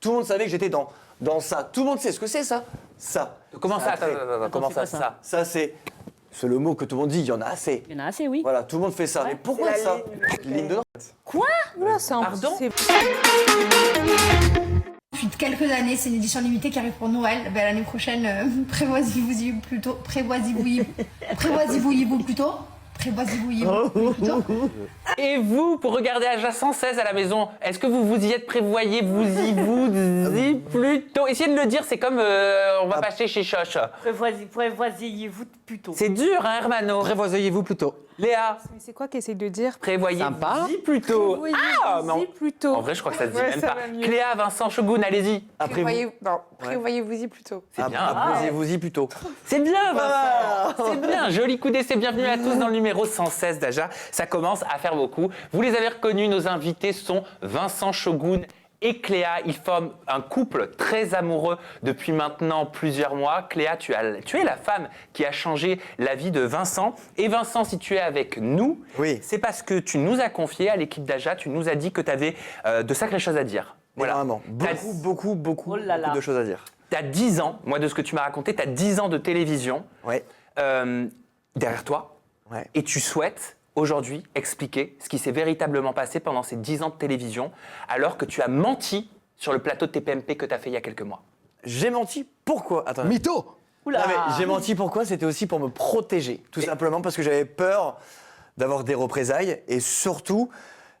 Tout le monde savait que j'étais dans ça. Tout le monde sait ce que c'est ça. Ça. Comment ça, Après, comment ça Ça, c'est le mot que tout le monde dit, il y en a assez. Il y en a assez, oui. Voilà, tout le monde fait ça. Mais pourquoi ça ligne de droite. Oula, c'est un Pardon Depuis quelques années, c'est une édition limitée qui arrive pour Noël. Ben, l'année prochaine, prévoisez-vous plutôt. Et vous, pour regarder Aja 116 à la maison, est-ce que vous y êtes prévoyez-vous-y plutôt? Essayez de le dire, c'est comme on va pas chez Choche. Prévoisiez-vous plutôt. C'est dur, hein, Hermano? Prévoyez-vous plutôt. Léa, Mais c'est quoi qu'essaye de dire? prévoyez-vous plutôt. Prévoyez-vous-y plutôt. En vrai, je crois que ça se dit Ouais, même ça pas. va mieux. Cléa, Vincent, Shogun, allez-y. Prévoyez-vous-y plutôt. C'est bien. Posez-vous-y plutôt. C'est bien, Vincent. C'est bien. Joli coup d'essai. Bienvenue à tous dans le numéro 116 d'Aja. Ça commence à faire beaucoup. Vous les avez reconnus. Nos invités sont Vincent Shogun et Cléa. Ils forment un couple très amoureux depuis maintenant plusieurs mois. Cléa, tu es la femme qui a changé la vie de Vincent. Et Vincent, si tu es avec nous, Oui. c'est parce que tu nous as confié à l'équipe d'Aja, tu nous as dit que tu avais de sacrées choses à dire. Voilà. Vraiment. T'as- Beaucoup Oh là là. de choses à dire. Tu as 10 ans, moi de ce que tu m'as raconté, tu as 10 ans de télévision Ouais. derrière toi. Ouais. Et tu souhaites aujourd'hui expliquer ce qui s'est véritablement passé pendant ces 10 ans de télévision, alors que tu as menti sur le plateau de TPMP que tu as fait il y a quelques mois. J'ai menti. Pourquoi? Attends. Mytho. Oula. Non, mais j'ai menti pourquoi? C'était aussi pour me protéger. Tout simplement parce que j'avais peur d'avoir des représailles et surtout,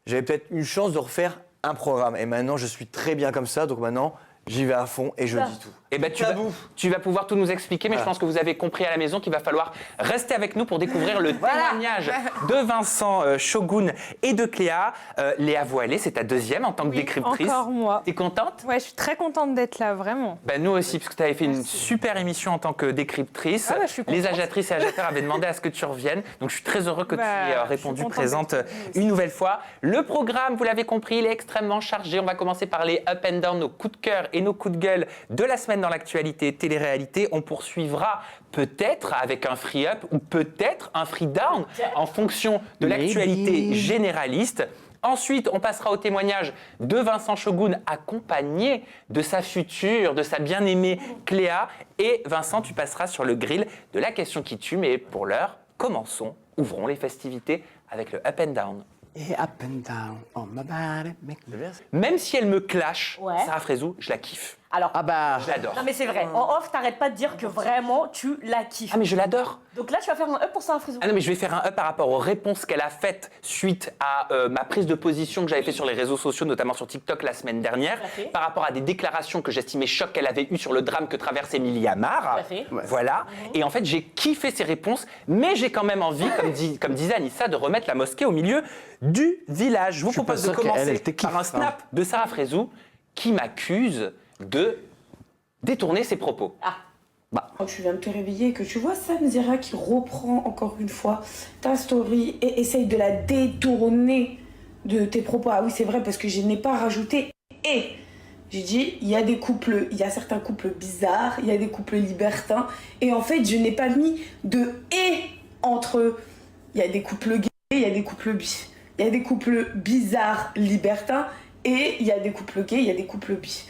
j'avais peut-être une chance de refaire un programme. Et maintenant, je suis très bien comme ça. Donc maintenant, j'y vais à fond et je dis tout. Eh ben, tu vas pouvoir tout nous expliquer, mais je pense que vous avez compris à la maison qu'il va falloir rester avec nous pour découvrir le témoignage de Vincent Shogun et de Cléa. Léa Voilé, c'est ta deuxième en tant que décryptrice. Encore moi. T'es contente? Ouais, je suis très contente d'être là, vraiment. Ben, nous aussi, parce que tu avais fait une super émission en tant que décryptrice. Ah bah, je suis contente. Les agiatrices et agitateurs avaient demandé à ce que tu reviennes. Donc, je suis très heureux que tu aies Bah, répondu je suis contente présente d'être venue une nouvelle fois. Le programme, vous l'avez compris, il est extrêmement chargé. On va commencer par les up and down, nos coups de cœur et nos coups de gueule de la semaine dans l'actualité télé-réalité. On poursuivra peut-être avec un free up ou peut-être un free down en fonction de l'actualité généraliste. Ensuite, on passera au témoignage de Vincent Shogun accompagné de sa future, de sa bien-aimée Cléa. Et Vincent, tu passeras sur le grill de la question qui tue. Mais pour l'heure, commençons, ouvrons les festivités avec le up and down. Et up and down on my body. Même si elle me clash, Ouais. Sarah Frézou, je la kiffe. Alors, Ah bah. Je l'adore. non mais c'est vrai. En off, t'arrêtes pas de dire que vraiment tu la kiffes. Ah mais je l'adore. Donc là, tu vas faire un up pour Sarah Frézou. Ah non mais je vais faire un up par rapport aux réponses qu'elle a faites suite à ma prise de position que j'avais fait sur les réseaux sociaux, notamment sur TikTok la semaine dernière, Tout à fait. par rapport à des déclarations que j'estimais choc qu'elle avait eues sur le drame que traverse Emilie Amar. Tout à fait. Voilà. Et en fait, j'ai kiffé ces réponses, mais j'ai quand même envie, comme disait Anissa, de remettre la mosquée au milieu du village. Je vous suis propose pas de sûr qu'elle, commencer elle te kiffe, par un snap de Sarah Frézou qui m'accuse de détourner ses propos. Quand tu viens de te réveiller et que tu vois Sam Zera qui reprend encore une fois ta story et essaye de la détourner de tes propos. Ah oui, c'est vrai, parce que je n'ai pas rajouté et. J'ai dit, il y a certains couples bizarres, il y a des couples libertins. Et en fait, je n'ai pas mis de et entre eux. Il y a des couples gays, il y a des couples bi. Il y a des couples bizarres, libertins. Et il y a des couples gays, il y a des couples bi.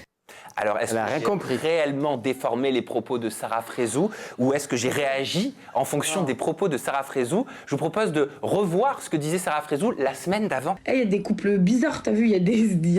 Alors, est-ce Elle a que rien j'ai compris. réellement déformé les propos de Sarah Frézou ou est-ce que j'ai réagi en fonction des propos de Sarah Frézou? Je vous propose de revoir ce que disait Sarah Frézou la semaine d'avant. Il y a des couples bizarres, t'as vu, il y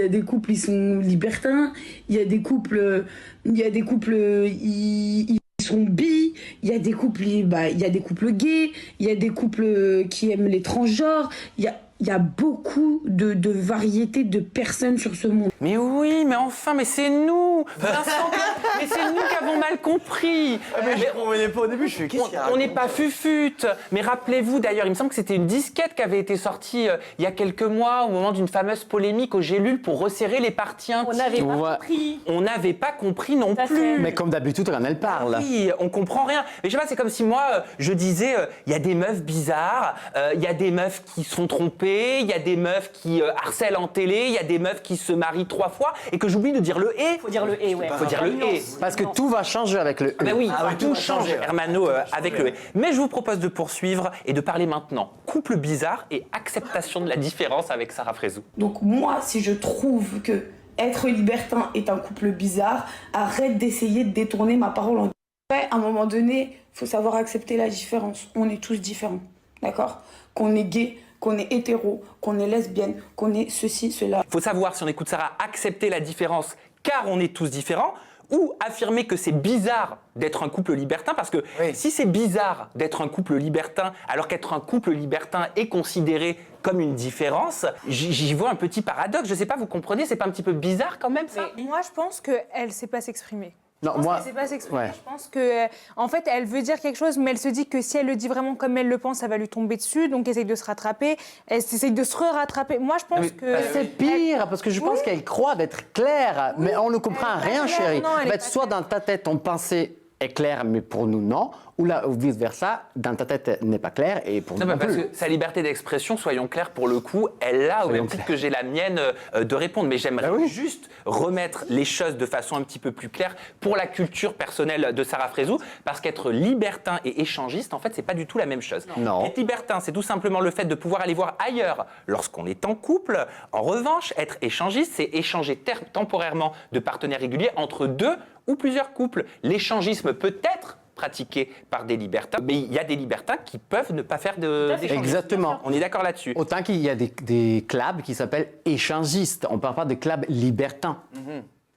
a des couples, ils sont libertins, il y a des couples, ils sont bi, il y a des couples, il y a des couples gays, il y a des couples qui aiment les transgenres, il y a beaucoup de variétés de personnes sur ce monde. Mais oui, mais enfin, mais c'est nous Vincent, mais c'est nous qui avons mal compris. Mais je comprenais pas au début, je suis qu'est-ce qu'il y a? On n'est pas fufute. Mais rappelez-vous d'ailleurs, il me semble que c'était une disquette qui avait été sortie il y a quelques mois au moment d'une fameuse polémique aux gélules pour resserrer les parties intimes. On n'avait pas Ouais. compris. On n'avait pas compris non Tout à fait. plus. Mais comme d'habitude, quand elle parle. Oui, on comprend rien. Mais je sais pas, c'est comme si moi, je disais, il y a des meufs bizarres, il y a des meufs qui sont trompées, il y a des meufs qui harcèlent en télé, il y a des meufs qui se marient 3 fois, et que j'oublie de dire le « et ». Faut dire le et, ouais. Faut dire le « et ». Parce que tout va changer avec le. Ah bah oui, Ah ouais, tout va change, changer, ouais. Hermano, avec le « et ». Mais je vous propose de poursuivre et de parler maintenant couple bizarre et acceptation de la différence avec Sarah Frézou. Donc moi, si je trouve que être libertin est un couple bizarre. Arrête d'essayer de détourner ma parole en... Ouais, à un moment donné, il faut savoir accepter la différence. On est tous différents, d'accord? Qu'on est gay, qu'on est hétéro, qu'on est lesbienne, qu'on est ceci, cela. Il faut savoir, si on écoute Sarah, accepter la différence car on est tous différents, ou affirmer que c'est bizarre d'être un couple libertin, parce que si c'est bizarre d'être un couple libertin, alors qu'être un couple libertin est considéré comme une différence, j'y vois un petit paradoxe. Je ne sais pas, vous comprenez, c'est pas un petit peu bizarre quand même ça? Moi, je pense qu'elle ne sait pas s'exprimer. Non, Je pense moi, qu'elle sait pas s'exprimer. ouais. Je pense que, en fait, elle veut dire quelque chose, mais elle se dit que si elle le dit vraiment comme elle le pense, ça va lui tomber dessus. Donc, elle essaye de se rattraper. Elle essaye de se rattraper. Moi, je pense que... C'est pire, parce que je pense qu'elle croit d'être claire, mais on ne comprend Elle est pas rien, claire, chérie. non, elle est En fait, pas soit claire. dans ta tête, ton pensée est claire, mais pour nous, non. Ou vice-versa, dans ta tête n'est pas claire, et pour Non, nous, mais non parce plus. que sa liberté d'expression, soyons clairs pour le coup, elle l'a au Soyons même titre que j'ai la mienne de répondre. Mais j'aimerais juste remettre les choses de façon un petit peu plus claire pour la culture personnelle de Sarah Frézou, parce qu'être libertin et échangiste, en fait, c'est pas du tout la même chose. Non. Être libertin, c'est tout simplement le fait de pouvoir aller voir ailleurs lorsqu'on est en couple. En revanche, être échangiste, c'est échanger temporairement de partenaires réguliers entre deux ou plusieurs couples. L'échangisme peut être pratiqué par des libertins, mais il y a des libertins qui peuvent ne pas faire d'échangisme. Exactement. On est d'accord là-dessus. Autant qu'il y a des clubs qui s'appellent échangistes. On ne parle pas de clubs libertins.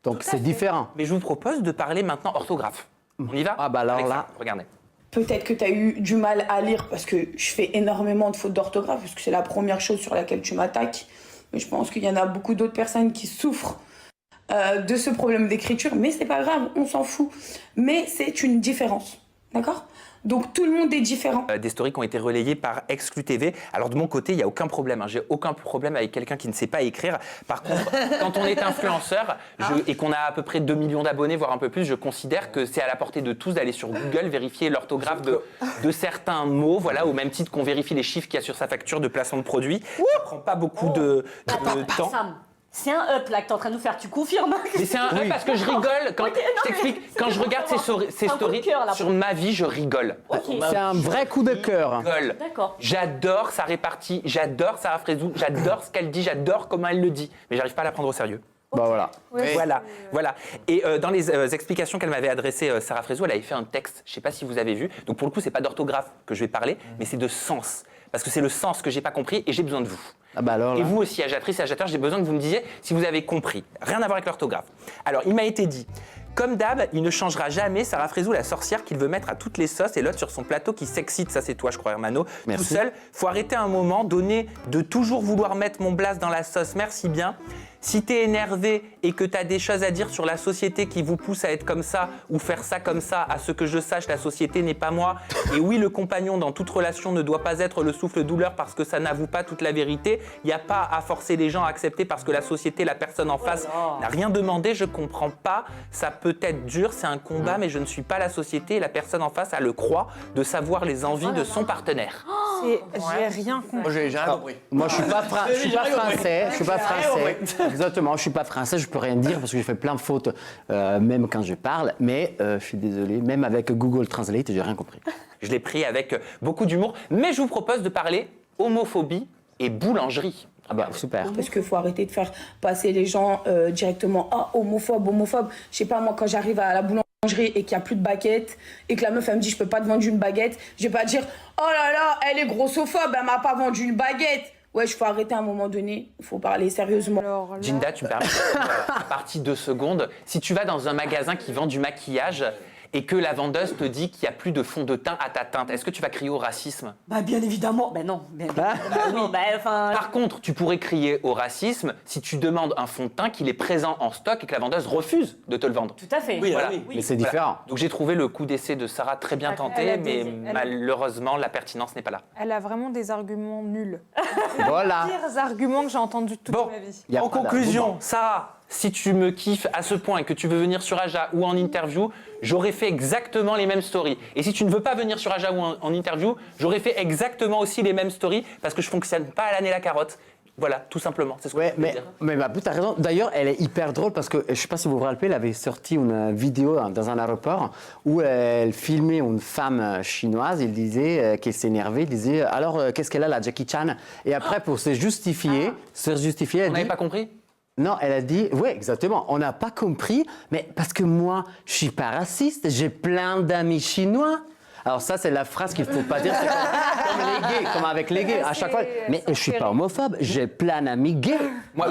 Donc, c'est différent. Mais je vous propose de parler maintenant orthographe. On y va? Ah bah alors Avec là- ça, regardez. Peut-être que tu as eu du mal à lire parce que je fais énormément de fautes d'orthographe, parce que c'est la première chose sur laquelle tu m'attaques. Mais je pense qu'il y en a beaucoup d'autres personnes qui souffrent de ce problème d'écriture, mais c'est pas grave, on s'en fout. Mais c'est une différence, d'accord? Donc tout le monde est différent. Des stories qui ont été relayées par Exclu TV. Alors de mon côté, il n'y a aucun problème. Hein. J'ai aucun problème avec quelqu'un qui ne sait pas écrire. Par contre, quand on est influenceur et qu'on a à peu près 2 millions d'abonnés, voire un peu plus, je considère que c'est à la portée de tous d'aller sur Google vérifier l'orthographe de certains mots, voilà, au même titre qu'on vérifie les chiffres qu'il y a sur sa facture de placement de produit. Ça ne prend pas beaucoup de temps. Sam, c'est un up là que t'es en train de nous faire, tu confirmes? Mais c'est un up parce que je rigole. Quand, je t'explique, quand je regarde ces un coup de stories, cœur, là. sur ma vie, je rigole. C'est un vrai coup de cœur. Rigole. D'accord. J'adore sa répartie, j'adore Sarah Frézou, j'adore ce qu'elle dit, j'adore comment elle le dit. Mais j'arrive pas à la prendre au sérieux. Bah voilà. Voilà. Et dans les explications qu'elle m'avait adressées, Sarah Frézou, elle avait fait un texte, je ne sais pas si vous avez vu. Donc pour le coup, c'est pas d'orthographe que je vais parler, mais c'est de sens. Parce que c'est le sens que j'ai pas compris et j'ai besoin de vous. Ah bah alors Et là. vous aussi, agiatrices et agitateurs, j'ai besoin que vous me disiez si vous avez compris. Rien à voir avec l'orthographe. Alors, il m'a été dit, comme d'hab, il ne changera jamais Sarah Frézou, la sorcière qu'il veut mettre à toutes les sauces et l'autre sur son plateau qui s'excite. Ça, c'est toi, je crois, Hermano. Merci. Tout seul, faut arrêter un moment donné de toujours vouloir mettre mon blase dans la sauce. Merci bien. Si t'es énervé et que t'as des choses à dire sur la société qui vous pousse à être comme ça ou faire ça comme ça, à ce que je sache, la société n'est pas moi. Et oui, le compagnon dans toute relation ne doit pas être le souffle-douleur parce que ça n'avoue pas toute la vérité. Il n'y a pas à forcer les gens à accepter parce que la société, la personne en face n'a rien demandé. Je comprends pas. Ça peut être dur, c'est un combat, mais je ne suis pas la société et la personne en face a le croix de savoir les envies de son partenaire. J'ai rien compris. Moi, j'ai rien compris. Moi, je suis pas, je suis pas français. Je suis pas français. compris. Exactement, je suis pas français. Je peux rien dire parce que j'ai fait plein de fautes, même quand je parle. Mais je suis désolé, même avec Google Translate, j'ai rien compris. Je l'ai pris avec beaucoup d'humour, mais je vous propose de parler homophobie et boulangerie. Ah bah super. Parce qu'il faut arrêter de faire passer les gens directement « Ah, homophobe, homophobe ». Je sais pas, moi, quand j'arrive à la boulangerie et qu'il n'y a plus de baguette et que la meuf, elle me dit « Je peux pas te vendre une baguette », je vais pas dire « Oh là là, elle est grossophobe, elle m'a pas vendu une baguette ». Ouais, il faut arrêter à un moment donné, il faut parler sérieusement. Alors là, Jinda, tu me permets la partie 2 secondes. Si tu vas dans un magasin qui vend du maquillage et que la vendeuse te dit qu'il n'y a plus de fond de teint à ta teinte, est-ce que tu vas crier au racisme? Bah bien évidemment. Bah non. Non, bah enfin. Par contre, tu pourrais crier au racisme si tu demandes un fond de teint qu'il est présent en stock et que la vendeuse refuse de te le vendre. Tout à fait. Voilà. Mais c'est différent. Donc j'ai trouvé le coup d'essai de Sarah très bien tenté, Elle a mais elle- malheureusement, la pertinence n'est pas là. elle a vraiment des arguments nuls. Voilà. Les pires arguments que j'ai entendus toute Bon. ma vie. Y a En pas conclusion, Sarah, si tu me kiffes à ce point et que tu veux venir sur Aja ou en interview, j'aurais fait exactement les mêmes stories. Et si tu ne veux pas venir sur Aja ou en interview, j'aurais fait exactement aussi les mêmes stories parce que je fonctionne pas à l'année la carotte. Voilà, tout simplement. C'est ce que Ouais, je peux mais, dire. mais Mabou, t'as raison. D'ailleurs, elle est hyper drôle parce que, je sais pas si vous vous rappelez, elle avait sorti une vidéo dans un aéroport où elle filmait une femme chinoise. Il disait qu'elle s'énervait. Il disait, alors, qu'est-ce qu'elle a, la Jackie Chan? Et après, pour se justifier, On elle n'avait dit... pas compris? Non, elle a dit, oui, exactement, on n'a pas compris, mais parce que moi, je suis pas raciste, j'ai plein d'amis chinois. Alors ça, c'est la phrase qu'il ne faut pas dire, c'est comme les gays, comme avec les gays, à chaque fois. Mais je suis pas homophobe, j'ai plein d'amis gays. Moi,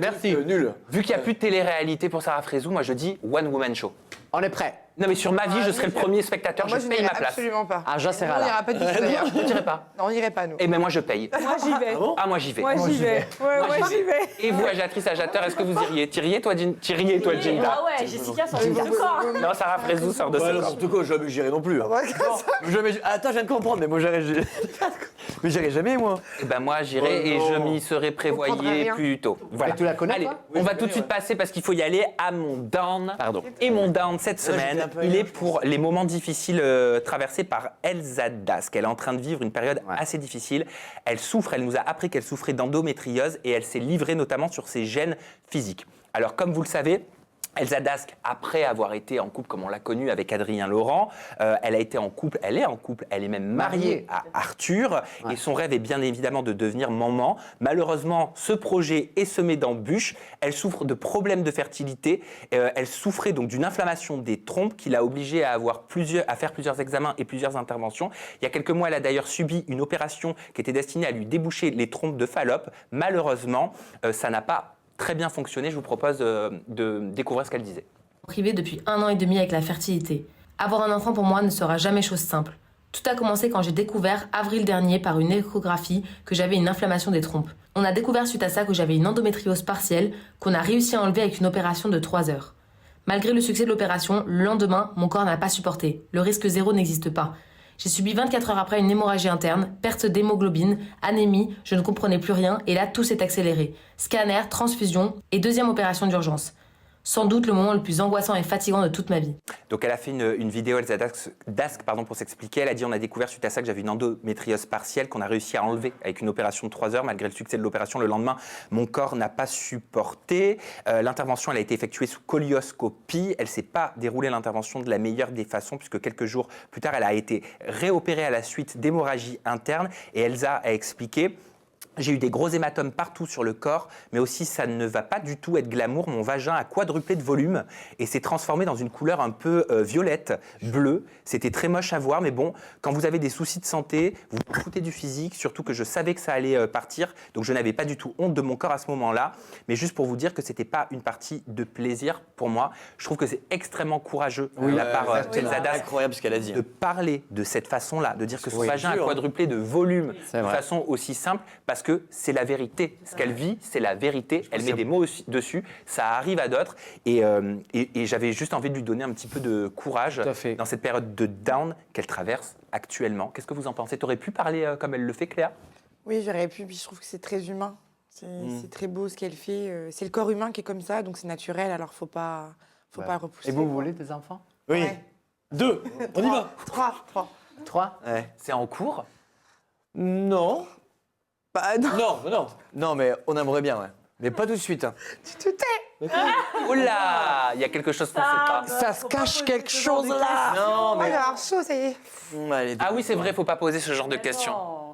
Merci. Nul. Vu qu'il n'y a plus de télé-réalité pour Sarah Frézou, moi je dis One Woman Show. On est prêt. Non mais sur ma vie, je serai le premier spectateur, Moi, je je paye n'irai ma place. absolument pas. Ah, Jean sera On là. n'ira pas du tout d'ailleurs. Je ne dirai pas. Non, on n'irait pas, nous. Et mais moi je paye. Moi, j'y vais. Ah moi j'y vais. Moi, j'y vais. Ouais, Moi, moi, j'y j'y vais. Et vous, agiatrice, agiateur, est-ce que vous iriez Tiriez toi, Ginda? Ah ouais, Jessica sort de corps. Non, Sarah Frézou sort de Ouais, ce corps. n'importe quoi, jamais j'irai non plus. Hein. Jamais. Attends, je viens de comprendre, mais moi j'irai. Mais j'irai jamais, moi. Eh ben moi j'irai et je m'y serai prévoyé rien. plus tôt. Voilà. Et tu la connais, Allez, toi on va tout de suite passer parce qu'il faut y aller à mon down. Pardon. Et mon down cette semaine, j'étais un peu il est ailleurs, je pour les moments difficiles traversés par Elsa Dask. Elle est en train de vivre une période assez difficile. Elle souffre, elle nous a appris qu'elle souffrait d'endométriose et elle s'est livrée notamment sur ses gènes physiques. Alors comme vous le savez, Elsa Dask, après avoir été en couple, comme on l'a connu avec Adrien Laurent, elle est en couple, elle est même mariée à Arthur, et son rêve est bien évidemment de devenir maman. Malheureusement, ce projet est semé d'embûches. Elle souffre de problèmes de fertilité. Elle souffrait donc d'une inflammation des trompes qui l'a obligée à faire plusieurs examens et plusieurs interventions. Il y a quelques mois, elle a d'ailleurs subi une opération qui était destinée à lui déboucher les trompes de Fallope. Malheureusement, ça n'a pas très bien fonctionné. Je vous propose de découvrir ce qu'elle disait. Privée depuis 1 an et demi avec la fertilité. Avoir un enfant pour moi ne sera jamais chose simple. Tout a commencé quand j'ai découvert, avril dernier, par une échographie, que j'avais une inflammation des trompes. On a découvert suite à ça que j'avais une endométriose partielle, qu'on a réussi à enlever avec une opération de 3 heures. Malgré le succès de l'opération, le lendemain, mon corps n'a pas supporté. Le risque zéro n'existe pas. J'ai subi 24 heures après une hémorragie interne, perte d'hémoglobine, anémie, je ne comprenais plus rien et là tout s'est accéléré. Scanner, transfusion et 2e opération d'urgence. Sans doute le moment le plus angoissant et fatigant de toute ma vie. Donc elle a fait une vidéo, Elsa Dask, pour s'expliquer. Elle a dit, on a découvert suite à ça que j'avais une endométriose partielle qu'on a réussi à enlever avec une opération de 3 heures. Malgré le succès de l'opération, le lendemain, mon corps n'a pas supporté. L'intervention, elle a été effectuée sous colioscopie. Elle ne s'est pas déroulée l'intervention de la meilleure des façons puisque quelques jours plus tard, elle a été réopérée à la suite d'hémorragie interne. Et Elsa a expliqué: j'ai eu des gros hématomes partout sur le corps, mais aussi ça ne va pas du tout être glamour. Mon vagin a quadruplé de volume et s'est transformé dans une couleur un peu violette, bleue. C'était très moche à voir, mais bon, quand vous avez des soucis de santé, vous vous foutez du physique, surtout que je savais que ça allait partir, donc je n'avais pas du tout honte de mon corps à ce moment-là. Mais juste pour vous dire que c'était pas une partie de plaisir pour moi. Je trouve que c'est extrêmement courageux de la part d'Elsa Dask Incroyable ce qu'elle a dit. de parler de cette façon-là, de dire que son Oui, vagin a dur. quadruplé de volume C'est de vrai. façon aussi simple, parce que c'est la vérité. Ce qu'elle vit, c'est la vérité. Elle met des mots dessus, ça arrive à d'autres. Et j'avais juste envie de lui donner un petit peu de courage Tout à fait. dans cette période de down qu'elle traverse actuellement. Qu'est-ce que vous en pensez? T'aurais pu parler comme elle le fait, Cléa? Oui, j'aurais pu, puis je trouve que c'est très humain. C'est très beau ce qu'elle fait. C'est le corps humain qui est comme ça, donc c'est naturel, alors faut pas repousser. Et vous quoi. voulez des enfants? Oui. Ouais. 2. On y va. 3. 3? Ouais. C'est en cours? Non. Bah non, Non, mais on aimerait bien, ouais. Mais pas tout de suite. Hein. tu te tais. Oula, il y a quelque chose qu'on ne sait pas. Ça se cache quelque chose là. Non, Oh, mais. j'ai l'air chaud, ça y est. Allez, Ah oui, c'est vrai, faut pas poser ce genre de questions.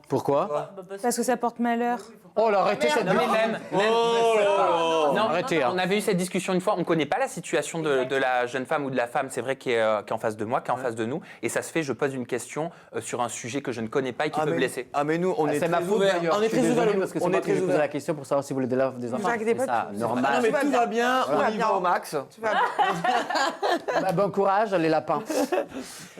Pourquoi? Parce que ça porte malheur. Oh là, arrêtez cette Non mais même non, Arrêtez, hein. on avait eu cette discussion une fois, on ne connaît pas la situation de la jeune femme ou de la femme, c'est vrai, qui est en face de moi, qui est en face de nous, et ça se fait, je pose une question sur un sujet que je ne connais pas et qui peut blesser. Ah, mais nous, on est C'est ma très faute ouverts. d'ailleurs. On est Je suis très désolé ouverts. parce que c'est On moi est qui très vous posé ouverts. la question pour savoir si vous voulez des enfants. inquiétez pas, C'est ça, tout- normal. Non, mais tout va bien. va On y bien. va au max. Tu vas bien. Bah, bon courage, les lapins.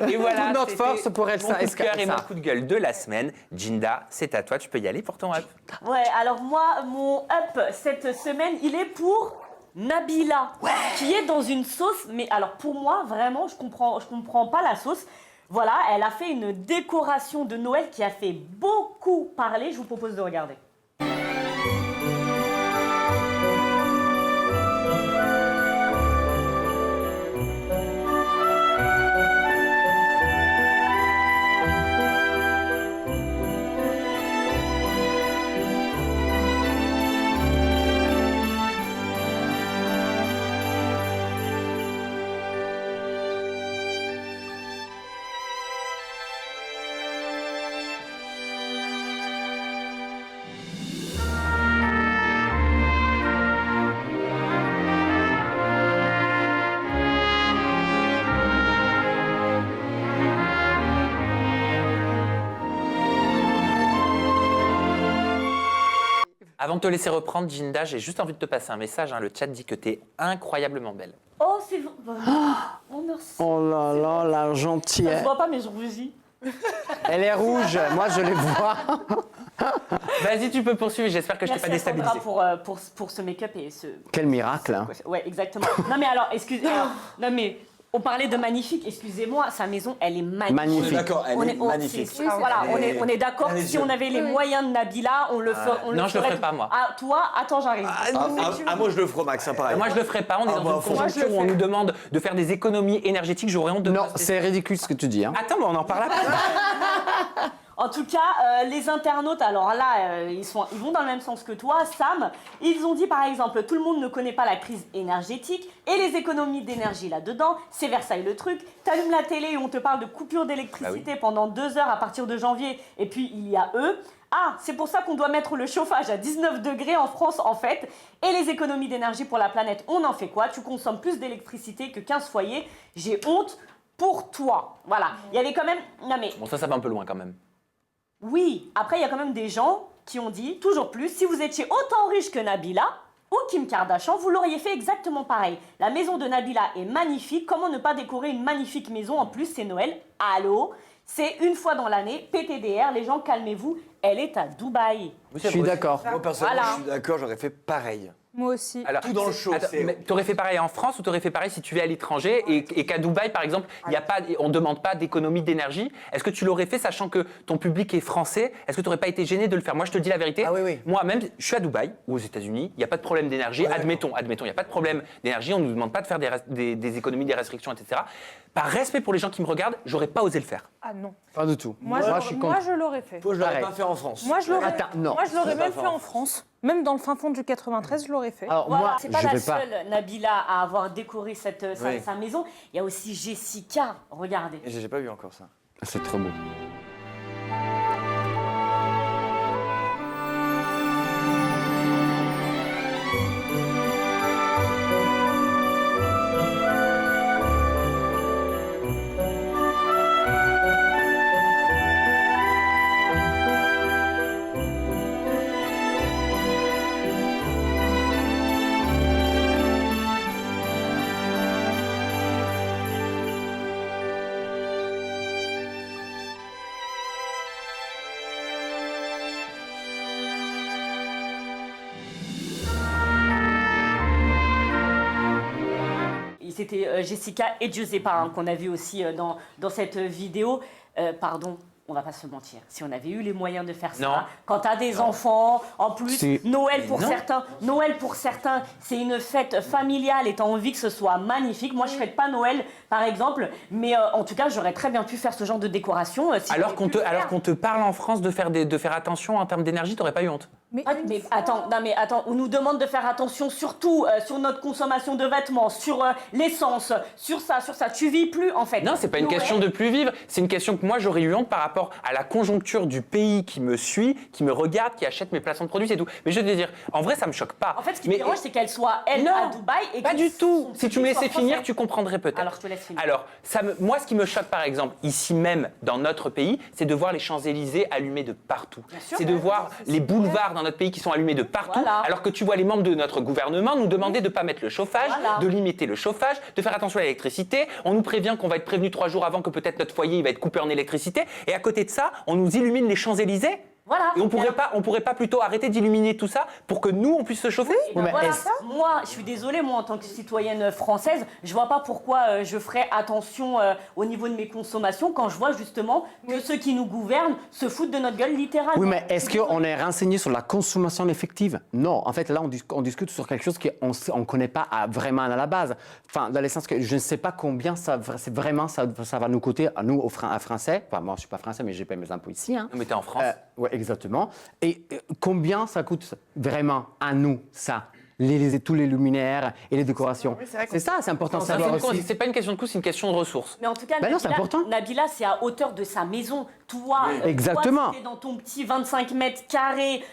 Et voilà, Toute notre c'était force pour Elsa mon coup de cœur et Elsa. mon coup de gueule de la semaine. Ginda, c'est à toi, tu peux y aller pour ton up. Ouais, alors moi, mon up cette semaine, il est pour Nabila, qui est dans une sauce. Mais alors pour moi, vraiment, je comprends pas la sauce. Voilà, elle a fait une décoration de Noël qui a fait beaucoup parler. Je vous propose de regarder. Avant de te laisser reprendre, Ginda, j'ai juste envie de te passer un message. Le chat dit que tu es incroyablement belle. Oh, c'est vrai. Oh, merci. Oh là là, la Ça se gentillesse. voit pas, mais je rougis. Elle est rouge, moi je les vois. Vas-y, tu peux poursuivre. J'espère que je t'ai pas Merci à Sandra déstabilisé. pour ce make-up et ce... Quel miracle. Hein. Ouais, exactement. Non, mais alors, non, mais on parlait de magnifique, excusez-moi, sa maison, elle est magnifique. Magnifique. On est d'accord, elle est magnifique. Voilà, on est d'accord, Elle est si on jeune. avait les moyens de Nabila, on le ferait. Non, je le ferais pas, moi. Ah, toi, attends, j'arrive. Moi, je le ferai, Max, hein, pareil. Moi, je le ferai pas. On est dans une faut- conjoncture où on nous demande de faire des économies énergétiques. J'aurais honte de Non, poster. c'est ridicule ce que tu dis. Hein. Attends, mais on en parle après. En tout cas, les internautes, alors là, ils vont dans le même sens que toi, Sam. Ils ont dit par exemple, tout le monde ne connaît pas la crise énergétique et les économies d'énergie là-dedans. C'est Versailles le truc. T'allumes la télé et on te parle de coupure d'électricité pendant 2 heures à partir de janvier. Et puis il y a eux. Ah, c'est pour ça qu'on doit mettre le chauffage à 19 degrés en France en fait. Et les économies d'énergie pour la planète, on en fait quoi? Tu consommes plus d'électricité que 15 foyers. J'ai honte pour toi. Voilà. Il y avait quand même... Non mais... Bon, ça va un peu loin quand même. Oui, après il y a quand même des gens qui ont dit, toujours plus, si vous étiez autant riche que Nabila ou Kim Kardashian, vous l'auriez fait exactement pareil. La maison de Nabila est magnifique, comment ne pas décorer une magnifique maison? En plus c'est Noël, allô? C'est une fois dans l'année, PTDR, les gens calmez-vous, elle est à Dubaï. Je suis d'accord. Moi, personnellement, Voilà. je suis d'accord, j'aurais fait pareil. Moi aussi. Alors, Tout dans le show, c'est- mais t'aurais fait pareil en France ou t'aurais fait pareil si tu vas à l'étranger et qu'à Dubaï, par exemple, on ne demande pas d'économie d'énergie? Est-ce que tu l'aurais fait sachant que ton public est français? Est-ce que tu n'aurais pas été gêné de le faire? Moi, je te dis la vérité. Ah oui, oui. Moi-même, je suis à Dubaï ou aux États-Unis, il n'y a pas de problème d'énergie. Ouais, admettons, il n'y a pas de problème d'énergie. On ne nous demande pas de faire des économies, des restrictions, etc. Par respect pour les gens qui me regardent, j'aurais pas osé le faire. Ah non. Pas du tout. Moi, je suis contre. je l'aurais fait. Moi, je l'aurais Pareil. pas fait en France. Moi, je l'aurais Attends, non. Moi, je l'aurais Je même l'aurais fait en France. Même dans le fin fond du 93, je l'aurais fait. Alors Voilà, moi, c'est pas je la vais pas. seule Nabila à avoir décoré Oui. sa maison. Il y a aussi Jessica, regardez. J'ai pas vu encore ça. C'est trop beau. C'était Jessica et Giuseppa hein, qu'on a vu aussi dans cette vidéo. Pardon, on va pas se mentir. Si on avait eu les moyens de faire ça, Non. quand t'as des enfants, en plus, C'est- Noël pour non. certains, c'est une fête familiale et t'as envie que ce soit magnifique. Moi, je fête pas Noël, par exemple, mais en tout cas, j'aurais très bien pu faire ce genre de décoration. Si Alors j'avais qu'on pu le faire. alors qu'on te parle en France de faire attention en termes d'énergie, t'aurais pas eu honte. Ah, mais attends, on nous demande de faire attention surtout sur notre consommation de vêtements, sur l'essence, sur ça. Tu vis plus en fait. Non, c'est pas une Noël, question de plus vivre, c'est une question que moi j'aurais eu honte par rapport à la conjoncture du pays qui me suit, qui me regarde, qui achète mes placements de produits, c'est tout. Mais je veux te dire, en vrai, ça me choque pas. En fait, ce qui Mais- me dérange, c'est qu'elle soit elle Non, à Dubaï et pas que du tout. son Si tu me public soit laissais finir, français. tu comprendrais peut-être. Alors, je te laisse finir. Alors, moi, ce qui me choque, par exemple, ici même, dans notre pays, c'est de voir les Champs-Élysées allumés de partout. sûr, C'est de ouais, voir les boulevards dans notre pays qui sont allumés de partout, Voilà. alors que tu vois les membres de notre gouvernement nous demander de ne pas mettre le chauffage, Voilà. de limiter le chauffage, de faire attention à l'électricité. On nous prévient qu'on va être prévenu 3 jours avant que peut-être notre foyer il va être coupé en électricité. Et à côté de ça, on nous illumine les Champs-Élysées. Voilà. Et on pourrait pas plutôt arrêter d'illuminer tout ça pour que nous, on puisse se chauffer? Ben mais voilà. est-ce- Moi, je suis désolée, moi, en tant que citoyenne française, je vois pas pourquoi je ferais attention au niveau de mes consommations quand je vois justement que ceux qui nous gouvernent se foutent de notre gueule littéralement. Oui, mais est-ce qu'on est renseigné sur la consommation effective? Non. En fait, là, on discute sur quelque chose qu'on ne connaît pas vraiment à la base. Enfin, dans le sens que je ne sais pas combien ça va nous coûter, à nous, aux Français. Enfin, moi, je ne suis pas français, mais j'ai payé mes impôts ici. Hein. Non, mais t'es en France. Oui, exactement. Et combien ça coûte vraiment à nous, ça? tous les luminaires et les décorations. Oui, c'est vrai qu'on- C'est ça, c'est important de Ça, savoir aussi. c'est pas une question de coût, c'est une question de ressources. Mais en tout cas, Bah non, c'est important. Nabila, c'est à hauteur de sa maison. Toi, Exactement. toi, si t'es dans ton petit 25 mètres carrés,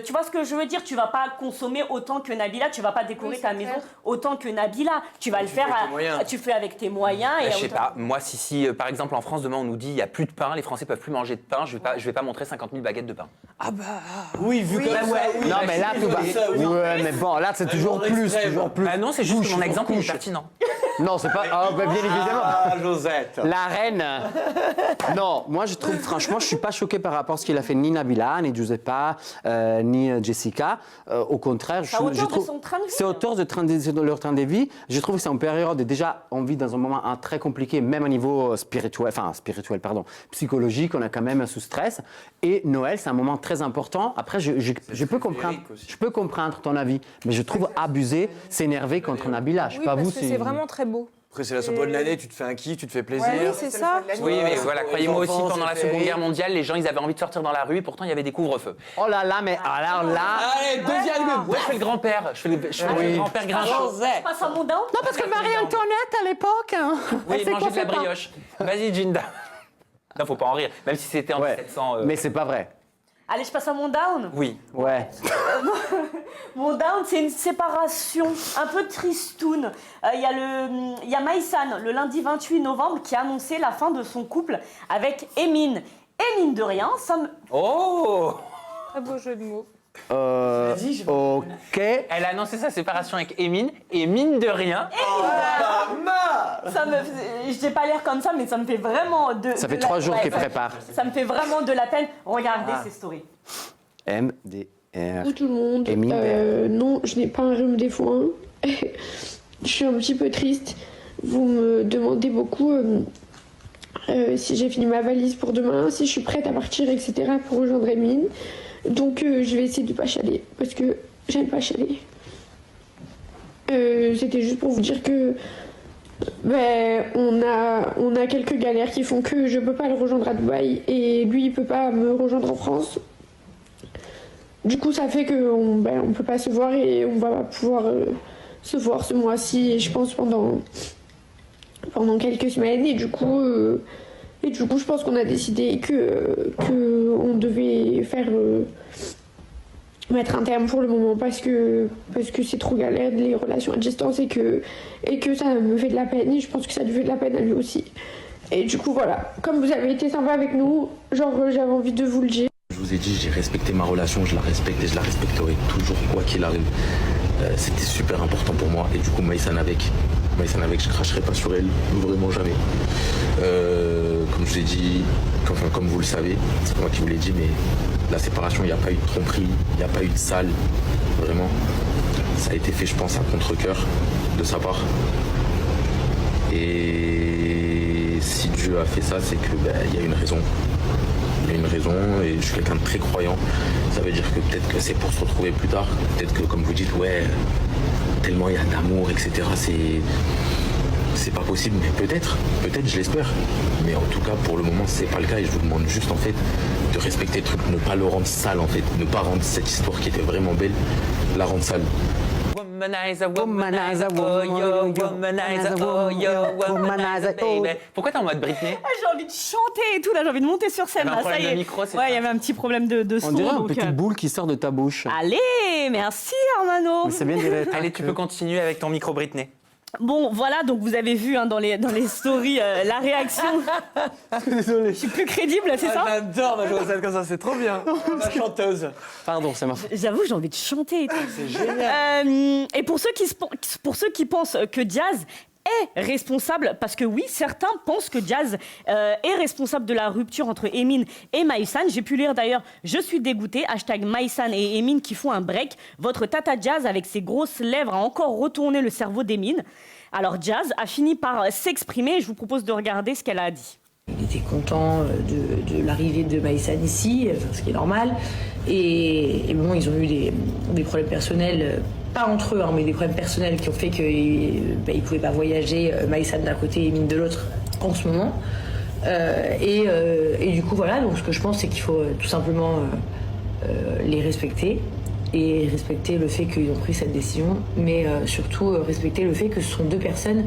tu vois ce que je veux dire? Tu vas pas consommer autant que Nabila, tu vas pas décorer Oui, ta c'est maison clair. autant que Nabila. Tu vas le faire, fais avec tes moyens. tu fais avec tes moyens. Bah, Et à je sais hauteur- pas, moi si par exemple en France demain on nous dit il n'y a plus de pain, les Français peuvent plus manger de pain, je vais pas montrer 50 000 baguettes de pain. Ah bah. Oui, vu comme ça, oui. Non, mais là, tout va. ça, oui. Ouais, mais bon, là, c'est toujours genre plus, extrême. toujours plus. Bah non, c'est juste que mon Couche exemple pour il est couche. pertinent. Non, c'est pas. Ah, bah, bien évidemment. Ah, Josette. La reine. Non, moi je trouve franchement, je suis pas choqué par rapport à ce qu'il a fait ni Nabila, ni Giuseppa, ni Jessica. Au contraire, C'est à hauteur je de trouve son train de vie. c'est autour de leur train de vie. Je trouve que c'est en période déjà on vit dans un moment très compliqué, même au niveau spirituel, pardon, psychologique. On a quand même sous stress. Et Noël, c'est un moment très important. Après, je peux comprendre, aussi. je peux comprendre ton avis, mais je trouve abusé, s'énerver contre Nabila. Je sais Oui, pas parce vous, que c'est vraiment très beau. Après, c'est la seule fois de l'année, tu te fais un kiff, tu te fais plaisir. Oui, c'est ça. Oui, mais c'est voilà, pour croyez-moi les aussi, enfants, pendant la c'est Seconde fait. Guerre mondiale, les gens ils avaient envie de sortir dans la rue, et pourtant il y avait des couvre-feux. Oh là là, mais alors là. Allez, deuxième. Ouais, je fais le grand-père, je fais le grand-père grinchot. Je passe un mot down. Non, parce que Marie-Antoinette, à l'époque, Oui, elle s'est manger de la coiffée pas. brioche. Vas-y, Ginda. Non, faut pas en rire, même si c'était en Ouais, 1700. mais c'est pas vrai. Allez, je passe à mon down. Oui. Ouais. Mon down, c'est une séparation un peu tristoune. Il y a Maïsan, le lundi 28 novembre, qui a annoncé la fin de son couple avec Emin. Et mine de rien, ça me... Oh! Très beau jeu de mots. Ok. Elle a annoncé sa séparation avec Emin, et mine de rien, Je n'ai pas l'air comme ça, mais ça me fait vraiment de... Ça de fait la- 3 jours ouais, qu'il ça- prépare. Ça me fait vraiment de la peine. Regardez ces stories. MDR. Bonjour tout le monde. Et mine Non, je n'ai pas un rhume des foins. Je suis un petit peu triste. Vous me demandez beaucoup si j'ai fini ma valise pour demain, si je suis prête à partir, etc. pour rejoindre Emine. Donc je vais essayer de pas chialer parce que j'aime pas chialer. C'était juste pour vous dire que on a quelques galères qui font que je peux pas le rejoindre à Dubaï et lui il peut pas me rejoindre en France. Du coup, ça fait qu'on on peut pas se voir et on va pas pouvoir se voir ce mois-ci, et je pense pendant quelques semaines. Et du coup, je pense qu'on a décidé que on devait mettre un terme pour le moment parce que c'est trop galère les relations à distance et que ça me fait de la peine et je pense que ça lui fait de la peine à lui aussi. Et du coup, voilà. Comme vous avez été sympa avec nous, j'avais envie de vous le dire. Je vous ai dit, j'ai respecté ma relation, je la respecte et je la respecterai toujours quoi qu'il arrive. C'était super important pour moi et du coup Maïsan avec, je cracherai pas sur elle, vraiment jamais. Comme je vous ai dit, comme vous le savez, c'est pas moi qui vous l'ai dit, mais la séparation, il n'y a pas eu de tromperie, il n'y a pas eu de sale, vraiment. Ça a été fait, je pense, à contre-cœur de sa part. Et si Dieu a fait ça, c'est que il y a une raison. Il y a une raison et je suis quelqu'un de très croyant. Ça veut dire que peut-être que c'est pour se retrouver plus tard. Peut-être que comme vous dites, ouais, tellement il y a d'amour, etc. C'est pas possible, mais peut-être, je l'espère. Mais en tout cas, pour le moment, c'est pas le cas et je vous demande juste en fait de respecter le truc, ne pas le rendre sale en fait, ne pas rendre cette histoire qui était vraiment belle, la rendre sale. Womanizer, womanizer, oh yo, womanizer, oh yo, womanizer, baby. Pourquoi t'es en mode Britney? J'ai envie de chanter et tout, là, j'ai envie de monter sur scène. Il y avait un là, ça problème y de est. micro, c'est Ouais, ça il y avait un petit problème de son. On dirait une donc, petite boule qui sort de ta bouche. Allez, merci Armano. Mais c'est bien direct. Allez, tu peux continuer avec ton micro Britney. Bon, voilà, donc vous avez vu dans les stories la réaction. Désolé. Je suis plus crédible, c'est ça? J'adore ma Josette comme ça, c'est trop bien. La chanteuse. Pardon, c'est ma faute. J'avoue, j'ai envie de chanter. C'est génial. Et pour ceux qui pensent que Diaz est responsable, parce que oui, certains pensent que Diaz est responsable de la rupture entre Emin et Maïsan. J'ai pu lire d'ailleurs « Je suis dégoûté », hashtag Maïsan et Emin qui font un break. Votre tata Diaz, avec ses grosses lèvres, a encore retourné le cerveau d'Emin. Alors Diaz a fini par s'exprimer et je vous propose de regarder ce qu'elle a dit. Il était content de l'arrivée de Maïsan ici, ce qui est normal. Et bon, ils ont eu des problèmes personnels, pas entre eux, hein, mais des problèmes personnels qui ont fait qu'ils ne pouvaient pas voyager, Maïsan d'un côté et Emin de l'autre, en ce moment. Et du coup, voilà, donc ce que je pense, c'est qu'il faut tout simplement les respecter et respecter le fait qu'ils ont pris cette décision, mais surtout respecter le fait que ce sont deux personnes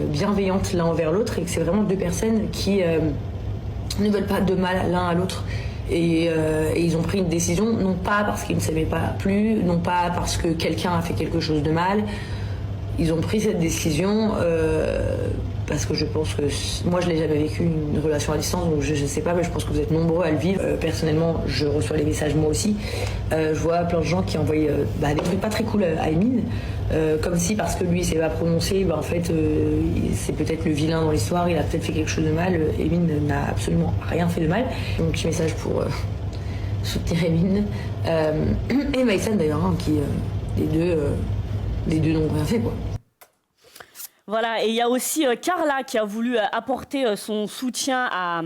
bienveillantes l'un envers l'autre et que c'est vraiment deux personnes qui ne veulent pas de mal l'un à l'autre. Et ils ont pris une décision, non pas parce qu'ils ne s'aimaient pas plus, non pas parce que quelqu'un a fait quelque chose de mal. Ils ont pris cette décision parce que je pense que moi je n'ai jamais vécu une relation à distance, donc je ne sais pas, mais je pense que vous êtes nombreux à le vivre. Personnellement, je reçois les messages moi aussi. Je vois plein de gens qui envoient des trucs pas très cool à Emine, comme si parce que lui il s'est pas prononcé, en fait c'est peut-être le vilain dans l'histoire, il a peut-être fait quelque chose de mal. Emine n'a absolument rien fait de mal. Donc petit message pour soutenir Emine et Maïsan d'ailleurs, hein, qui les deux n'ont rien fait quoi. Voilà, et il y a aussi Carla qui a voulu apporter son soutien à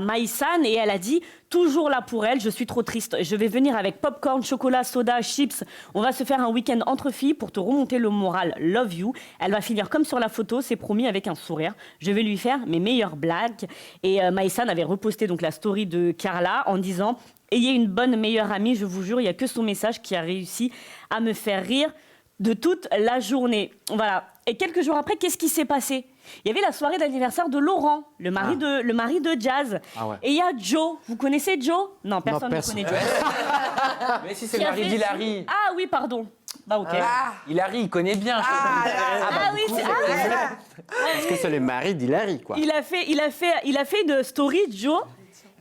Maïsan et elle a dit « Toujours là pour elle, je suis trop triste. Je vais venir avec popcorn, chocolat, soda, chips. On va se faire un week-end entre filles pour te remonter le moral. Love you. » Elle va finir comme sur la photo, c'est promis, avec un sourire. Je vais lui faire mes meilleures blagues. Et Maïsan avait reposté donc la story de Carla en disant « Ayez une bonne meilleure amie, je vous jure, il n'y a que son message qui a réussi à me faire rire de toute la journée. » Voilà. Et quelques jours après, qu'est-ce qui s'est passé? Il y avait la soirée d'anniversaire de Laurent, le mari de Jazz. Ah ouais. Et il y a Joe. Vous connaissez Joe? Non, personne ne connaît Joe. Mais si c'est le mari d'Hilary. Ah oui, pardon. Bah ok. Hilary, il connaît bien. Oui, c'est... Parce que c'est le mari d'Hilary, quoi. Il a fait une story, Joe.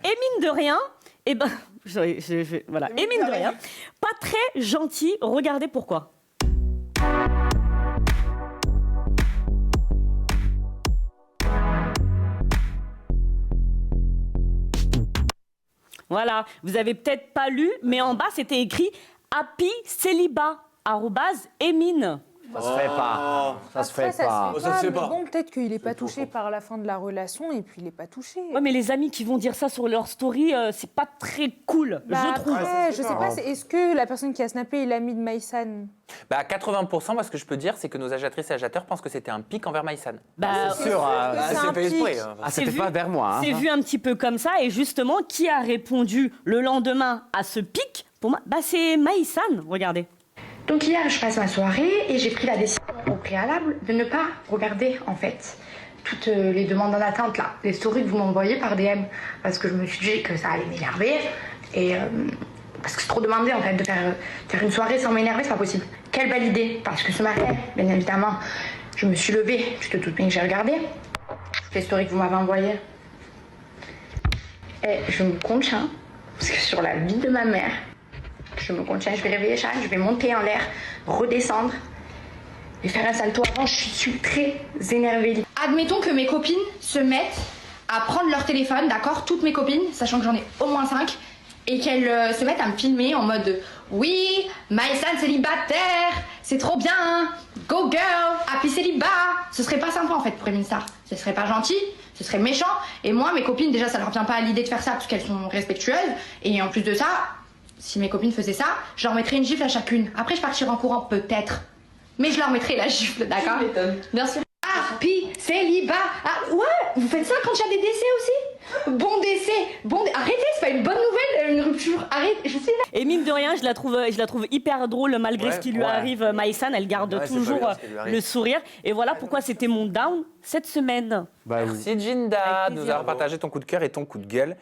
Et mine de rien, voilà. Et mine de rien, pas très gentil. Regardez pourquoi. Voilà, vous avez peut-être pas lu, mais en bas c'était écrit Happy Célibat @Emine. Ça se fait pas. Ça se fait pas. Ça se fait mais pas. bon, peut-être qu'il n'est pas touché par la fin de la relation et puis il n'est pas touché. Ouais, mais les amis qui vont dire ça sur leur story, c'est pas très cool, je trouve. Après, je sais pas, est-ce que la personne qui a snappé est l'amie de Maïsan? Bah, 80%, moi, ce que je peux dire, c'est que nos agiatrices et agitateurs pensent que c'était un pic envers Maïsan. C'est sûr. C'est pas exprès. C'était pas vers moi. C'est vu un petit peu comme ça, et justement, qui a répondu le lendemain à ce pic? Pour moi, c'est Maïsan, regardez. Donc hier, je passe ma soirée et j'ai pris la décision au préalable de ne pas regarder en fait toutes les demandes en attente là, les stories que vous m'envoyez par DM, parce que je me suis dit que ça allait m'énerver et parce que c'est trop demandé en fait de faire une soirée sans m'énerver, c'est pas possible. Quelle belle idée, parce que ce matin, bien évidemment, je me suis levée, tu te doutes bien que j'ai regardé toutes les stories que vous m'avez envoyées et je me contiens parce que sur la vie de ma mère, je me contiens, je vais réveiller Charles, je vais monter en l'air, redescendre et faire un salto avant. Je suis très énervée. Admettons que mes copines se mettent à prendre leur téléphone, d'accord, toutes mes copines, sachant que j'en ai au moins 5, et qu'elles se mettent à me filmer en mode oui, Maïsan célibataire, c'est trop bien, go girl, happy célibat. Ce serait pas sympa en fait pour Emine Star. Ce serait pas gentil, ce serait méchant. Et moi, mes copines, déjà, ça leur vient pas à l'idée de faire ça parce qu'elles sont respectueuses. Et en plus de ça, si mes copines faisaient ça, je leur mettrais une gifle à chacune. Après, je partirais en courant, peut-être. Mais je leur mettrais la gifle, d'accord? Bien sûr. Happy célibat. Ah, ouais, vous faites ça quand il y a des décès aussi? Bon décès. Arrêtez, c'est pas une bonne nouvelle, une rupture. Arrête, je suis là. Et mine de rien, je la trouve hyper drôle malgré ce qui lui arrive. Maïsan, elle garde toujours le sourire. Et voilà pourquoi c'était mon down cette semaine. Merci Jinda de nous avoir partagé ton coup de cœur et ton coup de gueule.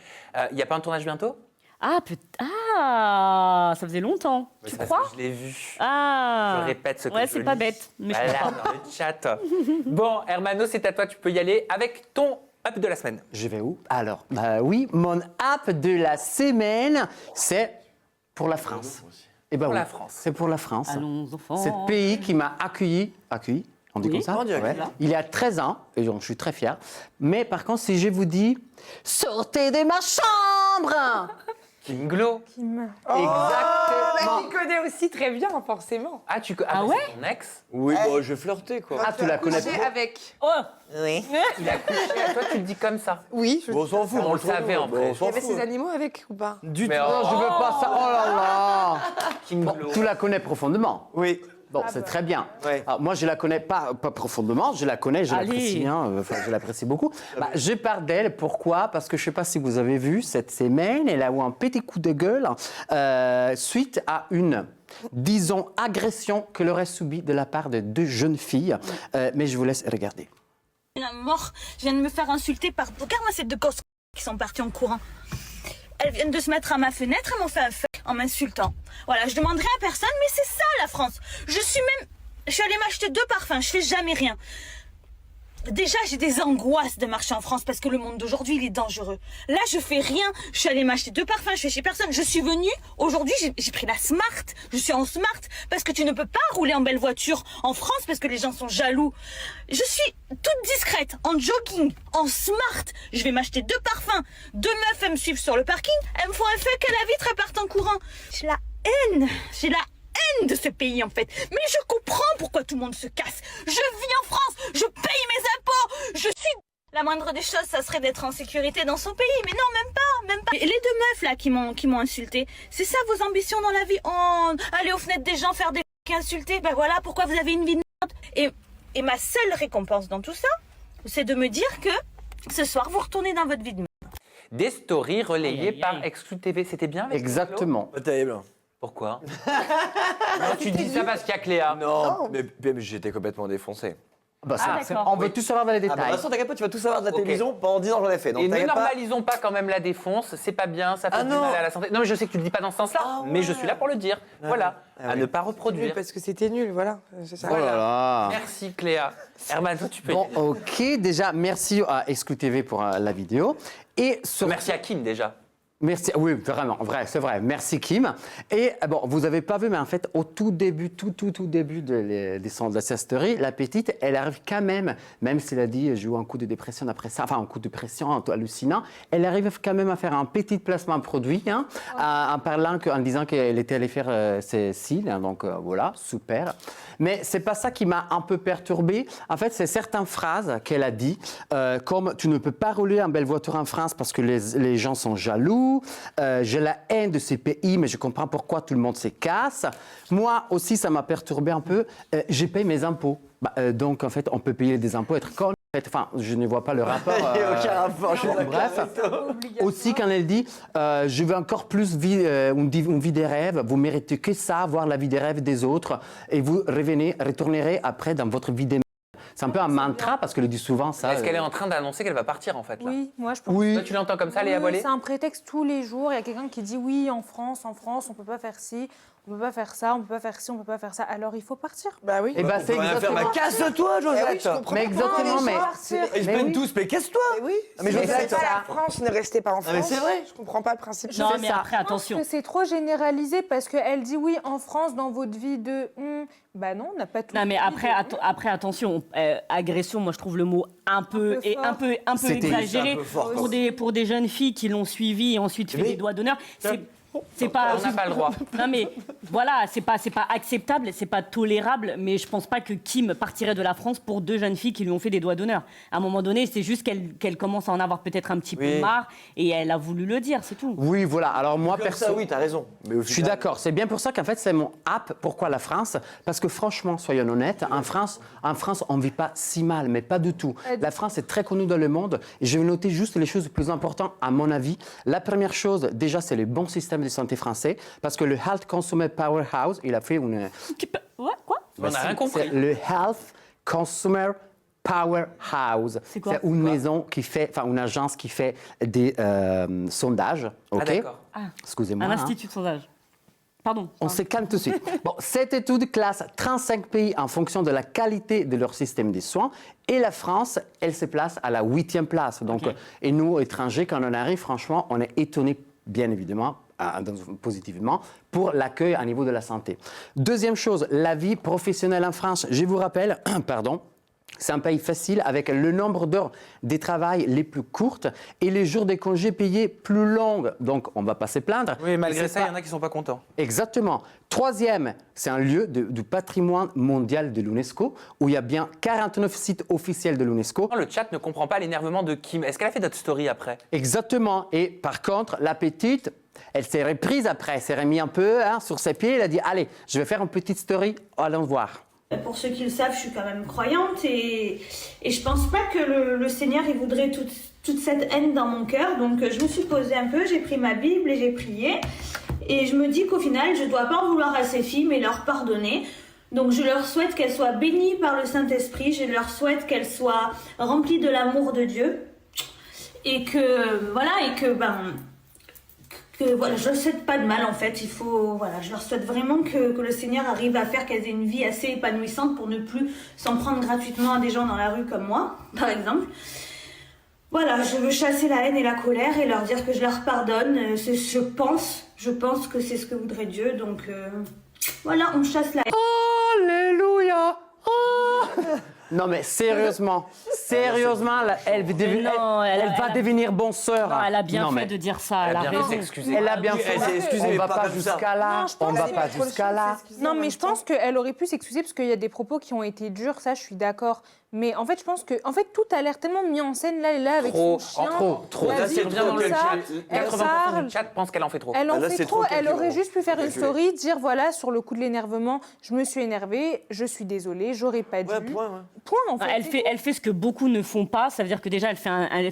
Il n'y a pas un tournage bientôt? Ça faisait longtemps. Tu crois? Je l'ai vu. Je répète ce que ouais, je c'est lis. pas bête. Mais Voilà, je crois dans le chat. Bon, Hermano, c'est à toi. Tu peux y aller avec ton up de la semaine. Je vais où? Alors, oui, mon up de la semaine, c'est pour la France. Et Pour la France. C'est pour la France. Allons, enfants. C'est le pays qui m'a accueilli, on dit comme ça? on dit accueilli. Il y a 13 ans, et donc je suis très fier. Mais par contre, si je vous dis, sortez de ma chambre! Kim Glo. Exactement. Tu connais aussi très bien, forcément. Ah, ouais? c'est ton ex? Oui, je flirtais quoi. Ah, tu la connais Couché pas? avec. Oui. Il a couché à toi, tu le dis comme ça. Oui, Bon, on s'en fout. On le savait en vrai. On s'en il y avait fout. ses animaux avec ou pas? Du tout. Mais Non, je veux pas ça. Oh là là. Kim Bon, Glo. tu la connais profondément. Oui. Bon, c'est très bien. Ouais. Alors, moi, je la connais pas profondément, je la connais, je l'apprécie, je l'apprécie beaucoup. Je parle d'elle, pourquoi? Parce que je ne sais pas si vous avez vu, cette semaine, elle a eu un petit coup de gueule suite à une, disons, agression qu'elle aurait subie de la part de 2 jeunes filles. Mais je vous laisse regarder. La mort, je viens de me faire insulter par... Regarde-moi ces 2 gosses qui sont partis en courant. Elles viennent de se mettre à ma fenêtre, elles m'ont fait un fuck en m'insultant. Voilà, je demanderai à personne, mais c'est ça la France. Je suis allée m'acheter 2 parfums, je fais jamais rien. Déjà, j'ai des angoisses de marcher en France parce que le monde d'aujourd'hui, il est dangereux. Là, je fais rien. Je suis allée m'acheter 2 parfums, je fais chez personne. Je suis venue, aujourd'hui, j'ai pris la Smart. Je suis en Smart parce que tu ne peux pas rouler en belle voiture en France parce que les gens sont jaloux. Je suis toute discrète, en jogging, en Smart. Je vais m'acheter 2 parfums. 2 meufs, elles me suivent sur le parking. Elles me font un fuck à la vitre, elles partent en courant. J'ai la haine. J'ai la haine de ce pays en fait. Mais je comprends pourquoi tout le monde se casse. Je vis en France, je paye mes impôts, je suis... La moindre des choses, ça serait d'être en sécurité dans son pays. Mais non, même pas. Et les 2 meufs là qui m'ont insulté, c'est ça vos ambitions dans la vie? Aller aux fenêtres des gens, faire des insulter, ben voilà, pourquoi vous avez une vie de merde. Et ma seule récompense dans tout ça, c'est de me dire que ce soir, vous retournez dans votre vie de merde. Des stories relayées par Exclu TV. C'était bien avec Exactement. Pas terrible. Pourquoi? Non, tu dis ça parce qu'il y a Cléa. Non, mais j'étais complètement défoncé. Bah, on veut tout savoir dans les détails. Ah bah, de toute façon, t'inquiète pas, tu vas tout savoir de la télévision. Pendant 10 ans, j'en ai fait. Donc, Et ne t'inquiète pas. normalisons pas quand même la défonce, c'est pas bien, ça fait du mal à la santé. Non, mais je sais que tu le dis pas dans ce sens-là, mais je suis là pour le dire. Voilà, à ne pas reproduire. Parce que c'était nul, voilà. C'est ça. Oh là là. Merci Cléa. Herman, toi, tu peux. Bon, ok, déjà, merci à Exclu TV pour la vidéo. Et merci à Kim déjà. Merci, oui, vraiment, c'est vrai. Merci Kim. Et bon, vous n'avez pas vu, mais en fait, au tout début de sa story, la petite, elle arrive quand même si elle a dit, j'ai eu un coup de dépression après ça, enfin un coup de dépression hallucinant, elle arrive quand même à faire un petit placement produit, en disant qu'elle était allée faire ses cils, donc voilà, super. Mais c'est pas ça qui m'a un peu perturbée. En fait, c'est certaines phrases qu'elle a dit, comme tu ne peux pas rouler en belle voiture en France parce que les gens sont jaloux. J'ai la haine de ces pays, mais je comprends pourquoi tout le monde se casse. Moi aussi, ça m'a perturbé un peu. J'ai payé mes impôts. Donc, en fait, on peut payer des impôts, être con. Enfin, je ne vois pas le rapport. Il n'y a aucun rapport. Bref, aussi quand elle dit je veux encore plus une vie des rêves, vous méritez que ça, voir la vie des rêves des autres, et vous retournerez après dans votre vie des mères. C'est un peu un mantra parce qu'elle dit souvent ça. Est-ce qu'elle est en train d'annoncer qu'elle va partir en fait là? Oui, moi je pense. Oui. Toi, tu l'entends comme ça, Léa Voilé? C'est un prétexte tous les jours. Il y a quelqu'un qui dit oui, en France, on peut pas faire ci, on peut pas faire ça, on peut pas faire ci, on peut pas faire ça. Alors il faut partir. Bah oui. Et bah c'est exactement. Casse-toi, Josette. Mais exactement, mais. Ils se plaignent tous, mais casse-toi. Oui. Mais Ne Josette, restez pas la France, ne restez pas en France. mais c'est vrai. Je comprends pas le principe. Non, mais après, attention. C'est trop généralisé parce qu'elle dit oui, en France, dans votre vie de. Bah non, on n'a pas tout. Non, mais après attention, agression, moi je trouve le mot un peu exagéré pour des jeunes filles qui l'ont suivi et ensuite fait des doigts d'honneur. C'est pas. On n'a pas le droit. Non mais voilà, c'est pas acceptable, c'est pas tolérable, mais je pense pas que Kim partirait de la France pour 2 jeunes filles qui lui ont fait des doigts d'honneur. À un moment donné, c'est juste qu'elle commence à en avoir peut-être un petit peu marre et elle a voulu le dire, c'est tout. Oui, voilà. Alors moi, perso, oui, t'as raison. Mais je suis d'accord. C'est bien pour ça qu'en fait, c'est mon app. Pourquoi la France? Parce que franchement, soyons honnêtes, en France, on ne vit pas si mal, mais pas du tout. La France est très connue dans le monde. Et je vais noter juste les choses les plus importantes, à mon avis. La première chose, déjà, c'est le bon système de santé français. Parce que le Health Consumer Powerhouse, il a fait une... Quoi? On n'a rien compris. Le Health Consumer Powerhouse. C'est quoi? C'est une maison qui fait, enfin une agence qui fait des sondages. Ok. D'accord. Excusez-moi. Un institut de sondage. Pardon. On se calme tout de suite. Bon, cette étude classe 35 pays en fonction de la qualité de leur système de soins. Et la France, elle se place à la 8e place. Donc, et nous, étrangers, quand on arrive, franchement, on est étonnés, bien évidemment, positivement, pour l'accueil au niveau de la santé. Deuxième chose, la vie professionnelle en France. Je vous rappelle, pardon, c'est un pays facile avec le nombre d'heures de travail les plus courtes et les jours de congés payés plus longs. Donc, on ne va pas se plaindre. Oui, malgré ça, il y en a qui ne sont pas contents. Exactement. Troisième, c'est un lieu du patrimoine mondial de l'UNESCO où il y a bien 49 sites officiels de l'UNESCO. Le chat ne comprend pas l'énervement de Kim. Est-ce qu'elle a fait d'autres stories après? Exactement. Et par contre, la petite, Elle s'est reprise après, elle s'est remise un peu sur ses pieds, elle a dit « Allez, je vais faire une petite story, allons voir ». Pour ceux qui le savent, je suis quand même croyante et je pense pas que le Seigneur il voudrait toute cette haine dans mon cœur. Donc je me suis posée un peu, j'ai pris ma Bible et j'ai prié. Et je me dis qu'au final, je dois pas en vouloir à ces filles, mais leur pardonner. Donc je leur souhaite qu'elles soient bénies par le Saint-Esprit, je leur souhaite qu'elles soient remplies de l'amour de Dieu. Et que, voilà, voilà, je ne leur souhaite pas de mal en fait, je leur souhaite vraiment que le Seigneur arrive à faire qu'elles aient une vie assez épanouissante pour ne plus s'en prendre gratuitement à des gens dans la rue comme moi, par exemple. Voilà, je veux chasser la haine et la colère et leur dire que je leur pardonne, je pense que c'est ce que voudrait Dieu, donc voilà, on chasse la haine. Alléluia. Non mais sérieusement, elle va devenir bonne sœur. Non, elle a bien fait de dire ça, elle a raison. Elle a bien fait. Excusez, On mais va pas pas comme ça. jusqu'à là. On va pas jusqu'à là. Non, mais je pense qu'elle aurait pu s'excuser parce qu'il y a des propos qui ont été durs, ça, je suis d'accord. Mais en fait, je pense que tout a l'air tellement mis en scène là et là avec son chien. Trop. La vie, Ça revient dans le ça, chat. 80% du chat pense qu'elle en fait trop. Elle en Là, fait c'est trop. trop Elle calculé, aurait juste pu faire une calculé. story, dire voilà, sur le coup de l'énervement, je me suis énervée, je suis désolée, j'aurais pas dû. Ouais, point, ouais. Point, en fait. Elle fait ce que beaucoup ne font pas, ça veut dire que déjà elle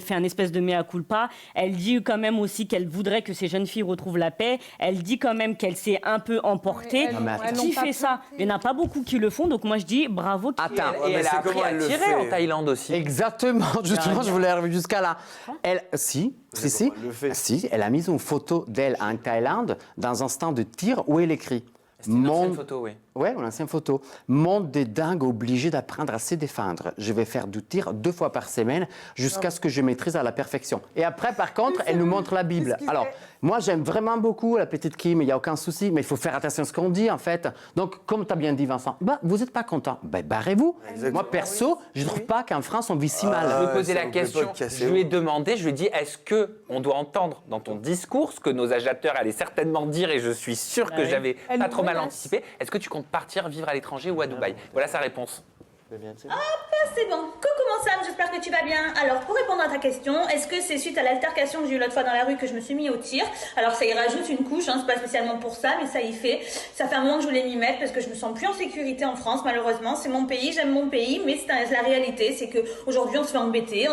fait un espèce de mea culpa. Elle dit quand même aussi qu'elle voudrait que ces jeunes filles retrouvent la paix. Elle dit quand même qu'elle s'est un peu emportée. Qui fait ça? Il n'y en a pas beaucoup qui le font, donc moi je dis bravo. Attends, Et elle a appris à tirer en Thaïlande aussi. Exactement, justement, je voulais arriver jusqu'à là. Elle a mis une photo d'elle en Thaïlande dans un stand de tir où elle écrit. C'était une ancienne photo, oui. Oui, une ancienne photo. Monde des dingues obligés d'apprendre à se défendre. Je vais faire du tir 2 fois par semaine jusqu'à ce que je maîtrise à la perfection. Et après, par contre, elle nous montre la Bible. Alors, moi, j'aime vraiment beaucoup la petite Kim, il n'y a aucun souci, mais il faut faire attention à ce qu'on dit, en fait. Donc, comme tu as bien dit, Vincent, vous n'êtes pas content, barrez-vous. Moi, perso, je ne trouve pas qu'en France, on vit si mal. Je me posais la question, je lui ai demandé, je lui ai dit, est-ce qu'on doit entendre dans ton discours ce que nos agitateurs allaient certainement dire, et je suis sûr que j'avais pas trop mal anticipé, est-ce que tu comptes partir vivre à l'étranger ou à Dubaï? Voilà sa réponse. C'est bon. Coucou mon Sam, j'espère que tu vas bien. Alors, pour répondre à ta question, est-ce que c'est suite à l'altercation que j'ai eue l'autre fois dans la rue que je me suis mis au tir? Alors, ça y rajoute une couche, c'est pas spécialement pour ça, mais ça y fait. Ça fait un moment que je voulais m'y mettre parce que je me sens plus en sécurité en France, malheureusement. C'est mon pays, j'aime mon pays, mais c'est la réalité, c'est qu'aujourd'hui, on se fait embêter,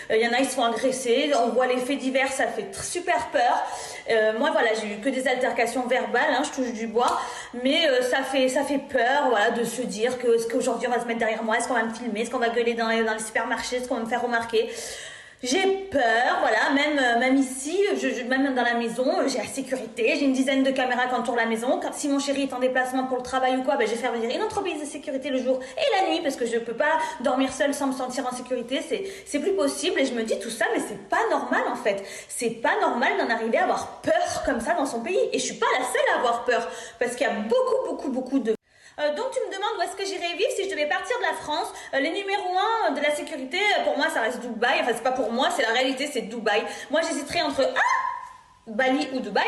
il y en a, ils se font agresser, on voit les faits divers, ça fait super peur. Moi, voilà, j'ai eu que des altercations verbales, je touche du bois, mais ça fait peur, voilà, de se dire que est-ce qu'aujourd'hui on va se mettre derrière moi, est-ce qu'on va me filmer, est-ce qu'on va gueuler dans les supermarchés, est-ce qu'on va me faire remarquer. J'ai peur, voilà, même ici, même dans la maison, j'ai la sécurité, j'ai une dizaine de caméras qui entourent la maison. Si mon chéri est en déplacement pour le travail ou quoi, je vais faire venir une entreprise de sécurité le jour et la nuit, parce que je peux pas dormir seule sans me sentir en sécurité, c'est plus possible. Et je me dis tout ça, mais c'est pas normal en fait. C'est pas normal d'en arriver à avoir peur comme ça dans son pays. Et je suis pas la seule à avoir peur, parce qu'il y a beaucoup de... Donc tu me demandes où est-ce que j'irais vivre si je devais partir de la France. Les numéros 1 de la sécurité, pour moi ça reste Dubaï. Enfin c'est pas pour moi, c'est la réalité, c'est Dubaï. Moi j'hésiterais entre Bali ou Dubaï.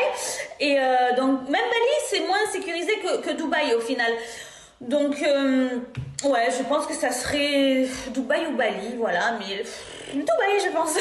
Et donc même Bali c'est moins sécurisé que Dubaï au final. Donc ouais, je pense que ça serait Dubaï ou Bali, voilà. Mais Dubaï je pense.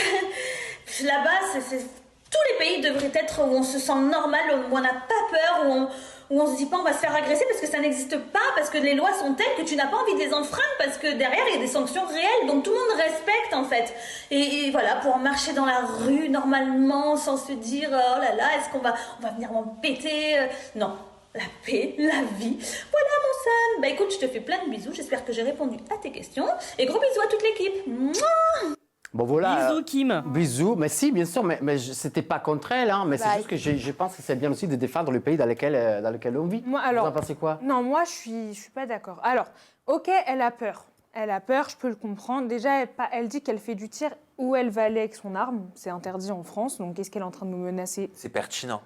Là-bas c'est tous les pays devraient être où on se sent normal, où on n'a pas peur, où on se dit pas on va se faire agresser parce que ça n'existe pas, parce que les lois sont telles que tu n'as pas envie de les enfreindre parce que derrière il y a des sanctions réelles, donc tout le monde respecte en fait. Et voilà, pour marcher dans la rue normalement sans se dire oh là là, est-ce qu'on va venir m'embêter? Non. La paix, la vie. Voilà mon Sam. Écoute, je te fais plein de bisous, j'espère que j'ai répondu à tes questions. Et gros bisous à toute l'équipe. Mouah. Bon voilà. Bisous Kim. Bisous, mais si, bien sûr, mais c'était pas contre elle, mais c'est juste que je pense que c'est bien aussi de défendre le pays dans lequel on vit. Moi, alors, vous en pensez quoi? Non, moi je suis pas d'accord. Alors, ok, elle a peur. Elle a peur, je peux le comprendre. Déjà, elle dit qu'elle fait du tir. Où elle va aller avec son arme? C'est interdit en France, donc est-ce qu'elle est en train de me menacer? C'est pertinent.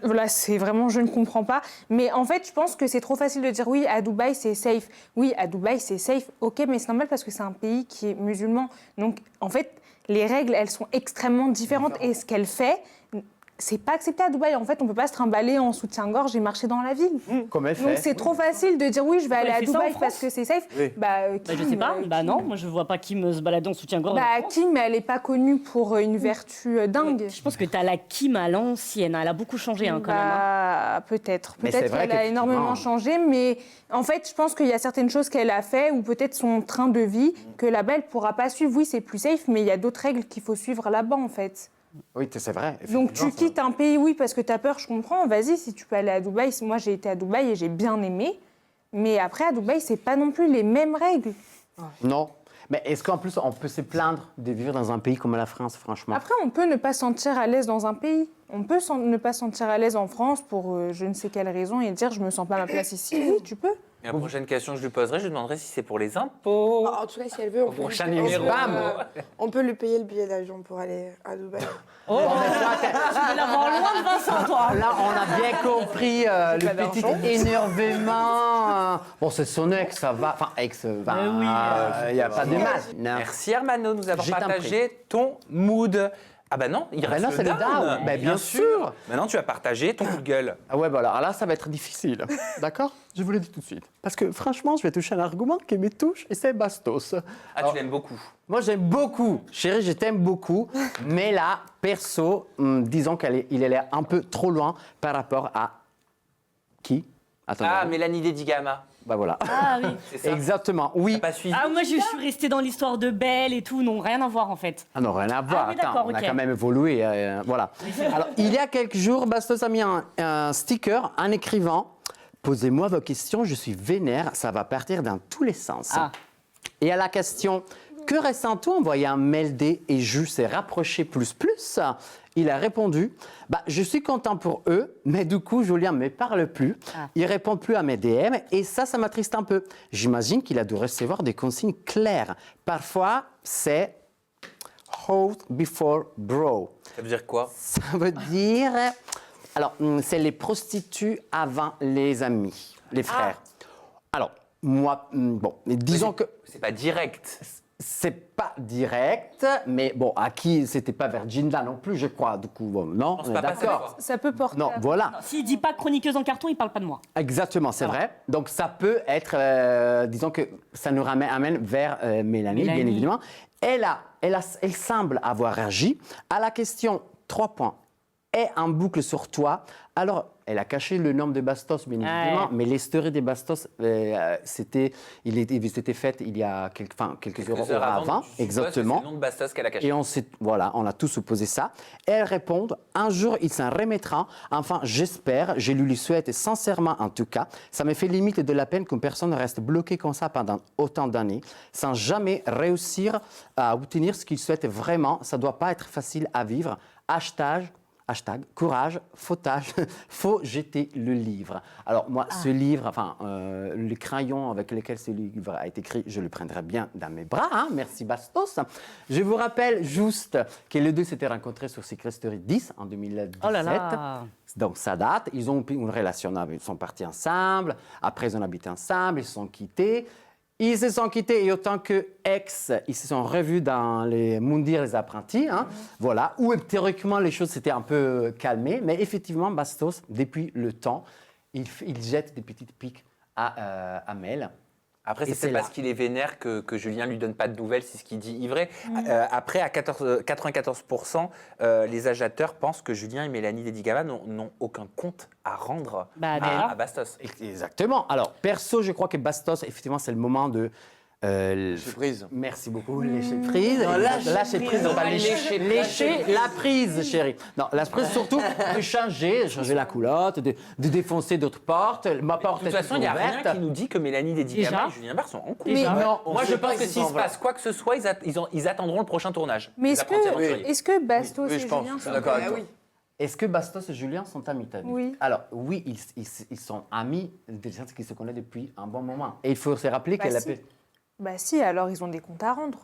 Là, c'est vraiment, je ne comprends pas. Mais en fait, je pense que c'est trop facile de dire oui, à Dubaï, c'est safe. Oui, à Dubaï, c'est safe. Ok, mais c'est normal parce que c'est un pays qui est musulman. Donc, en fait, les règles, elles sont extrêmement différentes. Et ce qu'elle fait, c'est pas accepté à Dubaï. En fait, on peut pas se trimballer en soutien-gorge et marcher dans la ville. Comme elle Donc fait. c'est trop facile de dire oui, je vais aller elle à fait ça en Dubaï France parce que c'est safe. Oui. Je sais pas. Bah non, moi je vois pas Kim se balader en soutien-gorge. Bah Kim, elle est pas connue pour une vertu dingue. Je pense que t'as la Kim à l'ancienne. Elle a beaucoup changé quand même. Hein. Peut-être. Mais c'est Peut-être vrai qu'elle a énormément qu'effectivement- changé, mais en fait, je pense qu'il y a certaines choses qu'elle a fait ou peut-être son train de vie que là-bas, elle pourra pas suivre. Oui, c'est plus safe, mais il y a d'autres règles qu'il faut suivre là-bas, en fait. Oui, c'est vrai. Donc tu effectivement, quittes un pays, oui, parce que tu as peur, je comprends. Vas-y, si tu peux aller à Dubaï. Moi, j'ai été à Dubaï et j'ai bien aimé. Mais après, à Dubaï, c'est pas non plus les mêmes règles. Non. Mais est-ce qu'en plus, on peut se plaindre de vivre dans un pays comme la France, franchement? Après, on peut ne pas se sentir à l'aise dans un pays. On peut ne pas se sentir à l'aise en France pour je ne sais quelle raison et dire je me sens pas à ma place ici. Oui, tu peux. Et la prochaine question que je lui poserai, je lui demanderai si c'est pour les impôts. En tout cas, si elle veut, Au prochain numéro. on peut lui payer le billet d'avion pour aller à Dubaï. Oh, tu veux l'avoir loin de Vincent, toi. Là, on a bien compris le petit énervement. Bon, c'est son ex, ça va. Enfin, ex, va. Il n'y a pas de mal. Non. Merci Armano de nous avoir Je t'en partagé ton mood. Ah bah non, il Ah bah reste non, le c'est le down. down. Bah, bien sûr. Maintenant, tu as partagé ton coup de gueule. Ah ouais, voilà. Alors là, ça va être difficile. D'accord? Je vous le dis tout de suite. Parce que franchement, je vais toucher un argument qui me touche et c'est Bastos. Ah, tu l'aimes beaucoup. Moi, j'aime beaucoup. Chérie, je t'aime beaucoup. Mais là, perso, disons qu'il est un peu trop loin par rapport à qui? Attendez. Ah, Mélanie Dedigama. Bah voilà. Ah oui. C'est ça. Exactement, oui. T'as pas suivi. Ah, moi je suis restée dans l'histoire de Belle et tout. Non, rien à voir en fait. Ah non, rien à voir. oui, Attends, d'accord, on a ok. quand même évolué. Voilà. Alors, il y a quelques jours, Bastos a mis un sticker en écrivant « Posez-moi vos questions, je suis vénère, ça va partir dans tous les sens. Ah. Et à la question « Que ressens-tu en voyant un Meldé et Jus s'est rapproché plus ?» Il a répondu bah, « Je suis content pour eux, mais du coup, Julien ne me parle plus. Ah. Il répond plus à mes DM et ça m'attriste un peu. J'imagine qu'il a dû recevoir des consignes claires. Parfois, c'est « hold before bro ». Ça veut dire quoi? Ça veut dire... Alors, c'est les prostituées avant les amis, les frères. Alors, moi, bon, disons que... C'est pas direct. C'est pas direct, mais bon, à qui c'était pas Virginia non plus, je crois. Du coup, bon, non, pense on est pas passer d'accord. fort. Ça peut porter. Non, voilà. S'il dit pas chroniqueuse en carton, il parle pas de moi. Exactement, c'est vrai. Donc, ça peut être, disons que ça nous amène vers Mélanie, bien Mélanie. évidemment. Elle semble avoir réagi à la question 3 points. Est en boucle sur toi. Alors, elle a caché le nom de Bastos, bien évidemment, Ouais. mais les stories de Bastos, c'était fait il y a quelques heures avant. tu supposes que Exactement. C'est le nom de Bastos qu'elle a caché. Et on a tous supposé ça. Et elle répond, un jour, il s'en remettra. Enfin, j'espère, je lui souhaite sincèrement en tout cas. Ça me fait limite de la peine qu'une personne reste bloquée comme ça pendant autant d'années, sans jamais réussir à obtenir ce qu'il souhaite vraiment. Ça ne doit pas être facile à vivre. Hashtag courage, faut jeter le livre. Alors moi, ce livre, le crayon avec lequel ce livre a été écrit, je le prendrai bien dans mes bras. Hein. Merci Bastos. Je vous rappelle juste que les deux s'étaient rencontrés sur Secret Story 10 en 2017. Oh là là. Donc ça date. Ils ont eu une relation, ils sont partis ensemble. Après, ils ont habité ensemble, ils se sont quittés. Ils se sont quittés et autant que ex, ils se sont revus dans les Moundir les apprentis. Hein. Voilà, où théoriquement les choses s'étaient un peu calmées. Mais effectivement, Bastos, depuis le temps, il jette des petites piques à Mel. Après, Et c'est peut-être là. parce qu'il est vénère que Julien lui donne pas de nouvelles, c'est ce qu'il dit Ivré. Après, à 94%, les agitateurs pensent que Julien et Mélanie Dedigama n'ont aucun compte à rendre déjà. à Bastos. Exactement. Alors, perso, je crois que Bastos, effectivement, c'est le moment de... Lâcher prise. Merci beaucoup, lécher prise. Non, lâcher prise, prise, non, on pas va lécher la prise, chérie. Non, la prise surtout de changer la culotte, de défoncer d'autres portes. Ma porte De toute façon, il n'y a rien qui nous dit que Mélanie Dedigama et Julien Bert sont en couple. Déjà. Non, Moi, je pense que s'il se passe quoi que ce soit, ils attendront le prochain tournage. Mais Les est-ce apprentis aventuriers. que Bastos Oui, et je pense. Julien Je suis sont d'accord avec toi. Est-ce que Bastos et Julien sont amis, t'as dit? Oui. Alors, oui, ils sont amis, des gens qui se connaissent depuis un bon moment. Et il faut se rappeler qu'elle Bah, appelle... Bah si, alors ils ont des comptes à rendre.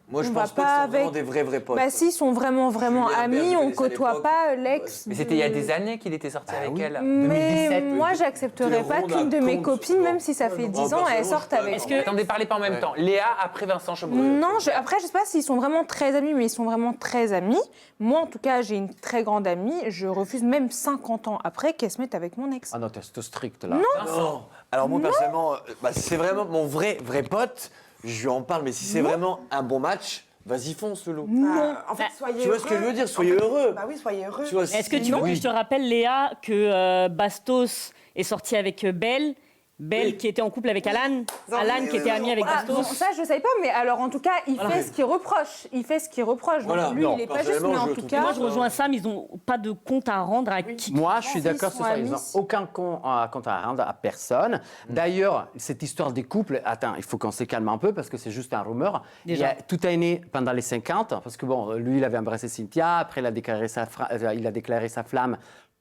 Moi, je on pense va pas qu'ils sont avec... vraiment des vrais potes. Bah si, ils sont vraiment Julien amis, Bert, je on connaissais à côtoie l'époque. pas l'ex. Mais c'était il y a des années qu'il était sorti avec elle. Mais 2017, moi, j'accepterais pas ronde qu'une de à mes compte, copines, non. même si ça fait 10 ans, elle sorte avec. Est-ce que... Attendez, parlez pas en même temps. Léa après Vincent Chevrolet. Non, après, je sais pas s'ils sont vraiment très amis, mais ils sont vraiment très amis. Moi, en tout cas, j'ai une très grande amie. Je refuse même 50 ans après qu'elle se mette avec mon ex. Ah non, t'es strict là. Non. Alors moi, personnellement, c'est vraiment mon vrai pote. Je lui en parle, mais si c'est vraiment un bon match, vas-y fonce, Loulou. En fait, soyez Tu vois ce que je veux dire, soyez heureux. Bah oui, soyez heureux. Tu vois, Est-ce que tu veux que je te rappelle, Léa, que Bastos est sorti avec Belle qui était en couple avec Alan, qui était ami avec Bon, Bastos. ça, je sais pas, mais alors, en tout cas, il fait ce qu'il reproche. Il fait ce qu'il reproche. Donc, Voilà. lui, Non, il est pas juste, personnellement, mais en je tout trouve cas... Moi, je rejoins Sam, ils n'ont pas de compte à rendre à qui. Moi, je suis d'accord ils sur sont ça. Ils n'ont amis. aucun compte à rendre à personne. D'ailleurs, cette histoire des couples, attends, il faut qu'on se calme un peu parce que c'est juste un rumeur. Déjà. Tout a né pendant les 50, parce que bon, lui, il avait embrassé Cynthia, après, il a déclaré sa flamme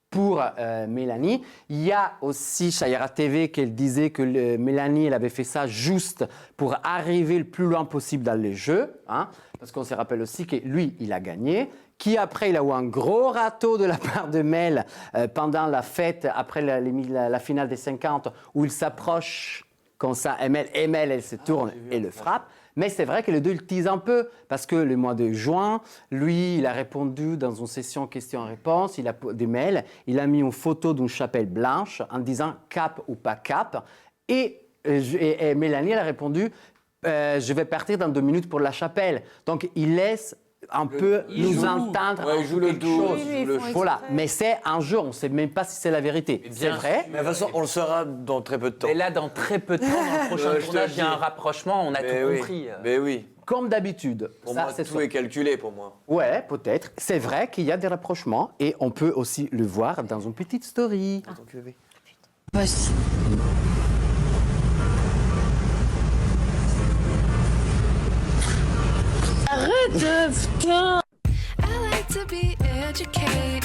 pour Mélanie. Il y a aussi Chayara TV qui disait que Mélanie, elle avait fait ça juste pour arriver le plus loin possible dans les jeux, hein, parce qu'on se rappelle aussi que lui, il a gagné, qui après, il a eu un gros râteau de la part de Mel pendant la fête, après la finale des 50, où il s'approche comme ça, Mel, elle se tourne et le frappe. Mais c'est vrai que les deux, ils teasent un peu, parce que le mois de juin, lui, il a répondu dans une session questions-réponses, il a des mails, il a mis une photo d'une chapelle blanche en disant « cap ou pas cap ». Et Mélanie, elle a répondu « je vais partir dans 2 minutes pour la chapelle ». Donc, il laisse un peu nous entendre Ouais, il joue le quelque dos, chose. il joue le Voilà, mais c'est un jeu, on ne sait même pas si c'est la vérité. C'est vrai. Mais de toute façon, on le saura dans très peu de temps. Et là, dans très peu de temps, dans le prochain Je te tournage, le il y a un dis. rapprochement, on a Mais tout oui. compris. Mais oui. Comme d'habitude. Pour Ça, moi, c'est tout sûr. est calculé pour moi. Ouais, peut-être. C'est vrai qu'il y a des rapprochements et on peut aussi le voir dans une petite story. Voici. Arrête, putain. I like to be educated,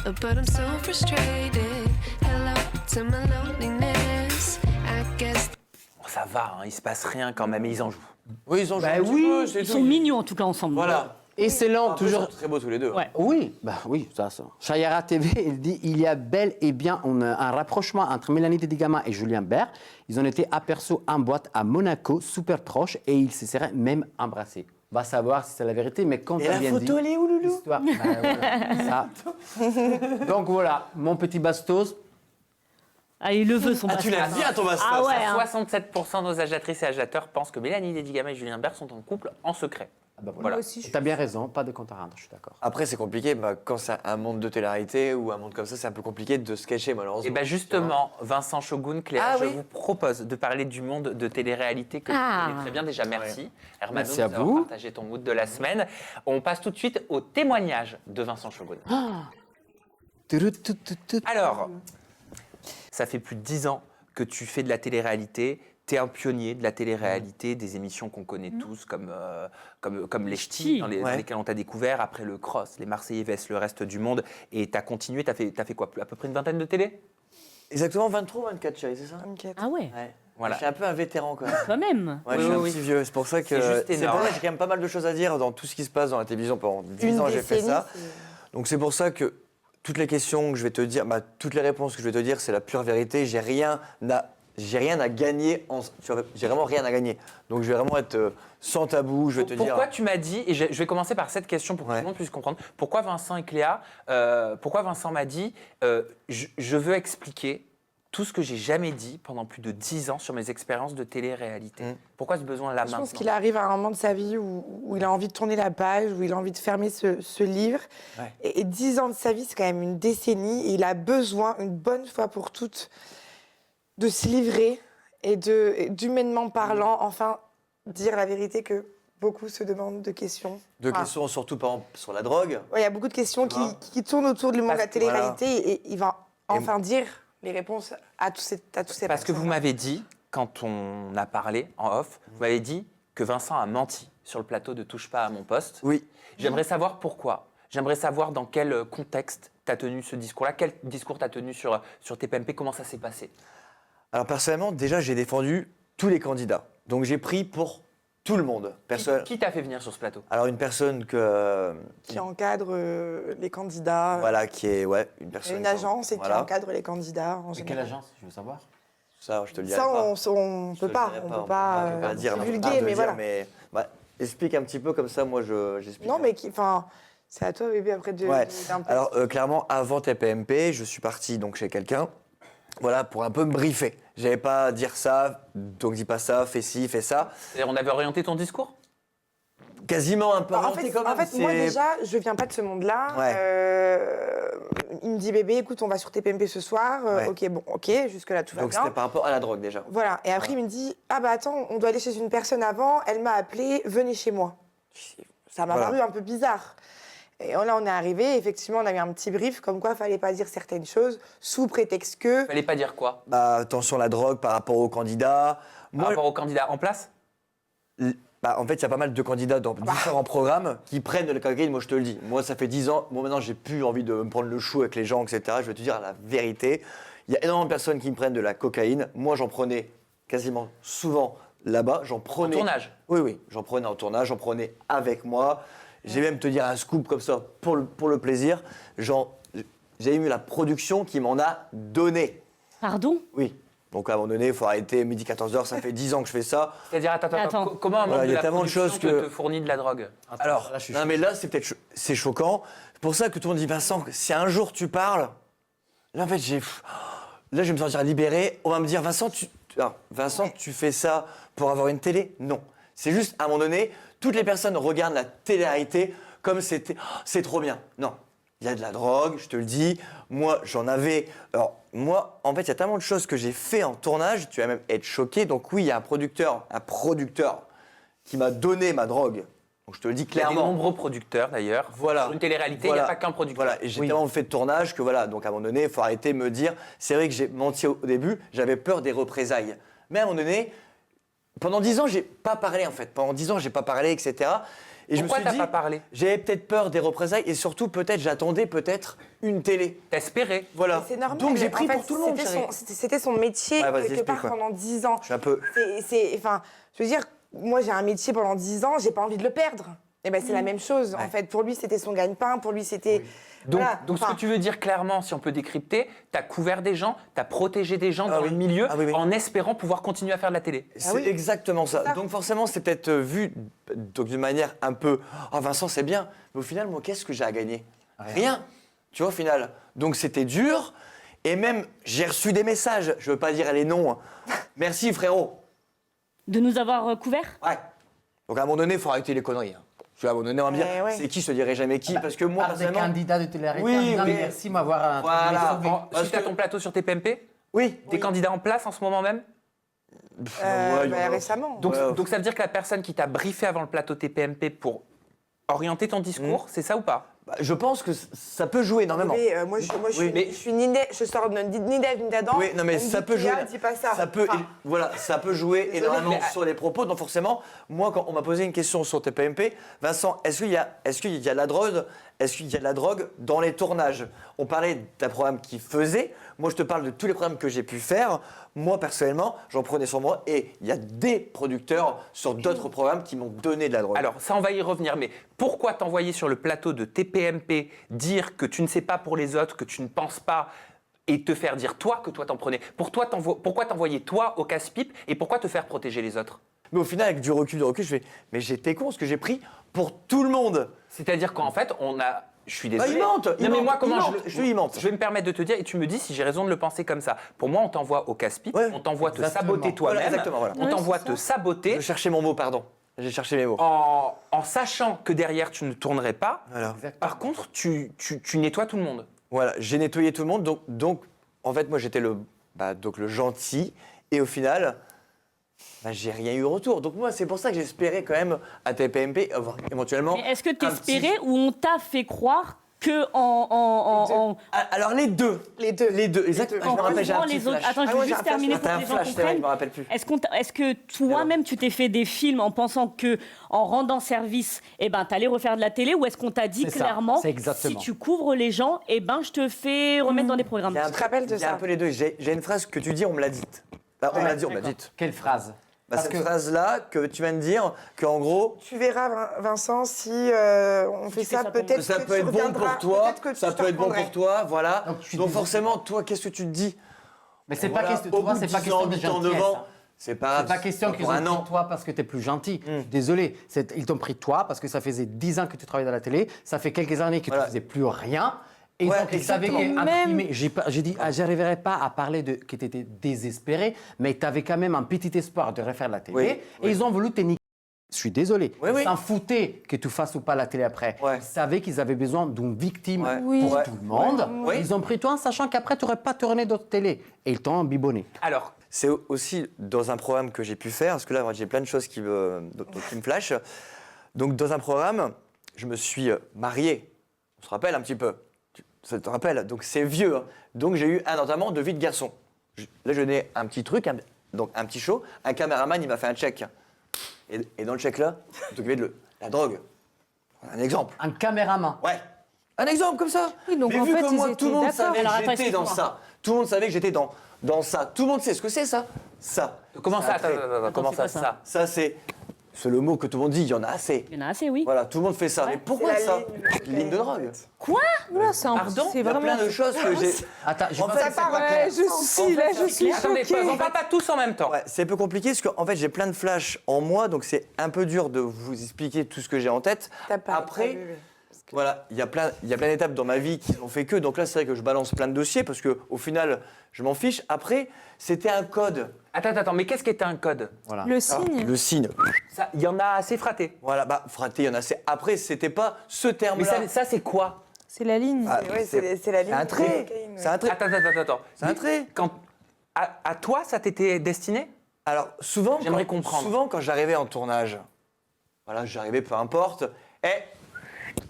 but I'm so frustrated. Hello to my loneliness. I guess. Bon, ça va, hein, il se passe rien quand même, et ils en jouent. Oui, ils en jouent Bah un petit oui, peu, c'est Ils tout. sont mignons en tout cas ensemble. Voilà. Et c'est lent, Après, toujours. ils sont très beaux tous les deux. Ouais. Oui, bah oui, ça. Chayara TV, il dit il y a bel et bien un rapprochement entre Mélanie Dedigama et Julien Bert. Ils ont été aperçus en boîte à Monaco, super proches, et ils se seraient même embrassés. On va savoir si c'est la vérité, mais quand Et t'as la bien photo, dit, elle est où, Loulou l'histoire- voilà, ça. Donc voilà, mon petit Bastos. Ah, il le veut son Ah, tu l'as Bastos. bien, ton Bastos. Ah ouais, hein. 67% de nos agiatrices et agitateurs pensent que Mélanie Dedigama et Julien Bert sont en couple en secret. Ah bah Voilà. Moi aussi, je T'as bien raison, pas de compte à rendre, je suis d'accord. Après, c'est compliqué. Quand c'est un monde de télé-réalité ou un monde comme ça, c'est un peu compliqué de se cacher, malheureusement. Et bien justement, Vincent Shogun, Claire, Ah je oui. vous propose de parler du monde de télé-réalité que tu connais très bien. Déjà, merci. Hermano, Merci à d'avoir vous. partagé ton mood de la semaine. On passe tout de suite au témoignage de Vincent Shogun. Alors, ça fait plus de 10 ans que tu fais de la télé-réalité. Tu es un pionnier de la télé-réalité, des émissions qu'on connaît tous comme Les Ch'tis, dans lesquelles on t'a découvert, après le Cross, les Marseillais vs le reste du monde. Et tu as continué, tu as fait quoi, à peu près une vingtaine de télé? Exactement 23 ou 24, chérie, c'est ça? 24. Ah ouais, Voilà. Je suis un peu un vétéran, quand même. quand même. Ouais, je suis un petit vieux. C'est pour ça que C'est juste énorme. pour ça que j'ai quand même pas mal de choses à dire dans tout ce qui se passe dans la télévision. Pendant 10 ans, j'ai fait ça. Donc c'est pour ça que toutes les questions que je vais te dire, toutes les réponses que je vais te dire, c'est la pure vérité. J'ai rien à gagner. J'ai vraiment rien à gagner. Donc je vais vraiment être sans tabou. Je vais te dire. Pourquoi tu m'as dit, et je vais commencer par cette question pour que tout le monde puisse comprendre, pourquoi Vincent et Cléa, pourquoi Vincent m'a dit, je veux expliquer tout ce que j'ai jamais dit pendant plus de 10 ans sur mes expériences de télé-réalité. Pourquoi ce besoin-là Je maintenant? pense qu'il arrive à un moment de sa vie où il a envie de tourner la page, où il a envie de fermer ce livre. Ouais. Et 10 ans de sa vie, c'est quand même une décennie. Et il a besoin, une bonne fois pour toutes, de se livrer et d'humainement parlant, enfin, dire la vérité que beaucoup se demandent de questions. De questions surtout par exemple sur la drogue. Ouais, il y a beaucoup de questions qui tournent autour du monde de la télé-réalité et il va enfin dire les réponses à tous ces Parce que vous m'avez dit, quand on a parlé en off, vous m'avez dit que Vincent a menti sur le plateau de Touche pas à mon poste. Oui. J'aimerais savoir pourquoi. J'aimerais savoir dans quel contexte tu as tenu ce discours-là, quel discours tu as tenu sur TPMP, comment ça s'est passé? Alors personnellement, déjà, j'ai défendu tous les candidats. Donc j'ai pris pour tout le monde. Qui t'a fait venir sur ce plateau? Alors une personne qui encadre les candidats. Voilà, qui est une Il y personne. a une agence et Voilà. qui encadre les candidats en Mais général. quelle agence, je veux savoir? Ça, je te le dirai Ça, pas. on peut pas. On peut pas dire, divulguer, mais voilà. Mais explique un petit peu comme ça, moi j'explique. Non, mais c'est à toi, bébé, après de. Ouais. d'un peu. Alors clairement, avant TPMP, je suis parti donc chez quelqu'un, voilà, pour un peu me briefer. J'avais pas à dire ça, donc dis pas ça, fais ci, fais ça. C'est-à-dire, on avait orienté ton discours? Quasiment un peu En orienté fait, quand même. moi c'est- déjà, je viens pas de ce monde-là. Il me dit bébé, écoute, on va sur TPMP ce soir. Ouais. Ok, jusque-là tout va Donc bien. c'était par rapport à la drogue déjà. Voilà. Et après, il me dit ah bah attends, on doit aller chez une personne avant. Elle m'a appelé, venez chez moi. Ça m'a Voilà. paru un peu bizarre. Et là, on est arrivé. Effectivement, on a eu un petit brief comme quoi fallait pas dire certaines choses sous prétexte que. Fallait pas dire quoi? Bah attention la drogue par rapport aux candidats. Par rapport aux candidats en place? En fait, il y a pas mal de candidats dans différents programmes qui prennent de la cocaïne, moi je te le dis. Moi, ça fait 10 ans, moi maintenant, j'ai plus envie de me prendre le chou avec les gens, etc. Je vais te dire la vérité. Il y a énormément de personnes qui me prennent de la cocaïne. Moi, j'en prenais quasiment souvent là-bas. J'en prenais. En tournage? Oui, j'en prenais en tournage, j'en prenais avec moi. J'ai même te dire un scoop comme ça pour le plaisir. J'ai eu la production qui m'en a donné. Pardon? Oui. Donc à un moment donné, il faut arrêter, midi 14h, ça fait 10 ans que je fais ça. C'est-à-dire, attends. Comment un membre Voilà, il y de a la tellement de production choses que- te fournit de la drogue? Alors, non, mais là, c'est choquant. C'est pour ça que tout le monde dit, Vincent, si un jour tu parles, là, en fait, là, je vais me sentir libéré. On va me dire, Vincent, tu fais ça pour avoir une télé? Non. C'est juste, à un moment donné, toutes les personnes regardent la télé-réalité comme c'est trop bien. Non. Il y a de la drogue, je te le dis. Moi, j'en avais. Alors, moi, en fait, il y a tellement de choses que j'ai fait en tournage, tu vas même être choqué. Donc, oui, il y a un producteur qui m'a donné ma drogue. Donc, je te le dis Il y a des clairement. nombreux producteurs d'ailleurs. Voilà. Sur une télé-réalité, il n'y a pas qu'un producteur. Voilà, et j'ai tellement fait de tournage que voilà, donc à un moment donné, il faut arrêter de me dire, c'est vrai que j'ai menti au début, j'avais peur des représailles. Mais à un moment donné, pendant 10 ans, j'ai pas parlé en fait. Pendant 10 ans, j'ai pas parlé, etc. Et Pourquoi je me t'as suis dit, pas parlé? J'avais peut-être peur des représailles et surtout peut-être j'attendais une télé. T'espérais. Voilà. C'est normal. Donc j'ai en pris fait, pour tout le monde. chérie. C'était son métier Ouais, vas-y, quelque part explique, ouais. pendant 10 ans. Je suis un peu. Enfin, je veux dire, moi j'ai un métier pendant 10 ans, j'ai pas envie de le perdre. Et ben c'est la même chose. En fait, pour lui c'était son gagne-pain, pour lui c'était. Donc, Voilà. donc ce Enfin, que tu veux dire clairement, si on peut décrypter, t'as couvert des gens, t'as protégé des gens dans le milieu en espérant pouvoir continuer à faire de la télé. C'est exactement ça. Donc forcément, c'est peut-être vu donc, d'une manière un peu « Oh Vincent, c'est bien ». Mais au final, moi, qu'est-ce que j'ai à gagner? Rien. Tu vois, au final. Donc c'était dur. Et même, j'ai reçu des messages. Je veux pas dire les noms. Merci, frérot. De nous avoir couverts? Ouais. Donc à un moment donné, il faut arrêter les conneries. À un moment donné, on va me dire c'est qui, je te dirai jamais qui. Parce que moi, Par des personnellement... candidats de télé-réalité Oui, en disant, oui. merci de m'avoir Voilà. sauvé. Suite à ton plateau sur TPMP? Oui. Des candidats en place en ce moment même? récemment. Donc ça veut dire que la personne qui t'a briefé avant le plateau TPMP pour orienter ton discours, c'est ça ou pas? Je pense que ça peut jouer énormément. Moi, je suis ni je sors ni d'Eve ni d'Adam. Oui, non mais On me ça dit, peut jouer. Théa, dis pas ça. Ça peut, Enfin, ça peut jouer Désolée, énormément mais- sur les propos. Donc forcément, moi, quand on m'a posé une question sur TPMP, Vincent, est-ce qu'il y a de la drogue? Est-ce qu'il y a de la drogue dans les tournages? On parlait d'un programme qui faisait. Moi, je te parle de tous les programmes que j'ai pu faire. Moi, personnellement, j'en prenais sur moi. Et il y a des producteurs sur d'autres programmes qui m'ont donné de la drogue. Alors, ça, on va y revenir, mais pourquoi t'envoyer sur le plateau de TPMP dire que tu ne sais pas pour les autres, que tu ne penses pas, et te faire dire toi que toi t'en prenais? Pourquoi t'envoyer toi au casse-pipe et pourquoi te faire protéger les autres? Mais au final, avec du recul, je fais, mais j'étais con ce que j'ai pris pour tout le monde. C'est-à-dire qu'en fait, je suis désolé. Bah, il mente, il Non, mais mente, moi, comment il mente. je vais me permettre de te dire, et tu me dis si j'ai raison de le penser comme ça. Pour moi, on t'envoie au casse-pipe, on t'envoie te saboter toi-même, Voilà, exactement, voilà. on t'envoie te saboter. Je cherchais mon mot, pardon. J'ai cherché mes mots. En sachant que derrière, tu ne tournerais pas. Voilà. Par contre, tu nettoies tout le monde. Voilà, j'ai nettoyé tout le monde. Donc en fait, moi, j'étais le gentil. Et au final, j'ai rien eu au retour. Donc moi, c'est pour ça que j'espérais quand même à TPMP avoir éventuellement. Mais est-ce que tu espérais ou on t'a fait croire que en Alors les deux. Exactement. Je me rappelle, j'ai un petit les autres. flash. Attends, je vais juste terminer pour T'as que un les gens flash, c'est vrai, je me comprennent. rappelle plus. Est-ce que toi-même tu t'es fait des films en pensant que en rendant service, t'allais refaire de la télé, ou est-ce qu'on t'a dit C'est ça, clairement c'est exactement. si tu couvres les gens, je te fais remettre dans des programmes? Il y a un peu les deux. J'ai une phrase que tu dis, on me l'a dite. On me l'a dit. Quelle phrase? Cette phrase-là que tu viens de dire, qu'en gros... Tu verras, Vincent, si on fait ça, peut-être que ça peut être bon pour toi, ça peut être bon pour toi, voilà. Donc forcément, toi, qu'est-ce que tu te dis? Mais c'est pas question, tu vois, c'est pas question de gentillesse. C'est pas question qu'ils ont pris toi parce que tu es plus gentil. Désolé, ils t'ont pris toi parce que ça faisait 10 ans que tu travaillais dans la télé, ça fait quelques années que tu ne faisais plus rien. Et donc, ils savaient qu'imprimer, j'ai dit, j'arriverai pas à parler de que tu étais désespéré, mais tu avais quand même un petit espoir de refaire la télé. Et ils ont voulu te niquer. Je suis désolé. Ils s'en foutaient que tu fasses ou pas la télé après. Ils savaient qu'ils avaient besoin d'une victime pour tout le monde. Ils ont pris toi en sachant qu'après, tu n'aurais pas tourné d'autres télé. Et ils t'ont embibonné. Alors, c'est aussi dans un programme que j'ai pu faire, parce que là, j'ai plein de choses qui me flashent. Donc, dans un programme, je me suis marié. On se rappelle un petit peu. Ça te rappelle? Donc, c'est vieux. Hein. Donc, j'ai eu un enterrement de vie de garçon. Là, je n'ai un petit truc, donc un petit show. Un caméraman, il m'a fait un check. Et dans le check-là, on s'occupait de la drogue. Un exemple. Un caméraman. Ouais. Un exemple comme ça. Oui, donc mais en vu fait, que moi, tout le monde savait Alors, que attends, j'étais dans explique-moi. ça. Tout le monde savait que j'étais dans ça. Tout le monde sait ce que c'est, ça. Ça. Comment ça? Comment c'est quoi, ça? ça Ça, c'est le mot que tout le monde dit. Il y en a assez. Il y en a assez, oui. Voilà, tout le monde fait ça. Mais pourquoi C'est la ça? ligne De drogue. Quoi? Là, c'est Pardon? Il y a vraiment... plein de choses que j'ai. Attends, je En pense fait, que c'est pas Ouais, clair. je suis Attendez, choquée. on parle pas tous en même temps. Ouais, c'est un peu compliqué parce qu'en fait, j'ai plein de flashs en moi, donc c'est un peu dur de vous expliquer tout ce que j'ai en tête. Après, voilà, il y a plein d'étapes dans ma vie qui n'ont fait que. Donc là, c'est vrai que je balance plein de dossiers parce qu'au final, je m'en fiche. Après, c'était un code. Attends, mais qu'est-ce qu'était un code? Voilà. Le signe. Le signe. Ça, il y en a assez fraté. Voilà, fraté, il y en a assez. Après, c'était pas ce Mais terme-là. ça c'est quoi? C'est la ligne. Oui, c'est la ligne. C'est un trait. cocaïne, C'est un trait. Attends. C'est un trait. À toi, ça t'était destiné? Alors, souvent, J'aimerais comprendre. Souvent, quand j'arrivais en tournage, voilà, j'arrivais, peu importe,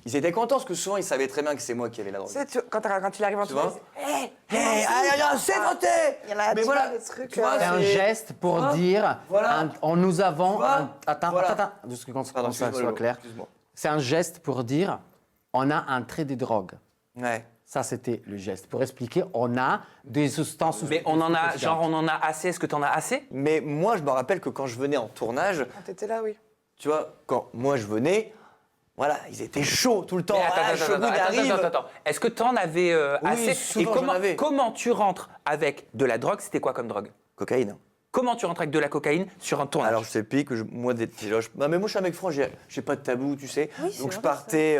ils étaient contents parce que souvent, ils savaient très bien que c'est moi qui avais la drogue. Tu sais, quand il arrive en Tu vois? tournage, C'est frotté. il y en a Mais tu voilà, vois, des trucs. tu vois, C'est un geste pour dire, Voilà. nous avons, Voilà. attends, Voilà. de ce qu'on Pardon, soit excuse-moi, clair. excuse-moi. C'est un geste pour dire, on a un trait de drogue. Ouais. Ça, c'était le geste. Pour expliquer, on a des substances. Mais on en a assez. Est-ce que t'en as assez? Mais moi, je me rappelle que quand je venais en tournage, Quand t'étais là, oui. tu vois, quand moi je venais, voilà, ils étaient chauds tout le temps. Mais Shogun arrive. attends. Est-ce que t'en avais assez? souvent, Et j'en avais. comment tu rentres avec de la drogue? C'était quoi comme drogue? Cocaïne. Comment tu rentres avec de la cocaïne sur un tournage? Alors je t'explique que moi, non, mais moi je suis un mec franc, j'ai pas de tabou, tu sais. Oui, c'est donc je vrai, partais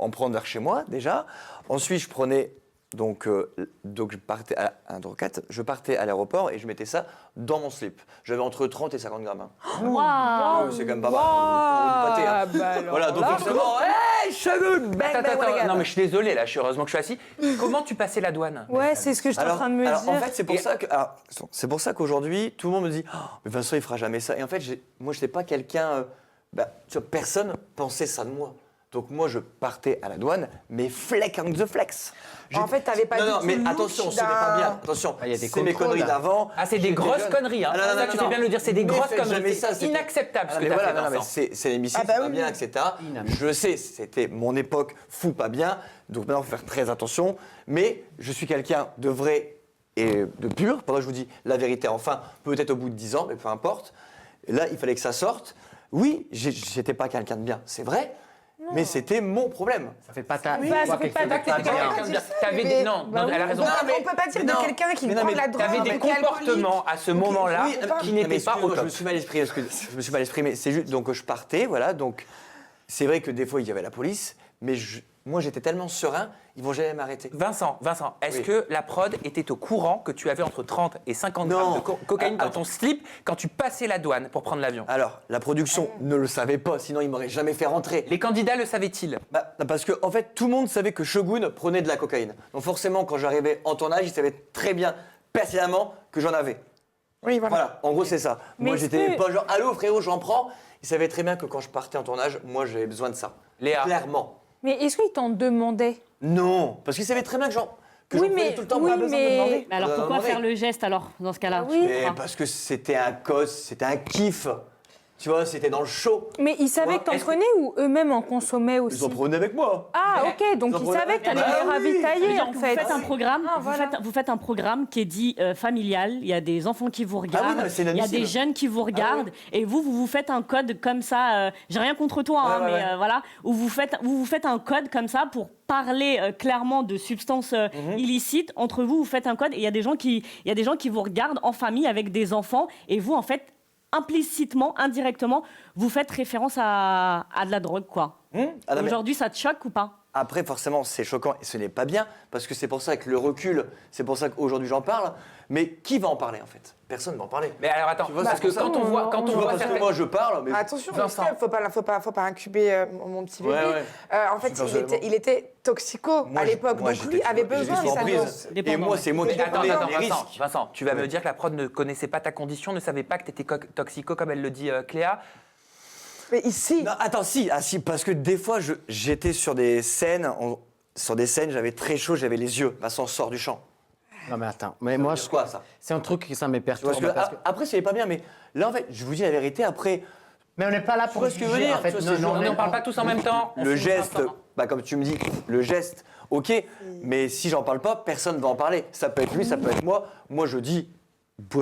en prendre vers chez moi déjà. Ensuite je prenais donc je partais à un droguette, je partais à l'aéroport et je mettais ça dans mon slip. J'avais entre 30 et 50 grammes. Hein. Waouh. C'est quand même pas mal. Pour une pâtée, hein. Bah alors Voilà, donc là, forcément, hey, Shogun, bang, bang, Attends, non mais je suis désolé là, je suis heureusement que je suis assis. Comment tu passais la douane? Ouais, c'est ce que j'étais en train de me alors, dire. en fait, c'est pour ça que, c'est pour ça qu'aujourd'hui, tout le monde me dit, oh, mais Vincent, il fera jamais ça. Et en fait, moi, je n'étais pas quelqu'un, tu vois, personne pensait ça de moi. Donc moi, je partais à la douane, mais flex on the flex. En fait, t'avais pas non, du mais tout le attention, look ce n'est pas d'un- bien. Attention, Il y a des c'est mes contrôles. conneries d'avant. Ah, c'est des J'étais grosses jeune. conneries, hein. Ah, non, Ça, non, tu non, fais bien de le dire, c'est des ne grosses faites jamais conneries. ça, C'est c'était- inacceptable ce Ah, que mais t'as voilà, fait, non, mais Vincent. c'est l'émission, Ah bah c'est pas oui, bien, oui. etc. Je le sais, c'était mon époque, fou pas bien. Donc maintenant, il faut faire très attention. Mais je suis quelqu'un de vrai et de pur. Pendant que je vous dis la vérité, enfin, peut-être au bout de 10 ans, mais peu importe. Et là, il fallait que ça sorte. Oui, j'étais pas quelqu'un de bien, c'est vrai. Mais c'était mon problème. Ça fait pas ta. Oui, toi, ça fait quelque pas chose de T'étais pas pas bien. quelqu'un de bien. T'avais mais- des... Non, elle a raison. Non, mais on peut pas dire mais de non, quelqu'un qui mais non, prend de mais la drogue. T'avais des qui est alcoolique. comportements à ce moment-là Oui, qui mais n'étaient pas excuse-moi, au je top. me suis mal exprimé. Je me suis mal exprimé. C'est juste donc je partais, voilà. Donc c'est vrai que des fois il y avait la police, mais moi j'étais tellement serein, ils vont jamais m'arrêter. Vincent, est-ce Oui. que la prod était au courant que tu avais entre 30 et 50 Non. grammes de cocaïne dans Attends. ton slip quand tu passais la douane pour prendre l'avion? Alors la production ne le savait pas, sinon ils m'auraient jamais fait rentrer. Les candidats le savaient-ils? Parce que en fait tout le monde savait que Shogun prenait de la cocaïne. Donc forcément quand j'arrivais en tournage, ils savaient très bien, pertinemment que j'en avais. Oui, voilà. Voilà, en gros c'est ça. Mais Moi est-ce j'étais que- pas genre allô frérot j'en prends. Ils savaient très bien que quand je partais en tournage, moi j'avais besoin de ça. Léa. Clairement. Mais est-ce qu'ils t'en demandaient? Non, parce qu'ils savaient très bien que j'en Oui, prenais mais- tout le temps. oui, pas besoin de mais- me demander. Mais alors pourquoi Demander. faire le geste alors dans ce cas-là? Oui. Je Mais comprends. parce que c'était un cos, c'était un kiff. Tu vois, c'était dans le show. Mais ils savaient que t'en prenais ou eux-mêmes en consommaient aussi? Ils en prenaient avec moi. Ah, ok, donc ils savaient que t'allais les ravitailler, en fait. Vous faites un programme, Ah, voilà. vous faites un programme qui est dit familial. Il y a des enfants qui vous regardent, non, mais c'est il y a inadmissible. des jeunes qui vous regardent, et vous faites un code comme ça. J'ai rien contre toi, hein, mais voilà, où vous faites un code comme ça pour parler clairement de substances illicites. Entre vous, vous faites un code, et il y a des gens qui vous regardent en famille avec des enfants, et vous, en fait, implicitement, indirectement, vous faites référence à de la drogue, quoi. Ah, non, mais- Aujourd'hui, ça te choque ou pas? Après, forcément, c'est choquant et ce n'est pas bien, parce que c'est pour ça que le recul, c'est pour ça qu'aujourd'hui j'en parle. Mais qui va en parler en fait? Personne ne va en parler. Mais alors attends, Tu vois, parce c'est que pour ça. quand on voit Tu vois, parce que moi je parle, mais Attention, Vincent. faut pas incuber mon petit bébé. Ouais. En fait, Super il était toxico Moi, à l'époque, moi, donc j'étais- lui avait j'étais besoin de sous sa emprise. dose. Et moi, c'est moi qui Mais attends, prenais attends, les Vincent, risques. Vincent, tu vas me dire que la prod ne connaissait pas ta condition, ne savait pas que tu étais toxico, comme elle le dit Cléa. Mais ici. Non, attends, si, parce que des fois, j'étais sur des scènes, j'avais très chaud, j'avais les yeux. Vincent sort du champ. Non, mais attends. Mais moi, C'est quoi ça? c'est un truc qui ça me Parce perturbe. que, parce que- après, c'est pas bien, mais là, en fait, je vous dis la vérité, après, Mais on n'est pas là tu pour vois ce que je veux juger, dire, en fait. tu vois, Mais on parle pas tous en même temps. le geste, comme tu me dis, le geste, ok, mais si j'en parle pas, personne va en parler. Ça peut être lui, ça peut être moi. Moi, je dis,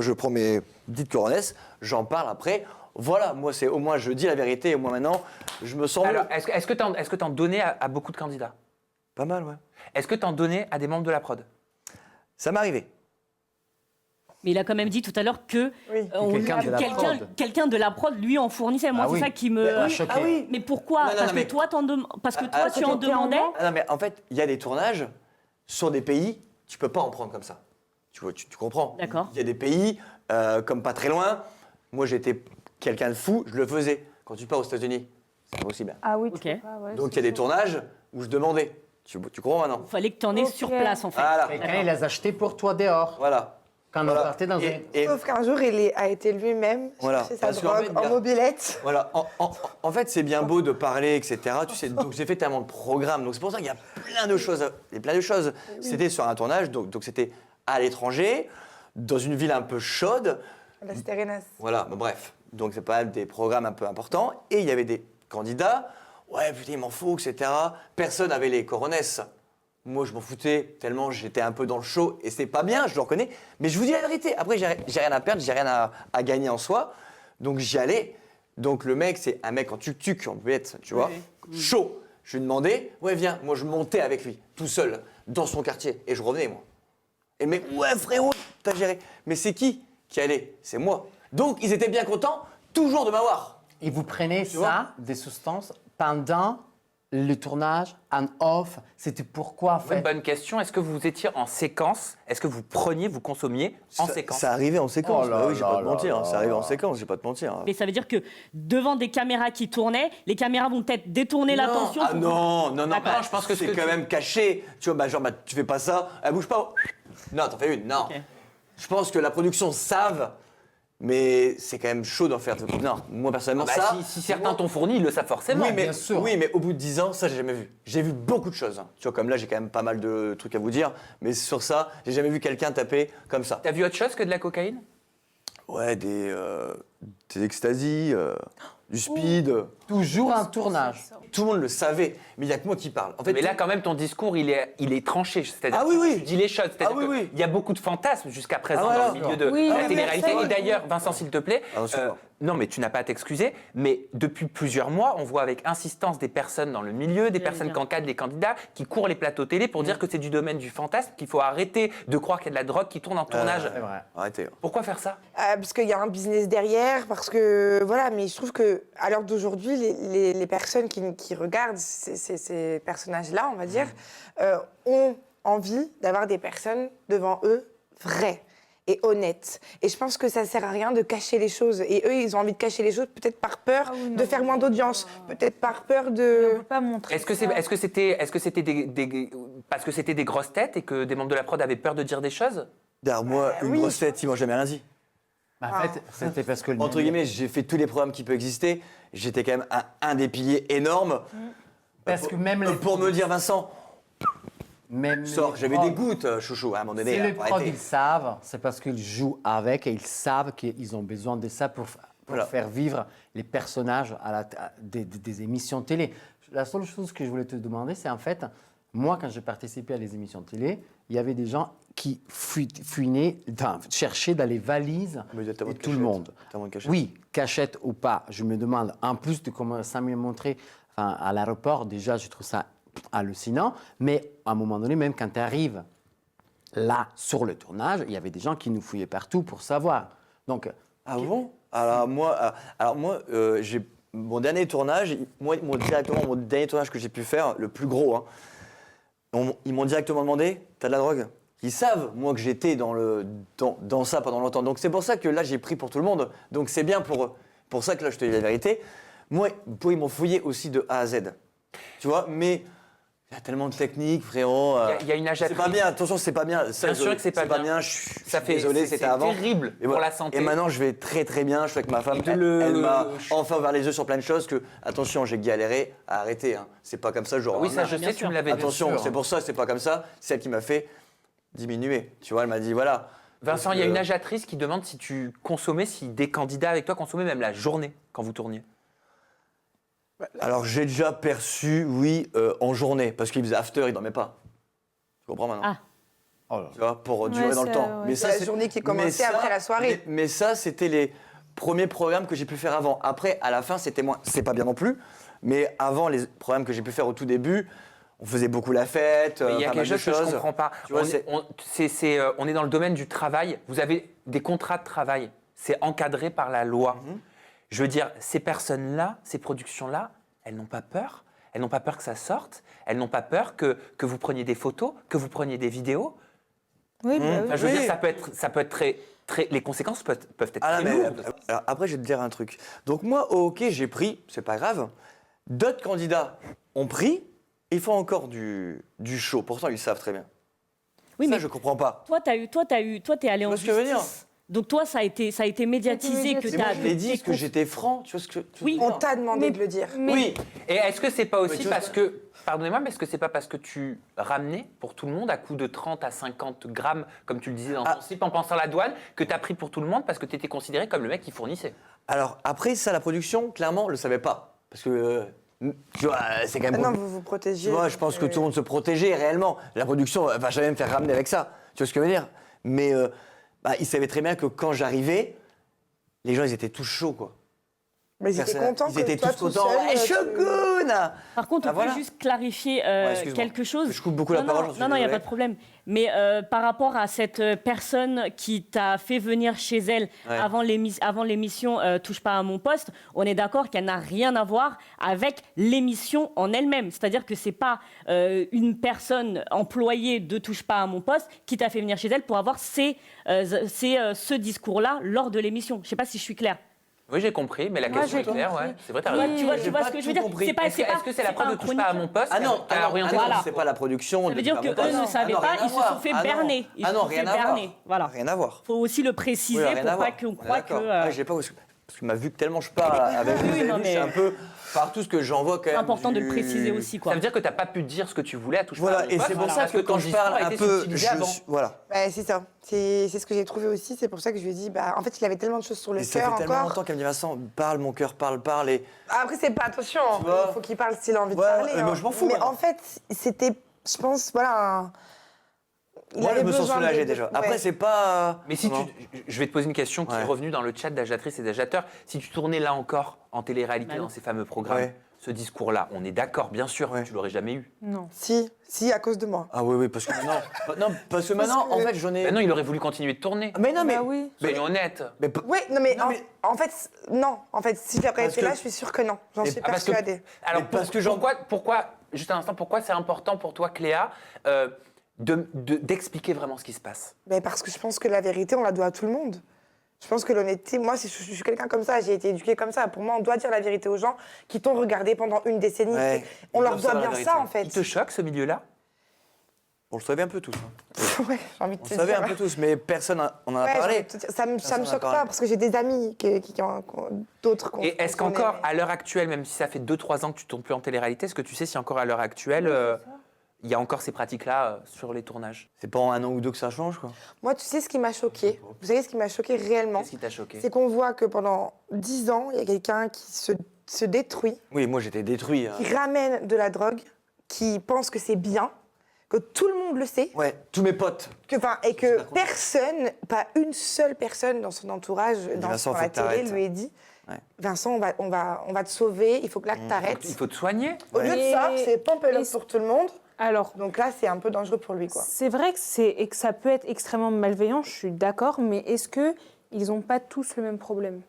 je prends mes petites coronesses, j'en parle après. Voilà, moi, c'est au moins, je dis la vérité, et moi, maintenant, je me sens Alors, mieux. est-ce que t'en donnais à beaucoup de candidats? Pas mal, ouais. Est-ce que t'en donnais à des membres de la prod? Ça m'est arrivé. Mais il a quand même dit tout à l'heure que quelqu'un de la prod. quelqu'un de la prod lui en fournissait. Moi, Ah c'est oui. ça qui me. Mais oui, choqué. Ah oui. Mais pourquoi? Non, non, Parce mais- que toi, Ah, tu en demandais. Ah non, mais en fait, il y a des tournages sur des pays, tu peux pas en prendre comme ça. Tu vois, tu comprends. D'accord. Il y a des pays, comme pas très loin. Moi, j'étais quelqu'un de fou, je le faisais. Quand tu pars aux États-Unis, c'est impossible. Ah oui, Ok. tu peux pas, ouais, Donc il c'est y a des sûr. tournages où je demandais. Tu comprends maintenant? Il fallait que tu en aies Ok. sur place, en fait. Voilà. Quelqu'un, il les a achetés pour toi dehors. Voilà. Quand on Voilà. partait dans Et- Sauf qu'un jour, a été lui-même Voilà. chercher sa Parce qu'en drogue fait, en il y a- mobilette. Voilà, en fait, c'est bien beau de parler, etc. Tu sais, donc j'ai fait tellement de programmes. Donc c'est pour ça qu'il y a plein de choses. Il y a plein de choses. C'était sur un tournage, donc c'était à l'étranger, dans une ville un peu chaude. La Stérénas. Voilà, bon, bref. Donc c'est pas des programmes un peu importants. Et il y avait des candidats. Ouais, putain, il m'en faut, etc. Personne n'avait les coronesses. Moi, je m'en foutais tellement j'étais un peu dans le show. Et c'est pas bien, je le reconnais. Mais je vous dis la vérité. Après, j'ai rien à perdre, j'ai rien à gagner en soi. Donc j'y allais. Donc le mec, c'est un mec en tuk-tuk, en bête, tu vois, chaud. Je lui demandais, ouais, viens. Moi, je montais avec lui, tout seul, dans son quartier. Et je revenais, moi. Et le mec, ouais, frérot, t'as géré. Mais c'est qui allait? C'est moi. Donc ils étaient bien contents, toujours de m'avoir. Et vous prenez vois ça, des substances, pendant le tournage, en off. C'était pourquoi, en Une fait? bonne question. Est-ce que vous étiez en séquence? Est-ce que vous preniez, vous consommiez en séquence? Ça arrivait en séquence. Oh là Bah oui, j'ai là pas te là mentir. là. Ça arrivait en séquence, j'ai pas te mentir. Mais ça veut dire que devant des caméras qui tournaient, les caméras vont peut-être détourner l'attention. Ah non, non, non. D'accord. Bah, je pense que c'est quand même caché. Tu vois, bah, genre, bah, tu fais pas ça, elle bouge pas. Non, t'en fais une. Non. Ok. Je pense que la production savent, mais c'est quand même chaud d'en faire. Non, moi personnellement, Bah, ça. si certains t'ont fourni, ils le savent forcément. Oui mais, bien sûr. oui, mais au bout de 10 ans, ça, j'ai jamais vu. J'ai vu beaucoup de choses. hein. Tu vois, comme là, j'ai quand même pas mal de trucs à vous dire. Mais sur ça, j'ai jamais vu quelqu'un taper comme ça. T'as vu autre chose que de la cocaïne? Ouais, des ecstasy, du speed. Toujours un tournage. Tout le monde le savait, mais il n'y a que moi qui parle. En fait, Mais là, quand même, ton discours, il est tranché. C'est-à-dire Ah oui, oui. que tu dis les choses. C'est-à-dire Ah oui, oui. qu'il y a beaucoup de fantasmes jusqu'à présent Ah, voilà. dans le milieu de Oui, la mais télé-réalité. personne- Et d'ailleurs, Vincent, s'il te plaît, Ah, super. non, mais tu n'as pas à t'excuser, mais depuis plusieurs mois, on voit avec insistance des personnes dans le milieu, des personnes bien. qui encadrent les candidats, qui courent les plateaux télé pour dire que c'est du domaine du fantasme, qu'il faut arrêter de croire qu'il y a de la drogue qui tourne en tournage. C'est vrai. Arrêtez. Pourquoi faire ça? Parce qu'il y a un business derrière, parce que voilà, mais je trouve que à l'heure d'aujourd'hui, les personnes qui regardent ces personnages-là, on va dire, ont envie d'avoir des personnes devant eux vraies et honnêtes. Et je pense que ça sert à rien de cacher les choses. Et eux, ils ont envie de cacher les choses, peut-être par peur Ah oui, non, de faire moins d'audience, peut-être par peur On de. peut pas montrer. Est-ce que c'était parce que c'était des grosses têtes et que des membres de la prod avaient peur de dire des choses? Derrière moi, une oui. grosse tête, ils m'ont jamais rien dit. En fait, c'était parce que... Entre guillemets, j'ai fait tous les programmes qui peuvent exister. J'étais quand même un des piliers énormes. Parce que même les... Pour me dire, Vincent, Même sors, les j'avais prods- des gouttes, chouchou, à un moment donné. Si les faut prods, arrêter. ils savent, c'est parce qu'ils jouent avec et ils savent qu'ils ont besoin de ça pour pour Voilà. faire vivre les personnages des émissions télé. La seule chose que je voulais te demander, c'est en fait, moi, quand j'ai participé à des émissions télé, il y avait des gens qui cherchaient dans les valises de tout le monde. Oui, cachette ou pas, je me demande, en plus de comment ça m'a montré à l'aéroport, déjà, je trouve ça hallucinant, mais à un moment donné, même quand tu arrives là, sur le tournage, il y avait des gens qui nous fouillaient partout pour savoir. Donc, ah bon? Alors moi, j'ai mon dernier tournage, directement mon dernier tournage que j'ai pu faire, le plus gros, hein, ils m'ont directement demandé, t'as de la drogue? Ils savent, moi, que j'étais dans ça pendant longtemps. Donc c'est pour ça que là, j'ai pris pour tout le monde. Donc c'est bien pour ça que là, je te dis la vérité. Moi, ils m'ont fouillé aussi de A à Z. Tu vois, mais il y a tellement de techniques, frérot. Il y a une agitation. C'est pas bien, attention, c'est pas bien. Bien sûr que c'est pas bien. Je suis désolé, c'était avant. C'est terrible pour la santé. Et maintenant, je vais très très bien. Je suis avec ma femme. Elle m'a enfin ouvert les yeux sur plein de choses que, attention, j'ai galéré à arrêter. Hein. C'est pas comme ça, genre. Oui, ça, je sais, tu me l'avais dit. Attention, c'est pour ça, c'est pas comme ça. C'est elle qui m'a fait diminuer. Tu vois, elle m'a dit, voilà. Vincent, il y a une agiatrice qui demande si tu consommais, si des candidats avec toi consommaient même la journée quand vous tourniez. Alors, j'ai déjà perçu, oui, en journée, parce qu'il faisait after, il dormait pas. Tu comprends maintenant? Tu vois, pour durer dans le temps. Ouais. Mais ça, c'est la journée qui commençait après la soirée. Mais ça, c'était les premiers programmes que j'ai pu faire avant. Après, à la fin, c'était moins. C'est pas bien non plus, mais avant les programmes que j'ai pu faire au tout début, on faisait beaucoup la fête. Il y a quelque chose que je ne comprends pas. Tu vois, on est dans le domaine du travail. Vous avez des contrats de travail. C'est encadré par la loi. Je veux dire, ces personnes-là, ces productions-là, elles n'ont pas peur. Elles n'ont pas peur que ça sorte. Elles n'ont pas peur que vous preniez des photos, que vous preniez des vidéos. Oui, Enfin, je veux dire, ça peut être très, très. Les conséquences peuvent être très lourdes. Alors, après, je vais te dire un truc. Donc moi, au hockey, j'ai pris, c'est pas grave. D'autres candidats ont pris, ils font encore du show. Pourtant, ils savent très bien. Oui, ça, mais je comprends pas. Toi, t'es allé en Tu vois ce que je veux dire? justice. Donc toi, ça a été médiatisé que Mais tu moi, as. je l'ai dit, parce que j'étais franc. Tu vois ce que Oui. On t'a demandé de le dire. Oui. Et est-ce que c'est pas aussi tu vois, parce que, pardonnez-moi, mais est-ce que c'est pas parce que tu ramenais pour tout le monde à coup de 30 à 50 grammes, comme tu le disais dans ton slip, en pensant à la douane, que tu as pris pour tout le monde parce que tu étais considéré comme le mec qui fournissait? Alors après, ça, la production, clairement, le savait pas. Parce que, tu vois, c'est quand même... Non, vous vous protégez. Tu vois, je pense que tout le monde se protégeait réellement. La production va jamais me faire ramener avec ça. Tu vois ce que je veux dire? Mais ils savaient très bien que quand j'arrivais, les gens, ils étaient tous chauds, quoi. Mais ils étaient contents Ils que étaient toi, tous tout contents. seul, Hey, Shogun! Par contre, on peut juste clarifier excuse-moi. quelque chose. Je coupe beaucoup la parole, j'en suis Non, il n'y a désolé. pas de problème. Mais par rapport à cette personne qui t'a fait venir chez elle avant l'émission Touche pas à mon poste, on est d'accord qu'elle n'a rien à voir avec l'émission en elle-même. C'est-à-dire que c'est pas une personne employée de Touche pas à mon poste qui t'a fait venir chez elle pour avoir ce discours-là lors de l'émission. Je ne sais pas si je suis claire. Oui, j'ai compris, mais la question est claire, ouais. C'est vrai, t'as Oui, raison. tu vois ce que je veux dire. C'est pas, Est-ce que c'est la preuve de touche pas à mon poste? Ah non, Voilà. c'est pas la production. Ça veut dire qu'eux ne savaient pas, ils se sont fait berner. Ils se sont fait berner. Voilà. Rien à voir. Il faut aussi le préciser Oui, rien à pour pas voir. qu'on croie que. J'ai pas parce que m'a vu que tellement je parle avec vous, Oui, vous avez non, vu, mais- c'est un peu par tout ce que j'envoie quand même. C'est important de le préciser aussi, quoi. Ça veut dire que t'as pas pu dire ce que tu voulais à touche pas à Voilà, mon et poste, c'est pour ça parce que quand ton je parle discours a un été peu, subtilisé avant. voilà. C'est ça. C'est ce que j'ai trouvé aussi. C'est pour ça que je lui ai dit, en fait, il avait tellement de choses sur le Et ça cœur fait tellement encore. longtemps qu'elle me dit Vincent, parle, mon cœur parle. Et Après, c'est pas attention. Tu vois. Il faut qu'il parle s'il a envie de Ouais, parler. moi, je m'en fous, Mais maintenant. en fait, c'était, je pense, voilà. moi, je me sens soulagé déjà. Ouais. Après, c'est pas. Mais si Comment je vais te poser une question qui est revenue dans le chat d'Agiatrices et d'Agiateurs. Si tu tournais là encore en télé-réalité dans ces fameux programmes, ce discours-là, on est d'accord, bien sûr, tu l'aurais jamais eu. Non. Si, à cause de moi. Ah oui, parce que maintenant, parce que maintenant, en fait, j'en ai. Ben non, il aurait voulu continuer de tourner. Mais non, mais. oui. Soyons honnêtes. Oui, en fait, non. En fait, si j'avais été là, je suis sûre que non. J'en suis parce que- persuadée. Alors, parce que pourquoi, juste un instant, pourquoi c'est important pour toi, Cléa, d'expliquer vraiment ce qui se passe? Mais parce que je pense que la vérité, on la doit à tout le monde. Je pense que l'honnêteté, moi, je suis quelqu'un comme ça, j'ai été éduquée comme ça. Pour moi, on doit dire la vérité aux gens qui t'ont regardé pendant une décennie. Ouais, On ils leur doivent doit savoir bien la ça, vérité. en fait. Il te choque, ce milieu-là? On le savait un peu tous. Hein. Ouais, j'ai envie de On te le savait dire. un peu tous, mais personne on en a Ouais, j'ai parlé. envie de te dire, ça me Personne en a choque parlé. pas, parce que j'ai des amis qui ont d'autres qu'on Et est-ce qu'on qu'encore, connaît. à l'heure actuelle, même si ça fait 2-3 ans que tu tournes plus en télé-réalité, est-ce que tu sais si encore à l'heure actuelle, il y a encore ces pratiques-là sur les tournages. C'est pas en 1 an ou 2 que ça change, quoi. Moi, tu sais ce qui m'a choqué? Vous savez ce qui m'a choqué réellement? Qu'est-ce qui t'a choqué? C'est qu'on voit que pendant 10 ans, il y a quelqu'un qui se détruit, Oui, moi j'étais détruit. Hein. qui ramène de la drogue, qui pense que c'est bien, que tout le monde le sait, Ouais, tous mes potes. et que personne, pas une seule personne dans son entourage, dans Vincent, la faut que télé, t'arrêtes. lui ait dit Ouais. Vincent, on va te sauver, il faut que là que t'arrêtes. Il faut te soigner. Au lieu de Et- ça, c'est pump it up pour tout le monde. Alors, Donc là, c'est un peu dangereux pour lui, quoi. c'est vrai et que ça peut être extrêmement malveillant, je suis d'accord, mais est-ce qu'ils n'ont pas tous le même problème?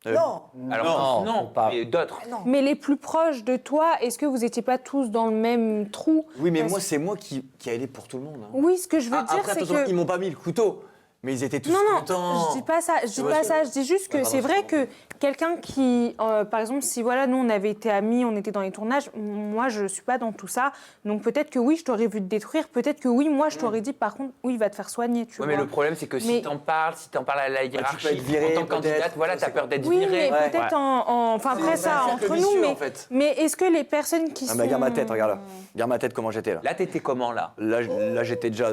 Non. Alors Non, non, pas. mais d'autres. Mais les plus proches de toi, est-ce que vous n'étiez pas tous dans le même trou? Oui, mais Parce- moi, c'est moi qui a aidé pour tout le monde. Hein. Oui, ce que je veux dire, Après, c'est attention, que... ils m'ont pas mis le couteau, mais ils étaient tous Non, contents. je dis pas ça. Je dis vois pas ce ça. que- Je dis juste que Ah, c'est pardon, vrai que quelqu'un qui, par exemple, si voilà, nous on avait été amis, on était dans les tournages, moi je suis pas dans tout ça, donc peut-être que oui, je t'aurais vu te détruire, peut-être que oui, moi je t'aurais dit par contre, oui, il va te faire soigner, tu Ouais, vois. mais le problème, c'est que Mais- si t'en parles à la hiérarchie, être viré, en tant que candidate, peut-être. voilà, t'as peur d'être Oui, viré. mais peut-être enfin après C'est ça un cercle entre nous, vicieux, mais en fait. mais est-ce que les personnes qui Ah sont bah, regarde ma tête, regarde là. Regarde ma tête, comment j'étais là. Là, t'étais comment, là? Là, j'étais déjà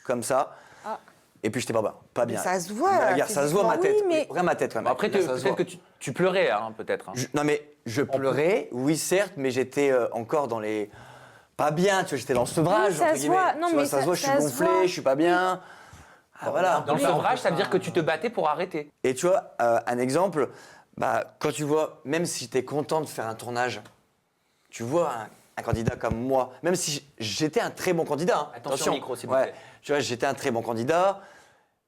comme ça. Ah. Et puis, j'étais pas bien. ça se voit, Regarde, ça se voit ma tête. physiquement. Oui, mais- Regarde ma tête, quand même. Après, Là, ça se peut-être voit. que tu pleurais, hein, peut-être. hein. Non, mais je pleurais, oui, certes, mais j'étais encore dans les. Pas bien, tu vois, j'étais dans le sevrage. Oui, ça entre se guillemets. voit. Non, Tu vois, mais ça se voit, je suis ça se gonflé, voit. je suis pas bien. Ah, voilà. Dans le sevrage, ça veut dire que tu te battais pour arrêter. Et tu vois, un exemple, quand tu vois, même si tu es content de faire un tournage, tu vois un candidat comme moi, même si j'étais un très bon candidat. Hein, Attention au micro, s'il vous ouais, plaît. tu vois, j'étais un très bon candidat,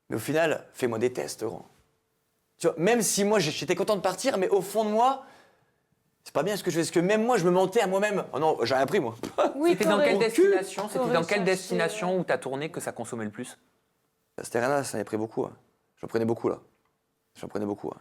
mais au final, fais-moi des tests, gros. Tu vois, même si moi, j'étais content de partir, mais au fond de moi, c'est pas bien ce que je fais. Parce que même moi, je me mentais à moi-même. Oh non, j'ai rien pris, moi. Oui, C'était dans t'aurais- quelle destination? C'était t'aurais dans quelle cherché, destination où t'as tourné que ça consommait le plus? C'était rien là, ça en avait pris beaucoup. Hein. J'en prenais beaucoup, là. J'en prenais beaucoup. Hein.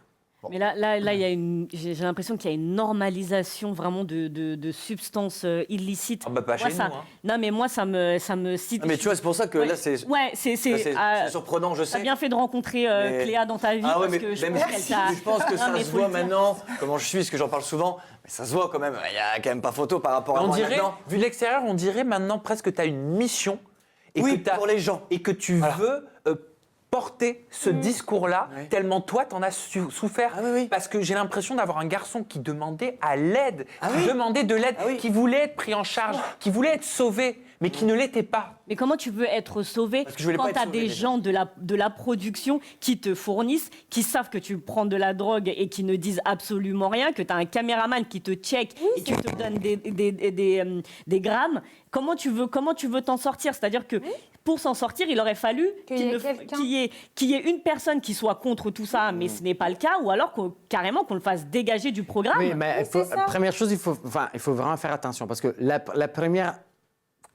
Mais là, il y a j'ai l'impression qu'il y a une normalisation vraiment de substances illicites. Ah bah, pas Moi, chez ça- nous, hein. Non, mais moi, ça me cite. Ah, mais tu vois, c'est pour ça que Ouais. là, c'est. Ouais, c'est là, c'est surprenant, je sais. T'as bien fait de rencontrer Mais- Cléa dans ta vie Ah ouais, parce mais que je même pense qu'elle si t'a. je pense que Non, ça mais se faut voit le dire. maintenant, comment je suis, parce que j'en parle souvent, mais ça se voit quand même, il y a quand même pas photo par rapport à On moi dirait, maintenant. vu de l'extérieur, on dirait maintenant presque que tu as une mission. Et Oui, que t'as- pour les gens. Et que tu veux porter ce discours-là, Ouais. tellement toi, t'en as souffert. Ah oui, oui. Parce que j'ai l'impression d'avoir un garçon qui demandait à l'aide, Ah qui oui. demandait de l'aide, Ah oui. qui voulait être pris en charge, qui voulait être sauvé, mais qui ne l'était pas. Mais comment tu veux être sauvé Parce que je voulais quand pas être tu as sauvé, des déjà. gens de la production qui te fournissent, qui savent que tu prends de la drogue et qui ne disent absolument rien, que tu as un caméraman qui te check et qui te donne des grammes. Comment tu veux t'en sortir? C'est-à-dire que pour s'en sortir, il aurait fallu Qu'il y ait quelqu'un. qu'il y ait une personne qui soit contre tout ça, mais ce n'est pas le cas, ou alors carrément qu'on le fasse dégager du programme. Oui, mais première chose, il faut vraiment faire attention parce que la première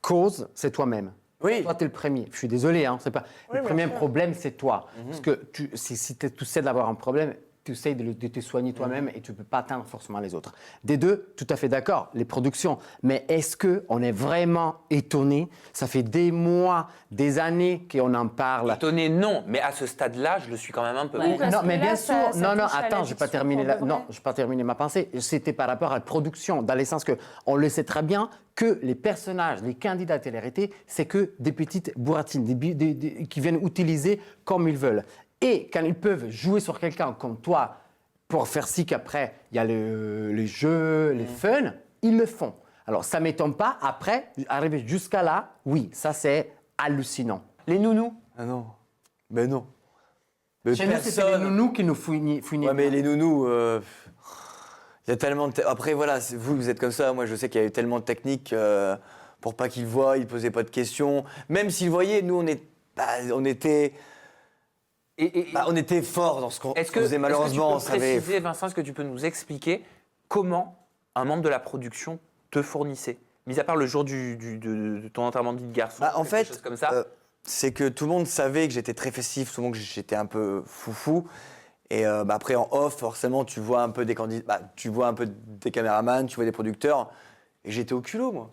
cause, c'est toi-même. Oui. Toi, tu es le premier. Je suis désolé, hein, c'est pas. Oui, le bien premier sûr. problème, c'est toi. Parce que si tu sais d'avoir un problème, tu essaies de te soigner toi-même et tu ne peux pas atteindre forcément les autres. Des deux, tout à fait d'accord, les productions. Mais est-ce qu'on est vraiment étonné? Ça fait des mois, des années qu'on en parle. Étonné, non, mais à ce stade-là, je le suis quand même un peu. Ouais. Parce Non, que mais là, bien ça- sûr. ça Non, touche à attends, je n'ai pas l'addiction terminé pour de non, vrai. je pas terminé ma pensée. C'était par rapport à la production, dans le sens que on le sait très bien que les personnages, les candidats télé-réalité, c'est que des petites bourratines, qui viennent utiliser comme ils veulent. Et quand ils peuvent jouer sur quelqu'un comme toi, pour faire ci qu'après, il y a les jeux, les fun, ils le font. Alors, ça ne m'étonne pas. Après, arriver jusqu'à là, oui, ça, c'est hallucinant. Les nounous. Ah non. Mais non. Mais Chez nous, c'était les nounous qui nous fouinaient. Ouais, mais les nounous, il y a tellement de. Après, voilà, vous êtes comme ça. Moi, je sais qu'il y a eu tellement de techniques pour pas qu'ils voient, ils posaient pas de questions. Même s'ils voyaient, nous, on était. On était forts dans ce qu'on faisait, malheureusement. Est-ce que tu peux préciser, Vincent, est-ce que tu peux nous expliquer comment un membre de la production te fournissait, mis à part le jour de ton enterrement de vie de garçon, En quelque fait, chose comme ça. c'est que tout le monde savait que j'étais très festif, tout le monde que j'étais un peu foufou. Et après, en off, forcément, tu vois un peu des candidats, tu vois un peu des caméramans, tu vois des producteurs. Et j'étais au culot, moi.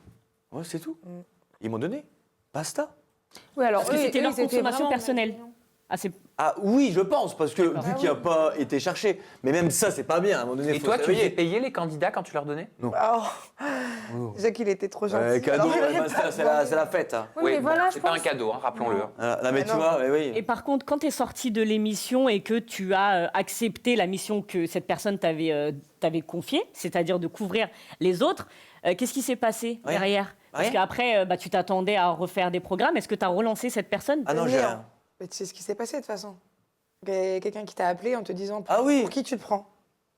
Ouais, c'est tout. Ils m'ont donné. Basta. Oui, alors Parce que eux, c'était eux, leur ils étaient consommation vraiment personnelle. malveillants. Ah oui, je pense, parce que vu qu'il n'a pas été cherché. Mais même ça, c'est pas bien. À un moment donné, Et faut toi, se tu faisais réveiller. payer les candidats quand tu leur donnais? Oh. Déjà qu'il était trop gentil. Ouais, cadeau, alors- ouais, bah, c'est la fête. Hein. Oui, mais voilà, je c'est pas un pense. cadeau, hein, rappelons-le. Non, mais tu vois, mais oui. Et par contre, quand tu es sorti de l'émission et que tu as accepté la mission que cette personne t'avait confiée, c'est-à-dire de couvrir les autres, qu'est-ce qui s'est passé derrière? Parce Rien. qu'après, tu t'attendais à refaire des programmes. Est-ce que tu as relancé cette personne? Ah non, j'ai rien. Mais tu sais ce qui s'est passé de toute façon. Quelqu'un qui t'a appelé en te disant Ah oui. pour qui tu te prends.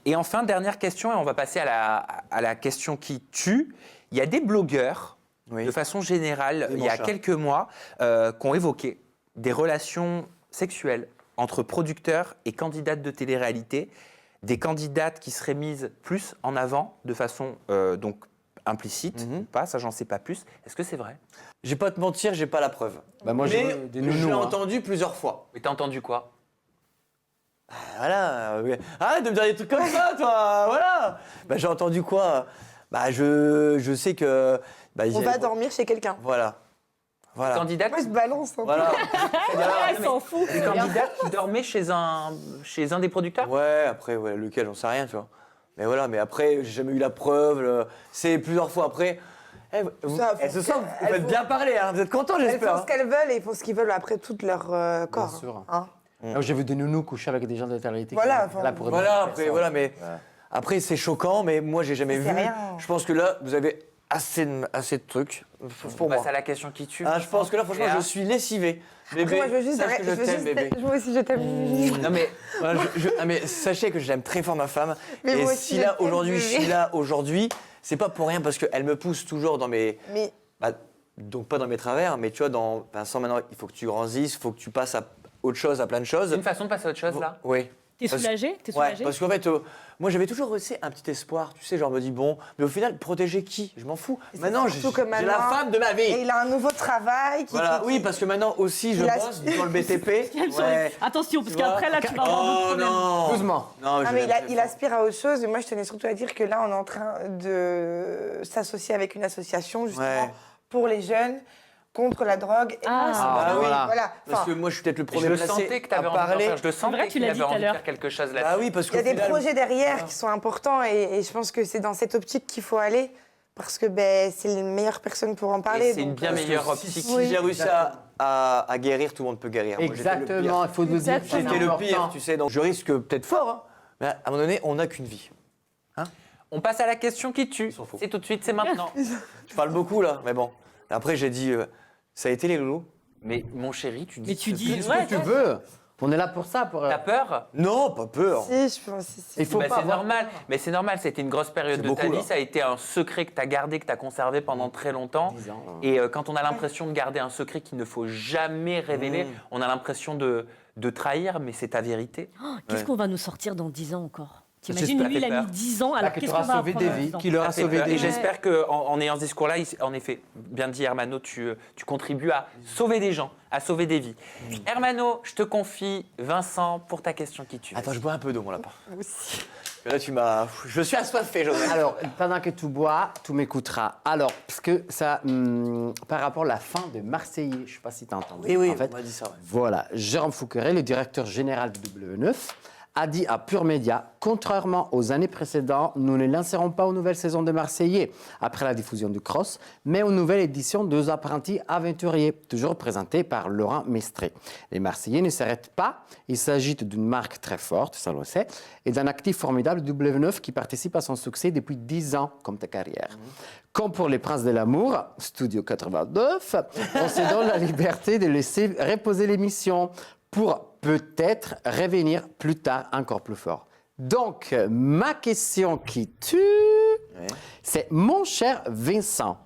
Et enfin, dernière question, et on va passer à la question qui tue. Il y a des blogueurs, de façon générale, il y a quelques mois, qui ont évoqué des relations sexuelles entre producteurs et candidates de télé-réalité, des candidates qui seraient mises plus en avant de façon donc implicite ou pas, ça j'en sais pas plus. Est-ce que c'est vrai? Je vais pas te mentir, j'ai pas la preuve. Bah, moi, mais j'ai des nounous, je l'ai hein. entendu plusieurs fois. Mais t'as entendu quoi? Voilà. Arrête de me dire des trucs comme ça, toi. Voilà. Bah, j'ai entendu quoi? Bah, je sais que. Bah, On va dormir chez quelqu'un. Voilà. Voilà. Des candidates, Moi, je balance. Hein. Voilà. Elle s'en fout. des candidates qui dormaient chez un des producteurs? Ouais, après, ouais, lequel, j'en sais rien, tu vois. Mais voilà, mais après, j'ai jamais eu la preuve. C'est plusieurs fois après. Ça, Elles se sentent, vous elles faites font- bien parler, hein. Vous êtes contents, Elles j'espère. font ce qu'elles veulent et ils font ce qu'ils veulent après tout leur corps. sûr. Hein. Alors, j'ai vu des nounous coucher avec des gens de télé-réalité. Voilà, qui étaient là pour Voilà, des après, personnes. voilà, mais après, c'est choquant, mais moi, j'ai jamais C'est vu. rien. Je pense que là, vous avez assez de trucs pour On moi. passe à la question qui tue. Ah, je pense que là, franchement, Léa. je suis lessivé. Bébé, Après, moi, je veux juste sache que je t'aime, bébé. Moi aussi, je t'aime. Non mais, voilà, mais sachez que j'aime très fort ma femme. Mais et moi aussi, si je là t'aime, aujourd'hui, je bébé. suis là aujourd'hui, c'est pas pour rien parce qu'elle me pousse toujours dans mes. Mais Bah, donc pas dans mes travers, mais tu vois, dans Vincent, maintenant, il faut que tu grandisses, il faut que tu passes à autre chose, à plein de choses. C'est une façon de passer à autre chose là? Oui. T'es Parce- soulagé? T'es Ouais, soulagé? parce qu'en fait, moi j'avais toujours aussi un petit espoir, tu sais, genre me dis bon, mais au final, protéger qui? Je m'en fous. Maintenant, j'ai surtout que j'ai la maintenant- femme de ma vie. et il a un nouveau travail. Voilà, oui, parce que maintenant aussi, je Il a- bosse dans le BTP. Attention, parce Tu vois qu'après là, tu vas avoir d'autres Oh problèmes. non. Doucement. Non, Ah, je mais l'aime très il fort. aspire à autre chose. Et moi, je tenais surtout à dire que là, on est en train de s'associer avec une association, justement, Ouais. pour les jeunes, contre la drogue. Et Ah, Ah oui, voilà. Parce Enfin, que moi, je suis peut-être le Je premier le placé sentais que tu à avais envie d'en parler. faire. Je le sentais vrai que tu l'as qu'il dit avait tout à envie de l'heure. faire quelque chose là-dessus. Ah oui, parce il que y a des projets derrière qui sont importants et je pense que c'est dans cette optique qu'il faut aller parce que ben, c'est les meilleures personnes pour en parler. Et c'est une donc, bien Parce que meilleure si- optique. Si j'ai réussi à guérir, tout le monde peut guérir. Moi, j'étais le pire. Exactement, il faut le dire. J'étais le pire, tu sais. Donc je risque peut-être fort, hein, mais à un moment donné, on n'a qu'une vie. On passe à la question qui tue. s'en fout. C'est tout de suite, c'est maintenant. Je parle beaucoup là, mais bon. Après, j'ai dit, ça a été les loulous. Mais mon chéri, tu dis. Mais tu ce dis, que Ce ouais, que tu veux. On est là pour ça. Pour, T'as peur? Non, pas peur. Si, je pense. Si. il faut Bah, pas c'est avoir normal, mais c'est normal, c'était une grosse période C'est de beaucoup, ta vie, là. ça a été un secret que tu as gardé, que tu as conservé pendant très longtemps. 10 ans, hein. Et quand on a l'impression de garder un secret qu'il ne faut jamais révéler, on a l'impression de trahir, mais c'est ta vérité. Qu'est-ce Ouais. qu'on va nous sortir dans 10 ans encore? J'espère. T'imagines, lui, il Ça a fait mis peur. 10 ans, alors que qu'est-ce tu qu'on auras va sauvé apprendre des dans vies, 10 ans? qu'il aura Ça fait sauvé peur. des Et vies. j'espère qu'en ayant ce discours-là, en effet, bien dit Hermano, tu contribues à sauver des gens, à sauver des vies. Hermano, je te confie Vincent pour ta question qui tue. Attends, je bois un peu d'eau, mon lapin. Là, tu m'as. Je suis assoiffé, Joseph. Alors, pendant que tu bois, tu m'écouteras. Alors, parce que ça, par rapport à la fin de Marseillais, je ne sais pas si tu as entendu. Oui, en fait. on m'a dit ça. Ouais. Voilà, Jérôme Fouqueret, le directeur général de W9, a dit à Pure Média, contrairement aux années précédentes, nous ne lancerons pas une nouvelle saison de Marseillais après la diffusion du Cross, mais une nouvelle édition de Deux apprentis aventuriers, toujours présentée par Laurent Mestré. Les Marseillais ne s'arrêtent pas, il s'agit d'une marque très forte, ça on le sait, et d'un actif formidable W9 qui participe à son succès depuis 10 ans, comme ta carrière. Comme pour les Princes de l'amour, Studio 89, on se donne la liberté de laisser reposer l'émission pour peut-être revenir plus tard encore plus fort. Donc, ma question qui tue, c'est mon cher Vincent,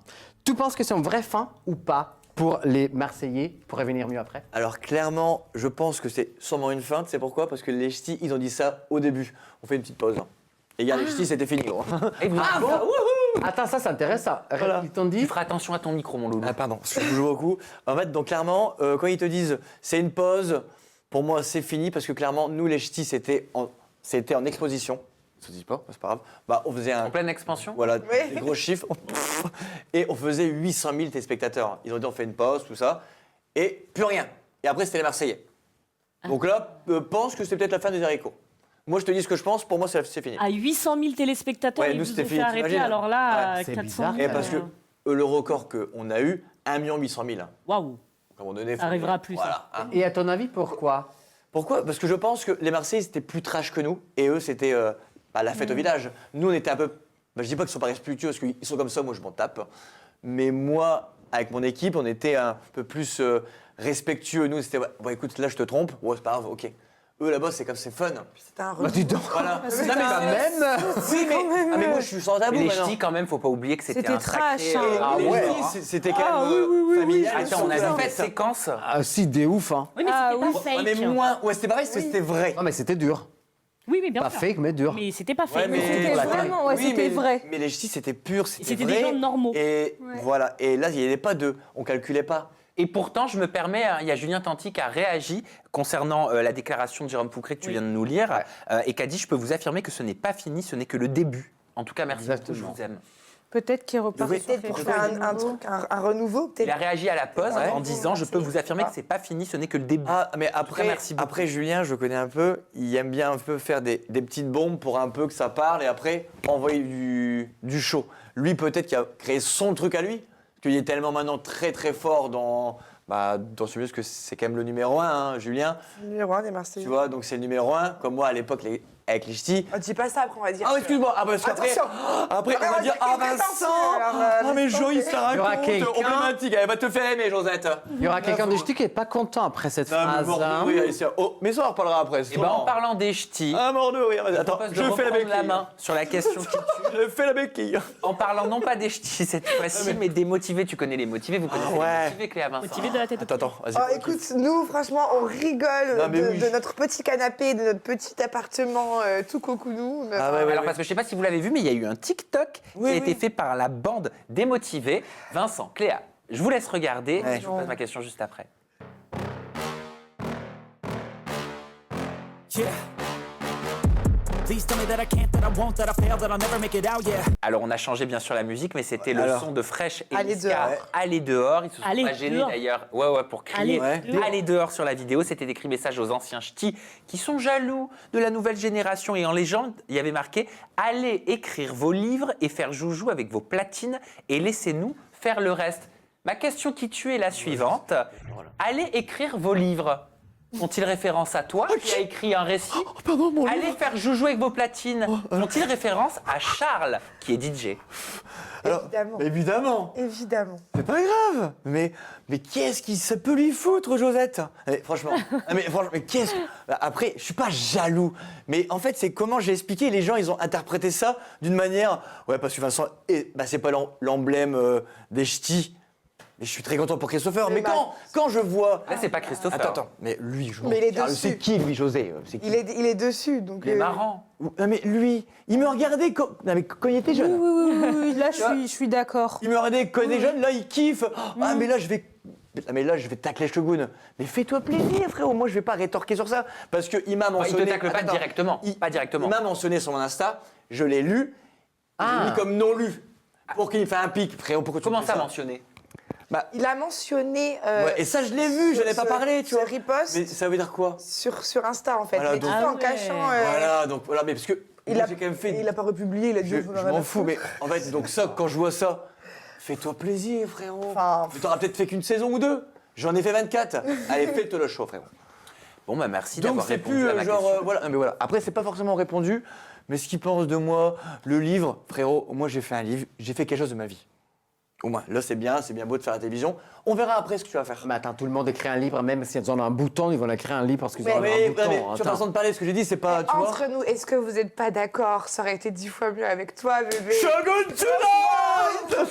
tu penses que c'est un vrai fin ou pas pour les Marseillais pour revenir mieux après? Alors, clairement, je pense que c'est sûrement une feinte. C'est pourquoi? Parce que les ch'tis, ils ont dit ça au début. On fait une petite pause. Hein. Et regarde, les ch'tis, c'était fini, gros. Ah bon? Attends, ça c'est intéressant. Voilà. Ils t'ont dit? Tu feras attention à ton micro, mon loulou. Ah, pardon, je bouge beaucoup. En fait, donc clairement, quand ils te disent c'est une pause, pour moi, c'est fini parce que clairement, nous, les ch'tis, c'était en exposition. Ça se dit pas, c'est pas grave. Bah, on faisait un. En pleine expansion? Voilà, des gros chiffres. Et on faisait 800 000 téléspectateurs. Ils ont dit on fait une pause, tout ça. Et plus rien. Et après, c'était les Marseillais. Donc là, pense que c'était peut-être la fin des haricots. Moi, je te dis ce que je pense, pour moi, c'est fini. À 800 000 téléspectateurs, Ouais, ils nous, vous c'était ont fait fini, arrêter. t'imagines Alors là, Ouais, c'est 400 000. Et parce que le record qu'on a eu, 1 800 000. Waouh. À un moment donné, Ça arrivera plus. Voilà. hein. Et à ton avis, pourquoi? Pourquoi? Parce que je pense que les Marseillais, c'était plus trash que nous, et eux, c'était la fête au village. Nous, on était un peu... je dis pas qu'ils sont pas respectueux, parce qu'ils sont comme ça, moi, je m'en tape. Mais moi, avec mon équipe, on était un peu plus respectueux. Nous, c'était, bon, écoute, là, je te trompe. Ouais, c'est pas grave, ok. Eux, là-bas, c'est comme c'est fun. C'était un Bah, dis donc. Voilà. C'est Non, mais un- même. Oui, mais moi, je suis sans tabou Mais les maintenant. ch'tis, quand même, faut pas oublier que c'était C'était un trash, sacré... hein. Ah ouais. ouais, c'était quand même familial. Attends, on a Super. vu cette séquence. Ah si, des ouf, hein. Oui, mais c'était pas fake. Ouais, mais moins. Ouais, c'était pareil, c'était vrai. Non, mais c'était dur. Oui, mais bien Pas sûr. fake, mais dur. Mais c'était pas Ouais, fake. mais C'était vraiment, ouais, Oui, c'était mais- vrai. Mais les ch'tis, c'était pur, C'était vrai. des gens normaux. Et voilà. Et là, il n'y avait pas de. On calculait pas. Et pourtant, je me permets, il y a Julien Tanti qui a réagi concernant la déclaration de Jérôme Poucret que tu viens de nous lire et qui a dit « Je peux vous affirmer que ce n'est pas fini, ce n'est que le début. En tout cas, merci beaucoup, je vous aime. » Peut-être qu'il repart sur Peut-être quelque pour chose faire de un nouveau. truc, un renouveau, Il a peut-être. réagi à la pause Ouais. en disant « Je peux vous affirmer que c'est pas fini, ce n'est que le début. Ah, mais En tout cas, après, merci beaucoup. après, Julien, je le connais un peu. Il aime bien un peu faire des petites bombes pour un peu que ça parle et après envoyer du show. Lui, peut-être qu'il a créé son truc à lui. Parce qu'il est tellement maintenant très très fort dans ce milieu, parce que c'est quand même le numéro 1, hein, Julien. Numéro 1 des Marseillais. Tu vois, donc c'est le numéro 1. Comme moi à l'époque, avec les ch'tis. Oh, dis pas ça, après on va dire. Ah, excuse-moi, parce qu'après, Attention. après, on va dire, ah Vincent, ah mais Joïs, ça Il y aura raconte, quelqu'un- problématique, elle va te faire aimer, Josette. Il y aura quelqu'un de ch'ti qui est pas content après cette Non, mais phrase. mort de hein. rire, Alicia. Oh, mais ça, on en reparlera après. Et ben, en parlant des ch'tis, Ah, mort de rire. je Attends, propose de je fais la reprendre béquille. la main sur la question qui tue. Je fais la béquille. En parlant non pas des ch'tis cette fois-ci, mais des motivés. Tu connais les motivés, vous connaissez ouais. les motivés, Cléa Vincent. Motivé de la tête. Attends, vas-y. Oh, écoute, nous, franchement, on rigole Non, mais oui. de notre petit canapé, de notre petit appartement tout cocoonou. Ah ouais, ouais, Alors, ouais. parce que je sais pas si vous l'avez vu, mais il y a eu un TikTok qui a été fait par la bande des motivés. Vincent, Cléa, je vous laisse regarder. Ouais. Je vous pose ma question juste après. Yeah. Please tell me that I can't, that I won't, that I fail, that I'll never make it out, yeah. Alors, on a changé bien sûr la musique, mais c'était le Alors. son de Fresh et Allez Niska. dehors. Allez dehors. Ils se sont Allez pas gênés dehors. d'ailleurs. Ouais, pour crier. Allez dehors. Allez dehors sur la vidéo. C'était écrit message aux anciens ch'tis qui sont jaloux de la nouvelle génération. Et en légende, il y avait marqué « Allez écrire vos livres et faire joujou avec vos platines et laissez-nous faire le reste ». Ma question qui tue est la suivante. Allez écrire vos livres. Font-ils référence à toi qui as écrit un récit? Pardon, mon Allez faire joujou avec vos platines. Font-ils référence à Charles qui est DJ? Alors, Évidemment. évidemment. Évidemment. C'est pas grave. Mais qu'est-ce qui ça peut lui foutre, Josette? Franchement. Mais qu'est-ce. Après, je suis pas jaloux. Mais en fait, c'est comment j'ai expliqué. Les gens, ils ont interprété ça d'une manière. Ouais, parce que Vincent, c'est pas l'emblème des ch'tis. Mais je suis très content pour Christopher. Mais quand je vois. Là, c'est pas Christopher. Attends. Mais lui, je Mais il est dessus. C'est qui, lui, José? C'est qui? Il est dessus, donc. Il est marrant. Non, mais lui, il me regardait quand il était jeune. Oui, là, je suis d'accord. Il me regardait quand il était jeune, là, il kiffe. Ah, mais là, je vais tacler Shogun. Mais fais-toi plaisir, frérot. Moi, je vais pas rétorquer sur ça. Parce qu'il m'a mentionné. Il te tacle pas Attends, directement. Pas directement. Il m'a mentionné sur mon Insta. Je l'ai lu. Je l'ai mis comme non lu. Pour qu'il me fasse un pic, frérot. Pourquoi tu Comment me fais ça ça mentionné? Il a mentionné. Ouais, et ça, je l'ai vu. Je n'en ai pas parlé, tu vois. Riposte Mais ça veut dire quoi? sur Insta, en fait. Voilà, mais donc- tout en ouais. cachant. Voilà, donc voilà, mais parce que. Il moi, a, j'ai quand même fait. il a pas republié, il a dit. Je m'en fous, mais en fait, donc ça, quand je vois ça, fais-toi plaisir, frérot. Enfin, Tu t'auras peut-être fait qu'une saison ou deux. J'en ai fait 24. Allez, fais-toi le show, frérot. Bon, bah merci Donc d'avoir c'est répondu plus à ma genre question. voilà. Non, mais voilà. Après c'est pas forcément répondu, mais ce qu'ils pensent de moi, le livre, frérot, moi j'ai fait un livre, j'ai fait quelque chose de ma vie. Au moins, là c'est bien beau de faire la télévision. On verra après ce que tu vas faire. Mais attends, tout le monde écrit un livre, même s'ils ont un bouton, ils vont écrire un livre parce qu'ils ont un Mais bouton. tu as façon de parler, ce que j'ai dit, c'est pas, tu vois. entre nous, est-ce que vous n'êtes pas d'accord? Ça aurait été 10 fois mieux avec toi, bébé. Shogun tonight.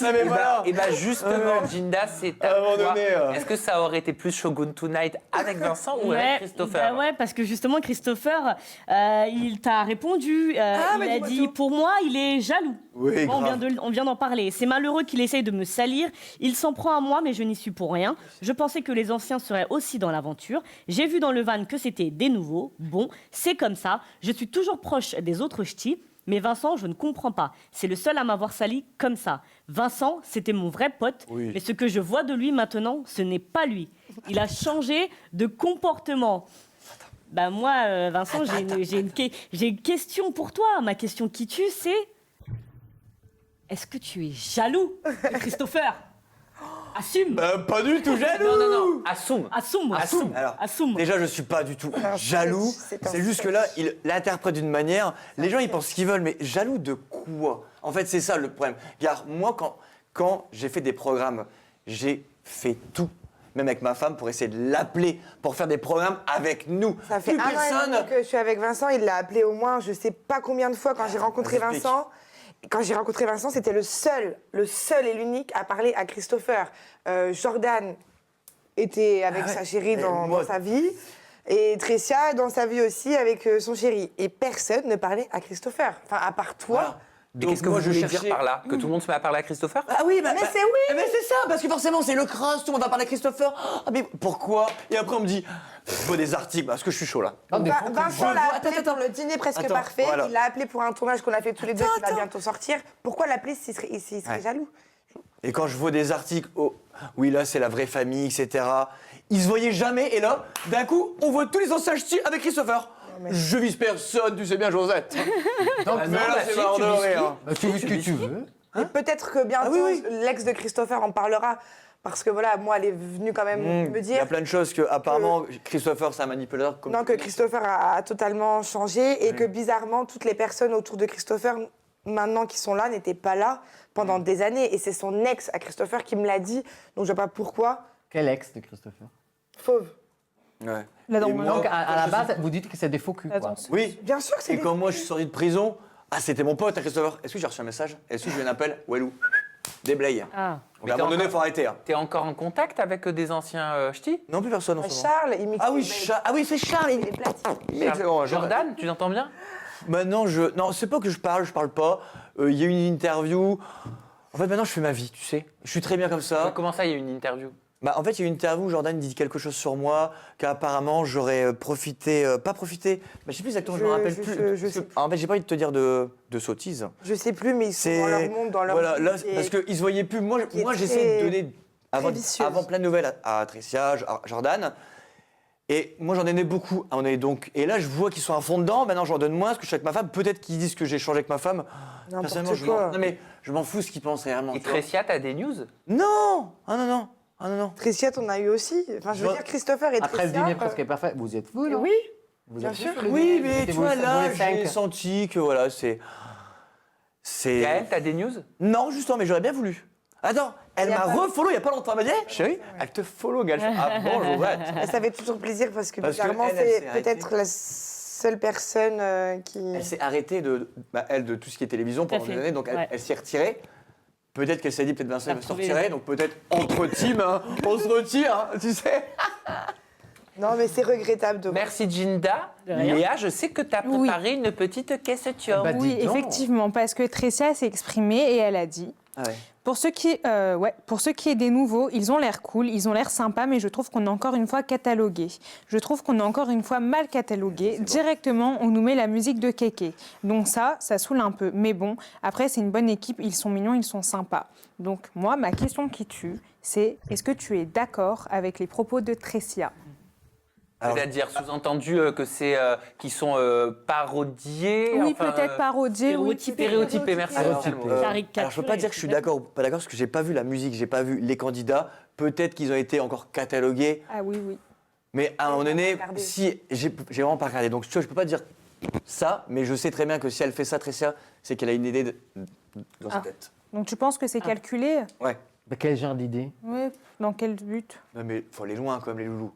Non mais voilà. Et bah justement, Ginda, c'est à un à moment toi. donné, Est-ce que ça aurait été plus Shogun Tonight avec Vincent ou avec Christopher? Bah ouais, parce que justement, Christopher, il t'a répondu. mais il a dis-moi dit, tout. pour moi, il est jaloux. Oui, Bon, grave. on vient d'en parler. C'est malheureux qu'il essaye de me salir. Il s'en prend à moi, mais je n'y suis pour rien. Je pensais que les anciens seraient aussi dans l'aventure. J'ai vu dans le van que c'était des nouveaux. Bon, c'est comme ça. Je suis toujours proche des autres ch'tis. Mais Vincent, je ne comprends pas. C'est le seul à m'avoir sali comme ça. Vincent, c'était mon vrai pote. Oui. Mais ce que je vois de lui maintenant, ce n'est pas lui. Il a changé de comportement. Bah moi, Vincent, j'ai une question pour toi. Ma question qui tue, c'est... Est-ce que tu es jaloux de Christopher? Assume. Pas du tout jaloux. Non, assume. Alors, Assume. déjà, je suis pas du tout jaloux. c'est un C'est juste que là, il l'interprète d'une manière. Les gens, ils pensent ce qu'ils veulent, mais jaloux de quoi? En fait, c'est ça le problème. Car moi, quand j'ai fait des programmes, j'ai fait tout. Même avec ma femme, pour essayer de l'appeler, pour faire des programmes avec nous. Ça fait Plus un an et personne. demi que je suis avec Vincent. Il l'a appelé au moins, je sais pas combien de fois quand j'ai rencontré Vas-y, explique. Vincent. Quand j'ai rencontré Vincent, c'était le seul et l'unique à parler à Christopher. Jordan était avec sa chérie dans sa vie. Et Tricia dans sa vie aussi avec son chéri. Et personne ne parlait à Christopher. Enfin, à part toi. Voilà. Mais qu'est-ce que moi, vous je voulez cherchais- dire par là? Que tout le monde se met à parler à Christopher? Ah oui, Mais c'est oui. Mais c'est ça, parce que forcément, c'est le crasse, tout le monde va parler à Christopher. Ah, mais pourquoi? Et après, on me dit, faut des articles, parce que je suis chaud là. Vincent l'a appelé pour le dîner presque Attends, parfait. voilà. Il l'a appelé pour un tournage qu'on a fait tous les deux qui va bientôt sortir. Pourquoi l'appeler s'il serait jaloux? Et quand je vois des articles, oh, oui, là, c'est la vraie famille, etc. Ils se voyaient jamais, et là, d'un coup, on voit tous les anciens ch'tis avec Christopher. Je vise personne, tu sais bien, Josette. Donc, mais là, c'est marrant de rire. Tu vis ce que tu veux. Et peut-être que bientôt, l'ex de Christopher en parlera. Parce que voilà, moi, elle est venue quand même me Il y dire a plein de choses que, apparemment, Christopher, c'est un manipulateur. Comme non, que Christopher a totalement changé et que bizarrement, toutes les personnes autour de Christopher, maintenant qui sont là, n'étaient pas là pendant des années. Et c'est son ex à Christopher qui me l'a dit. Donc je ne sais pas pourquoi. Quel ex de Christopher? Fauve. Ouais. Donc, à la base, vous dites que c'est des faux culs, quoi. Oui. Bien sûr que c'est Et quand moi, je suis sorti de prison, c'était mon pote, Christopher. Est-ce que j'ai reçu un message? Est-ce que j'ai eu un appel? Walou. Déblaye. Ah. Donc à un moment donné, il faut arrêter. Hein. T'es encore en contact avec des anciens ch'tis? Non, plus personne en ce moment. Charles, il Ah oui, c'est Charles. il est platine. Excellent, Jordan, tu l'entends bien? Maintenant, non, c'est pas que je parle pas. Il y a eu une interview. En fait, maintenant, je fais ma vie, tu sais. Je suis très bien comme ça. Comment ça, il y a eu une interview? Bah, en fait, il y a eu une interview où Jordan dit quelque chose sur moi, qu'apparemment j'aurais pas profité. Mais je sais plus exactement, je me rappelle plus. En fait, j'ai pas envie de te dire de sottises. Je sais plus, mais ils sont dans leur monde, dans leur voilà, vie là, qui est- parce qu'ils se voyaient plus. Moi, qui est j'essaie très- de donner vicieuse. avant plein de nouvelles à Tricia, à Jordan. Et moi, j'en donnais beaucoup. Et là, je vois qu'ils sont à fond dedans. Maintenant, j'en donne moins parce que je suis avec ma femme. Peut-être qu'ils disent que j'ai changé avec ma femme. Personnellement, non, mais je m'en fous ce qu'ils pensent réellement. Et Tricia, t'as des news? Non. Ah non. Tricia, t'en as eu aussi. Enfin, je veux dire, Christopher et Après le Tricia. dîner presque parfait, vous y êtes vous, non? Oui. Vous Bien êtes sûr. vous, le Oui, dîner? mais C'était tu vois, vous là, les cinq. j'ai senti que voilà, c'est. Gaëlle, t'as des news? Non, justement, mais j'aurais bien voulu. Attends, elle m'a refollow il y a pas longtemps. Elle m'a dit, hey, chérie, elle te follow, Gaëlle. Ah bon, Josette. Et ça fait toujours plaisir parce que Parce que bizarrement, elle c'est s'est arrêtée. peut-être la seule personne qui. Elle s'est arrêtée elle, de tout ce qui est télévision pendant Tout à des fait. années, donc Ouais. elle s'est retirée. Peut-être qu'elle s'est dit, peut-être Vincent il va se retrouvé, retirer, donc peut-être entre team, hein, on se retire, hein, tu sais. Non, mais c'est regrettable de. Merci Ginda. De rien. Léa, je sais que tu as Oui. préparé une petite question. Bah, Oui, dis donc. effectivement, parce que Tricia s'est exprimée et elle a dit Ah ouais. pour ce qui est des nouveaux, ils ont l'air cool, ils ont l'air sympas, mais je trouve qu'on est encore une fois catalogué. Je trouve qu'on est encore une fois mal catalogué. Directement, on nous met la musique de Kéké. Donc ça saoule un peu. Mais bon, après, c'est une bonne équipe, ils sont mignons, ils sont sympas. Donc moi, ma question qui tue, c'est est-ce que tu es d'accord avec les propos de Tricia? C'est-à-dire sous-entendu que c'est qu'ils sont parodiés. Oui, enfin, peut-être parodiés, oui. Stéréotypés, merci. Alors, Caricaturé. alors, je peux pas dire que je suis d'accord ou pas d'accord, parce que j'ai pas vu la musique, j'ai pas vu les candidats. Peut-être qu'ils ont été encore catalogués. Ah oui, oui. Mais à un moment donné, regardé. si j'ai vraiment pas regardé, donc tu vois, je peux pas dire ça, mais je sais très bien que si elle fait ça, Tricia, c'est qu'elle a une idée dans sa Ah. tête. Donc tu penses que c'est calculé? Ouais. Mais quel genre d'idée? Oui. Dans quel but? Non mais faut aller loin quand même les loulous.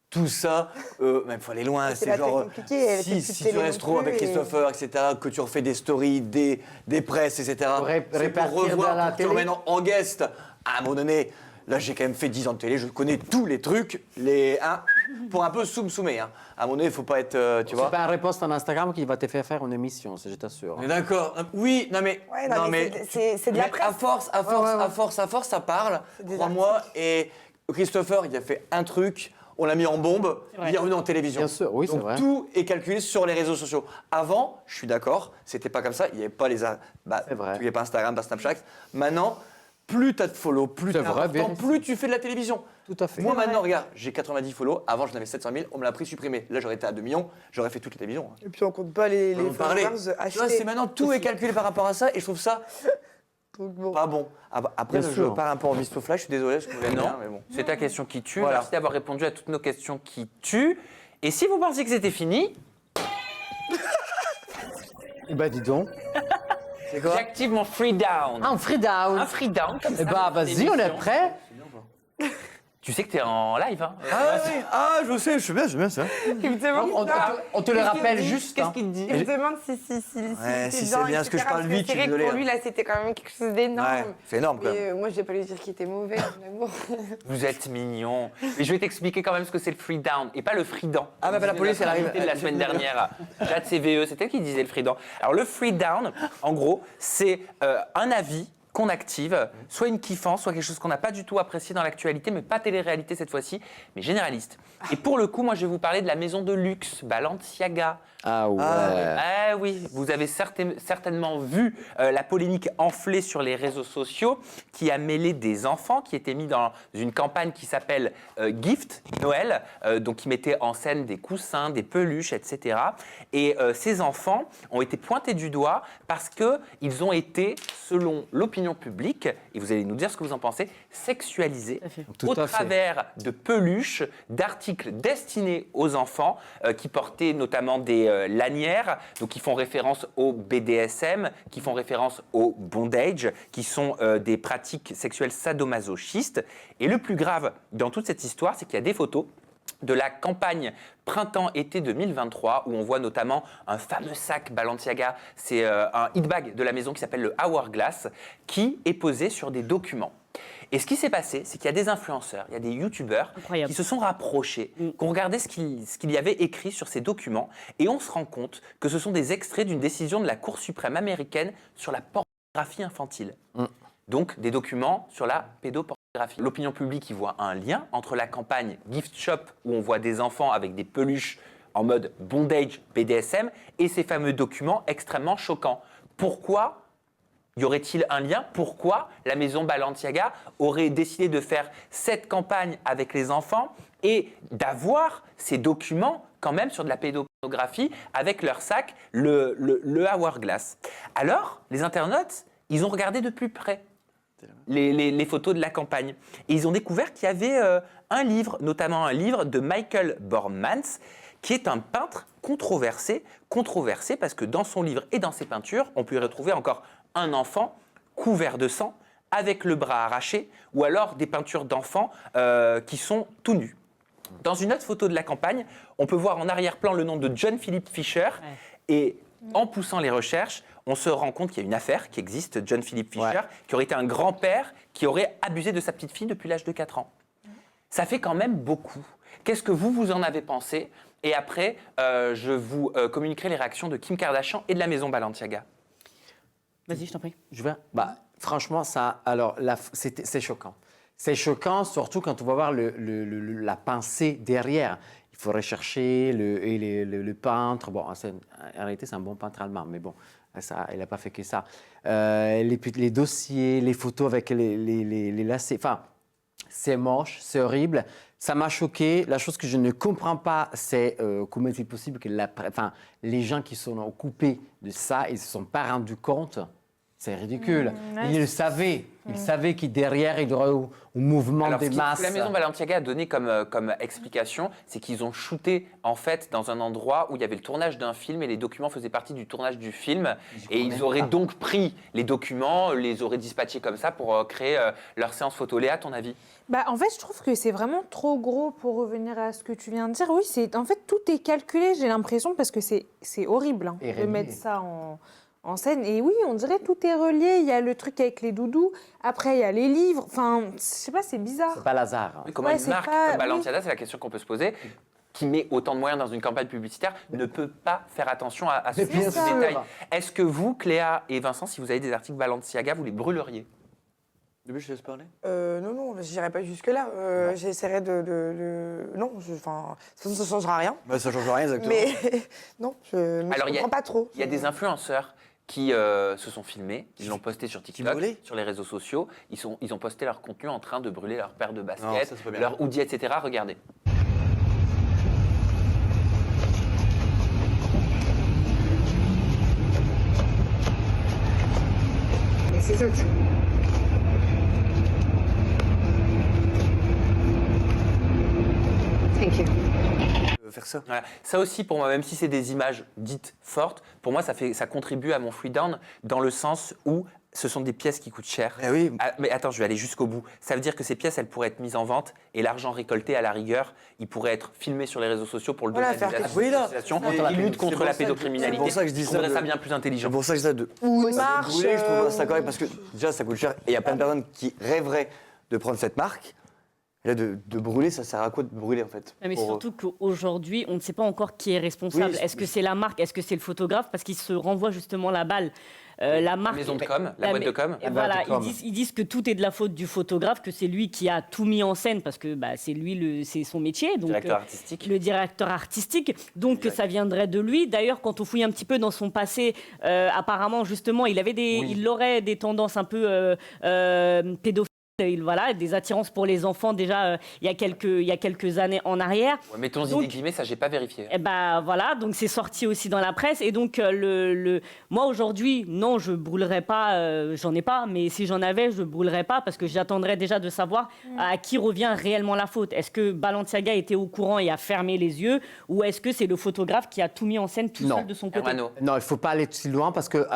Tout ça, même faut aller loin. C'est C'est pas genre très compliqué, elle fait plus si de tu télé restes non trop plus avec et- Christopher, etc., que tu refais des stories, des presses, etc. Pour C'est pour répartir revoir, dans la pour que tu télé. remènes en guest. À un moment donné, là j'ai quand même fait 10 ans de télé, je connais tous les trucs, pour un peu soum-soumé. Hein. À un moment donné, il faut pas être, tu C'est vois. pas un repost en Instagram qui va te faire faire une émission, je t'assure. On est d'accord. Oui, non mais, Ouais, non, mais c'est de la mais presse. à force, ça parle. des Crois-moi. Et Christopher, il a fait un truc, on l'a mis en bombe, vrai. il est revenu en télévision. Bien sûr, oui, c'est Donc vrai. tout est calculé sur les réseaux sociaux. Avant, je suis d'accord, c'était pas comme ça. Il n'y avait pas C'est vrai. il n'y avait pas Instagram, pas Snapchat. Maintenant, plus t'as de follow, plus C'est t'es vrai, important, vérifié. plus tu fais de la télévision. Tout à fait. Moi maintenant, regarde, j'ai 90 follow. Avant, j'en avais 700 000. On me l'a pris supprimé. Là, j'aurais été à 2 millions. J'aurais fait toute la télévision. Et puis on compte pas les On en parlait. followers Tu vois, achetés. c'est maintenant tout est calculé par rapport à ça et je trouve ça pas bon. Après, Bien je sûr. pars un peu en misto flash. Je suis désolé. Parce que Mais non, bien, mais bon. c'est ta question qui tue. Voilà. Merci d'avoir répondu à toutes nos questions qui tuent. Et si vous pensiez que c'était fini, Bah dis donc. C'est quoi? j'active mon free down. Ah, un free down. Un free down, comme ça. Eh bah dans vas-y, on est l'émission. prêt. Tu sais que t'es en live, hein. Ah, oui. Ah, je sais, je suis bien ça. Il me demande, On te le rappelle juste. Qu'est-ce hein. qu'il te dit il me demande si Ouais, si bien, c'est bien ce que je etc., parle parce vite, je suis c'est vrai que désolé, pour hein. lui, là, c'était quand même quelque chose d'énorme. Ouais, c'est énorme quand même. Mais moi, je vais pas lui dire qu'il était mauvais, mon amour. Vous êtes mignon. Mais je vais t'expliquer quand même ce que c'est le free down et pas le free down. Ah, bah, la police, elle arrive. De la semaine dernière, Jade CVE, c'était elle qui disait le free down. Alors le free down, en gros, c'est un avis qu'on active, soit une kiffance, soit quelque chose qu'on n'a pas du tout apprécié dans l'actualité, mais pas télé-réalité cette fois-ci, mais généraliste. Et pour le coup, moi, je vais vous parler de la maison de luxe, Balenciaga. Ah ouais. Ah oui, vous avez certainement vu la polémique enflée sur les réseaux sociaux qui a mêlé des enfants qui étaient mis dans une campagne qui s'appelle Gift Noël, donc qui mettait en scène des coussins, des peluches, etc. Et ces enfants ont été pointés du doigt parce qu'ils ont été, selon l'opinion publique, et vous allez nous dire ce que vous en pensez, sexualisés Tout au à fait. travers de peluches, d'articles destinés aux enfants qui portaient notamment des lanières, donc qui font référence au BDSM, qui font référence au bondage, qui sont des pratiques sexuelles sadomasochistes. Et le plus grave dans toute cette histoire, c'est qu'il y a des photos de la campagne printemps-été 2023 où on voit notamment un fameux sac Balenciaga, c'est un hit bag de la maison qui s'appelle le Hourglass, qui est posé sur des documents. Et ce qui s'est passé, c'est qu'il y a des influenceurs, il y a des youtubeurs qui se sont rapprochés, qui ont regardé ce qu'il y avait écrit sur ces documents, et on se rend compte que ce sont des extraits d'une décision de la Cour suprême américaine sur la pornographie infantile. Donc des documents sur la pédopornographie. L'opinion publique y voit un lien entre la campagne Gift Shop, où on voit des enfants avec des peluches en mode bondage BDSM, et ces fameux documents extrêmement choquants. Pourquoi y aurait-il un lien? Pourquoi la maison Balenciaga aurait décidé de faire cette campagne avec les enfants et d'avoir ces documents quand même sur de la pédopornographie avec leur sac, le Hourglass? Alors, les internautes, ils ont regardé de plus près les photos de la campagne. Et ils ont découvert qu'il y avait un livre, notamment un livre de Michael Bormans, qui est un peintre controversé parce que dans son livre et dans ses peintures, on peut y retrouver encore un enfant couvert de sang, avec le bras arraché, ou alors des peintures d'enfants qui sont tout nus. Dans une autre photo de la campagne, on peut voir en arrière-plan le nom de John Philip Fisher, et en poussant les recherches, on se rend compte qu'il y a une affaire qui existe, John Philip Fisher, qui aurait été un grand-père qui aurait abusé de sa petite fille depuis l'âge de 4 ans. Ça fait quand même beaucoup. Qu'est-ce que vous en avez pensé? Et après, je vous communiquerai les réactions de Kim Kardashian et de la maison Balenciaga. Vas-y, je t'en prie. Je vais. Bah, franchement, ça. Alors, c'est choquant. C'est choquant, surtout quand on va voir la pensée derrière. Il faut rechercher le peintre. Bon, en réalité, c'est un bon peintre allemand, mais bon, ça, il n'a pas fait que ça. Les dossiers, les photos avec les lacets. Enfin, c'est moche, c'est horrible. Ça m'a choqué. La chose que je ne comprends pas, c'est comment est-il possible que les gens qui sont occupés de ça, ils ne se sont pas rendus compte. C'est ridicule. Ils le savaient. Ils savaient qu'il derrière, il y aurait un mouvement des masses. Ce que la maison Balenciaga a donné comme explication, c'est qu'ils ont shooté en fait dans un endroit où il y avait le tournage d'un film et les documents faisaient partie du tournage du film. Et ils auraient donc pris les documents, les auraient dispatchés comme ça pour créer leur séance photo. Léa, à ton avis? Bah, en fait, je trouve que c'est vraiment trop gros pour revenir à ce que tu viens de dire. Oui, en fait, tout est calculé, j'ai l'impression, parce que c'est horrible hein, de mettre ça en scène. Et oui, on dirait tout est relié. Il y a le truc avec les doudous. Après, il y a les livres. Enfin, je sais pas, c'est bizarre. C'est pas Lazare. Oui, comment une marque comme Balenciaga, c'est la question qu'on peut se poser, qui met autant de moyens dans une campagne publicitaire, ne peut pas faire attention à ce petit détail. Est-ce que vous, Cléa et Vincent, si vous avez des articles Balenciaga, vous les brûleriez? Début, je te laisse parler. Non, j'irai pas jusque-là. J'essaierai non, ça ne changera rien. Bah, ça ne changera rien, exactement. Mais non, je ne comprends pas trop. Il y a des influenceurs qui se sont filmés, ils l'ont posté sur TikTok, brûlaient sur les réseaux sociaux, ils ont posté leur contenu en train de brûler leur paire de Non, baskets, ça, c'est pas bien. leur hoodie, etc. Regardez. Thank you. Faire ça. Voilà. Ça aussi, pour moi, même si c'est des images dites fortes, pour moi, ça contribue à mon free down dans le sens où ce sont des pièces qui coûtent cher. Eh oui. Ah, mais attends, je vais aller jusqu'au bout. Ça veut dire que ces pièces, elles pourraient être mises en vente et l'argent récolté, à la rigueur, il pourrait être filmé sur les réseaux sociaux pour le donner Voilà, à des faire oui, là. associations Et- qui luttent contre c'est la pour ça que- pédocriminalité. c'est pour ça que je dis je trouverais ça ça de- bien plus intelligent. C'est pour ça que je dis ça de Ou une marche. brûler, je trouve ça correct parce que déjà ça coûte cher et il y a plein de personnes qui rêveraient de prendre cette marque. Et là, de brûler, ça sert à quoi de brûler en fait? Mais Pour- surtout qu'aujourd'hui, on ne sait pas encore qui est responsable. Oui, Est-ce que c'est la marque? Est-ce que c'est le photographe? Parce qu'il se renvoie justement la balle. La marque, maison de com, la boîte de com. Et voilà, ils disent que tout est de la faute du photographe, que c'est lui qui a tout mis en scène parce que c'est lui, c'est son métier. Donc, Directeur artistique. Le directeur artistique. Donc que ça viendrait de lui. D'ailleurs, quand on fouille un petit peu dans son passé, apparemment justement, il aurait des tendances un peu pédophiles. Voilà, des attirances pour les enfants déjà il y a quelques années en arrière. Ouais, mettons-y Donc- des guillemets, ça j'ai pas vérifié. Et voilà, donc c'est sorti aussi dans la presse. Et donc, moi aujourd'hui, non, je brûlerai pas, j'en ai pas, mais si j'en avais, je brûlerais pas parce que j'attendrais déjà de savoir à qui revient réellement la faute. Est-ce que Balenciaga était au courant et a fermé les yeux ou est-ce que c'est le photographe qui a tout mis en scène tout seul de son côté? Hermano. Non, il ne faut pas aller si loin parce que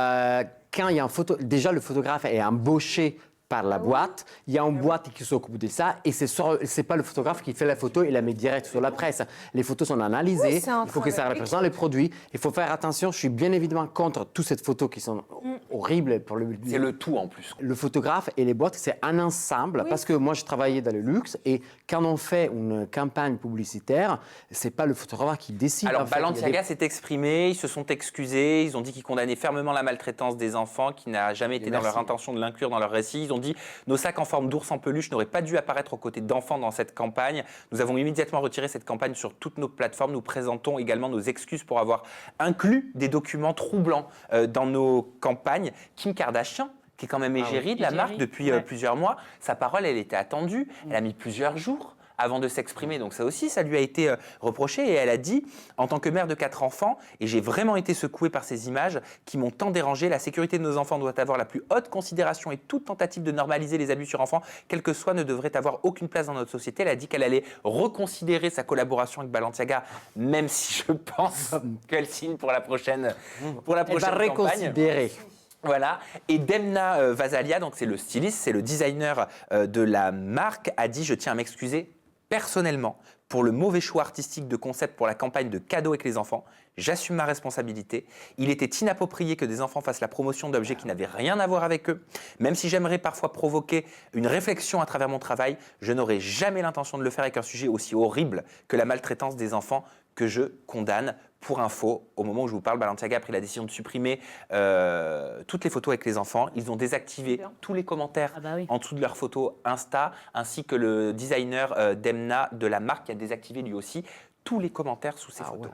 quand il y a déjà le photographe est embauché par la boîte, il y a une boîte qui s'occupe de ça et c'est pas le photographe qui fait la photo et la met direct sur la presse. Les photos sont analysées, Oui, c'est un il faut que ça travail. représente les produits. Il faut faire attention, je suis bien évidemment contre toutes ces photos qui sont horribles pour le... C'est le tout en plus. Le photographe et les boîtes, c'est un ensemble parce que moi, je travaillais dans le luxe et quand on fait une campagne publicitaire, c'est pas le photographe qui décide. Alors en fait. Il y a des- Balenciaga s'est exprimé, ils se sont excusés, ils ont dit qu'ils condamnaient fermement la maltraitance des enfants, qui n'a jamais été dans leur intention de l'inclure dans leur récit. Ils ont dit « Nos sacs en forme d'ours en peluche n'auraient pas dû apparaître aux côtés d'enfants dans cette campagne. Nous avons immédiatement retiré cette campagne sur toutes nos plateformes. Nous présentons également nos excuses pour avoir inclus des documents troublants dans nos campagnes. » Kim Kardashian, qui est quand même égérie de la marque depuis plusieurs mois, sa parole, elle était attendue. Elle a mis plusieurs jours avant de s'exprimer. Donc ça aussi, ça lui a été reproché. Et elle a dit, en tant que mère de 4 enfants, et j'ai vraiment été secouée par ces images qui m'ont tant dérangée, la sécurité de nos enfants doit avoir la plus haute considération et toute tentative de normaliser les abus sur enfants, quel que soit, ne devrait avoir aucune place dans notre société. Elle a dit qu'elle allait reconsidérer sa collaboration avec Balenciaga, même si je pense qu'elle signe pour la prochaine Elle va campagne. reconsidérer. Voilà, et Demna Vasalia, donc c'est le styliste, c'est le designer de la marque, a dit « Je tiens à m'excuser personnellement pour le mauvais choix artistique de concept pour la campagne de cadeaux avec les enfants. J'assume ma responsabilité. Il était inapproprié que des enfants fassent la promotion d'objets qui n'avaient rien à voir avec eux. Même si j'aimerais parfois provoquer une réflexion à travers mon travail, je n'aurais jamais l'intention de le faire avec un sujet aussi horrible que la maltraitance des enfants que je condamne. Pour info, au moment où je vous parle, Balenciaga a pris la décision de supprimer toutes les photos avec les enfants. Ils ont désactivé tous les commentaires en dessous de leurs photos Insta, ainsi que le designer Demna de la marque qui a désactivé lui aussi tous les commentaires sous ses photos.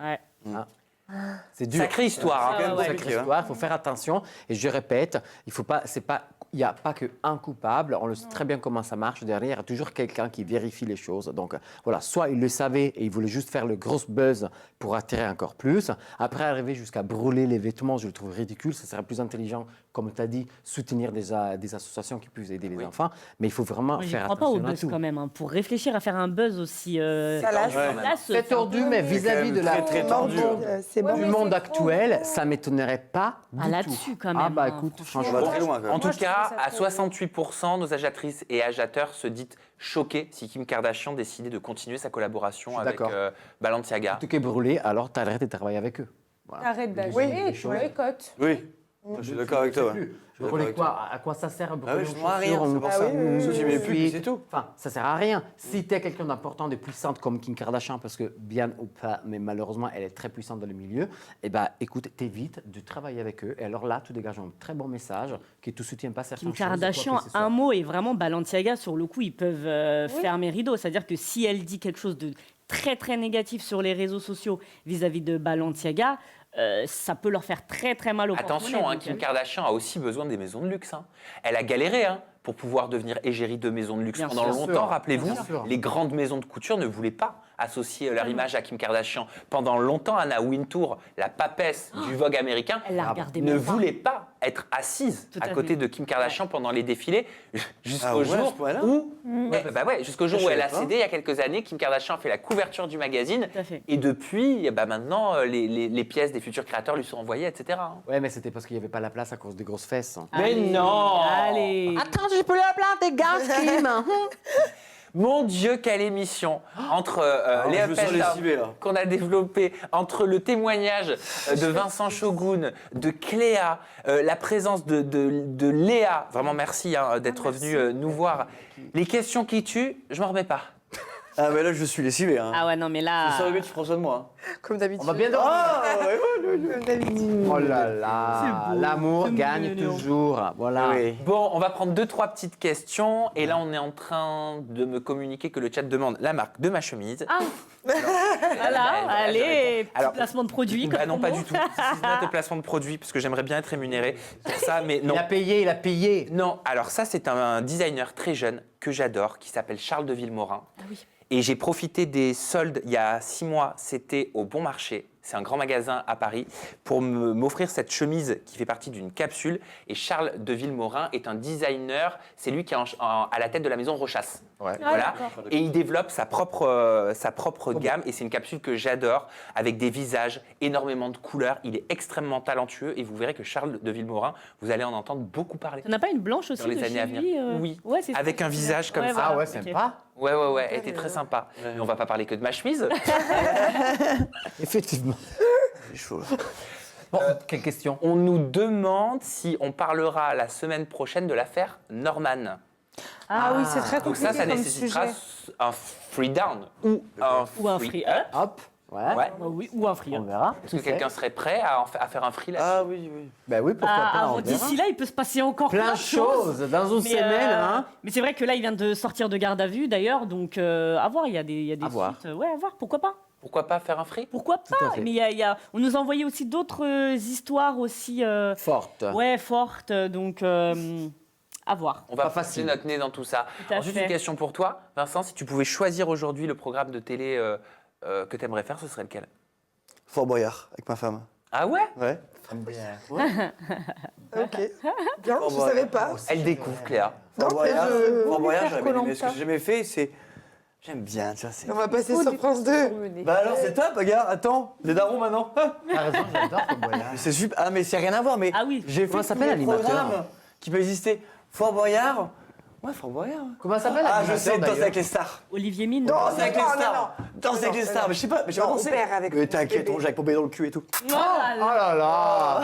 C'est dur. Sacrée histoire. Hein. Sacrée histoire. Il faut faire attention. Et je répète, il n'y a pas qu'un coupable. On le sait très bien comment ça marche. Derrière, il y a toujours quelqu'un qui vérifie les choses. Donc voilà, soit il le savait et il voulait juste faire le gros buzz pour attirer encore plus. Après, arriver jusqu'à brûler les vêtements, je le trouve ridicule. Ça serait plus intelligent, comme tu as dit, soutenir des associations qui puissent aider les enfants. Mais il faut vraiment Je faire ne crois pas attention au à buzz tout. quand même. Hein. Pour réfléchir à faire un buzz aussi. C'est tordu, mais vis-à-vis de la du monde actuel, ça ne m'étonnerait pas du tout. Là-dessus, quand même. Ah bah écoute, franchement. En tout cas, à 68%, nos agiatrices et agitateurs se disent choqués si Kim Kardashian décidait de continuer sa collaboration avec Balenciaga. Tout est brûlé, alors tu arrêtes de travailler avec eux. T'arrêtes d'acheter Oui, et tu boycottes. Oui, je suis d'accord avec toi. ouais. Je suis d'accord avec toi. À quoi ça sert Ah oui, je vois rien, c'est pour ça. Je mets plus, c'est tout. Enfin, ça sert à rien. Si tu es quelqu'un d'important, de puissante comme Kim Kardashian, parce que bien ou pas, mais malheureusement, elle est très puissante dans le milieu, eh ben, écoute, t'évites de travailler avec eux. Et alors là, tu dégages un très bon message qui ne te soutient pas certaines Kim choses. Kardashian, quoi que ce soit. un mot et vraiment Balenciaga, sur le coup, ils peuvent fermer rideau. C'est-à-dire que si elle dit quelque chose de très très négatif sur les réseaux sociaux vis-à-vis de Balenciaga, ça peut leur faire très très mal au porte-monnaie. Attention, hein, Donc, Kim Kardashian a aussi besoin des maisons de luxe. Hein. Elle a galéré pour pouvoir devenir égérie de maisons de luxe Bien pendant sûr. longtemps. Rappelez-vous, Bien sûr. les grandes maisons de couture ne voulaient pas associer leur image à Kim Kardashian. Pendant longtemps, Anna Wintour, la papesse du Vogue américain, Elle l'a regardé ne même pas. voulait pas être assise Tout à à côté fait. de Kim Kardashian pendant les défilés jusqu'au Ah ouais, à jour ce point-là où, jusqu'au jour Je où elle a savais pas. cédé il y a quelques années. Kim Kardashian a fait la couverture du magazine Tout à fait. et depuis, maintenant, les pièces des futurs créateurs lui sont envoyées, etc. hein. Ouais, mais c'était parce qu'il n'y avait pas la place à cause des grosses fesses. Mais non Allez. Attends, j'ai plus la place des gars, Kim. Mon Dieu, quelle émission entre les je up me sens and down lessivé, là. qu'on a développé, entre le témoignage de Vincent Shogun, de Cléa, la présence de Léa, vraiment merci d'être venue nous voir. Les questions qui tuent, je m'en remets pas. Ah, mais là, je suis lessivé. Hein. Ah ouais, non, mais C'est là. ça, le gars, tu prends soin de moi. Comme d'habitude. On va bien dormir. Ah, ouais, Comme d'habitude. Oh là là, l'amour gagne toujours. Voilà. Oui. Bon, on va prendre 2-3 petites questions. Et là, on est en train de me communiquer que le chat demande la marque de ma chemise. Ah voilà, allez, petit Alors, placement de produit. Bah comme non, pas promo. du tout. C'est not de placement de produit, parce que j'aimerais bien être rémunéré pour ça, mais non. Il a payé. Non, alors ça, c'est un designer très jeune que j'adore, qui s'appelle Charles de Villemorin. Ah oui. Et j'ai profité des soldes il y a 6 mois, c'était au Bon Marché. C'est un grand magasin à Paris, pour m'offrir cette chemise qui fait partie d'une capsule. Et Charles de Villemorin est un designer, c'est lui qui est à la tête de la maison Rochas. Ouais. Voilà. Et il développe sa propre gamme, et c'est une capsule que j'adore, avec des visages, énormément de couleurs. Il est extrêmement talentueux, et vous verrez que Charles de Villemorin, vous allez en entendre beaucoup parler. T'en as pas une blanche aussi Dans les de années chez à venir. lui, Oui, Ouais, c'est avec un visage comme ça. voilà, Ah ouais, ok. sympa. Ouais, elle était très sympa. Mais on va pas parler que de ma chemise. Effectivement. C'est chaud, là. Bon, quelle question? On nous demande si on parlera la semaine prochaine de l'affaire Norman. Ah oui, c'est très Donc compliqué ça comme nécessitera sujet. un free down ou un free up. Hop. Ouais. Ouais. Bah oui, ou un free. On verra. Est-ce que quelqu'un serait prêt à faire un free là-dessus? Ah oui, oui. Ben oui, pourquoi pas. on verra. D'ici là, il peut se passer encore Plein de choses dans une Mais, semaine. Hein. Mais c'est vrai que là, il vient de sortir de garde à vue d'ailleurs, donc à voir, il y a des À voir. suites. Ouais, à voir, pourquoi pas? Pourquoi pas faire un free? Pourquoi Tout à pas? fait. Mais on nous a envoyé aussi d'autres histoires aussi Forte. ouais, fortes, donc à voir. On va Pas passer facile. notre nez dans tout ça. Tout à Ensuite, fait. une question pour toi, Vincent. Si tu pouvais choisir aujourd'hui le programme de télé que tu aimerais faire, ce serait lequel? Fort Boyard, avec ma femme. Ah ouais? Ouais. Ok. Bien, Fort je Boyard. savais pas. Elle découvre, Cléa. Fort Non, Boyard, mais je- Fort Boyard, faire j'aurais bien aimé. Ce que Koh-Lanta. j'ai jamais fait, c'est. J'aime bien, tu vois. c'est- On va passer sur France 2. Bah alors, c'est top, regarde, attends, les darons maintenant. T'as raison, j'adore Fort Boyard. Mais c'est super. Ah, mais c'est rien à voir, mais Ah oui. j'ai Comment fait s'appelle tous les l'animateur programmes qui peut exister. Fort Boyard. Ouais, Fort Boyard. Comment s'appelle Ah, je l'animateur, sais, Danse d'ailleurs avec les stars. Olivier Mine. Danse avec les non, stars. Danse avec les stars. Mais je sais pas, mais j'ai pas Non, pensé. on perd avec Mais t'inquiète, bébé. on Jacques Pombé dans le cul et tout. Oh là Oh là. là là.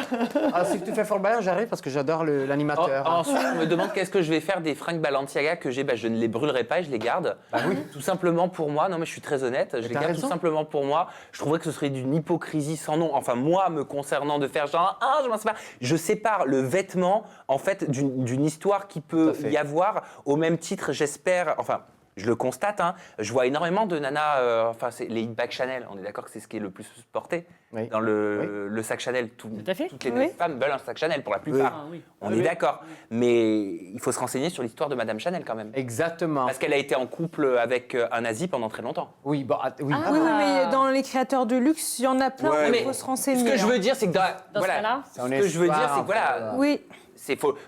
Ah, si tu fais Fort Boyard, j'arrive parce que j'adore l'animateur. Ensuite, on me demande qu'est-ce que je vais faire des fringues Balenciaga que j'ai. Bah, je ne les brûlerai pas et je les garde. Bah oui. Tout simplement pour moi. Non, mais je suis très honnête. Je les t'as garde raison. tout simplement pour moi. Je trouverais que ce serait d'une hypocrisie sans nom. Enfin, moi, me concernant, de faire genre, je m'en sépare. Je sépare le vêtement, en fait, d'une histoire qui Tout à peut fait. y avoir. Au même titre, j'espère. Enfin. Je le constate, hein, je vois énormément de nanas, enfin c'est les hit bags Chanel, on est d'accord que c'est ce qui est le plus porté Oui. dans le sac Chanel. Tout à fait. Toutes les Oui. femmes veulent un sac Chanel pour la plupart. Ah oui. On est d'accord. Mais il faut se renseigner sur l'histoire de Madame Chanel quand même. Exactement. Parce qu'elle a été en couple avec un nazi pendant très longtemps. Oui, bah, oui. Oui, oui, mais dans les créateurs de luxe, il y en a plein, Ouais, mais mais il faut se renseigner. Ce que je hein. veux dire, c'est que Dans ce voilà, cas-là, ce que je veux dire, c'est que voilà, Oui,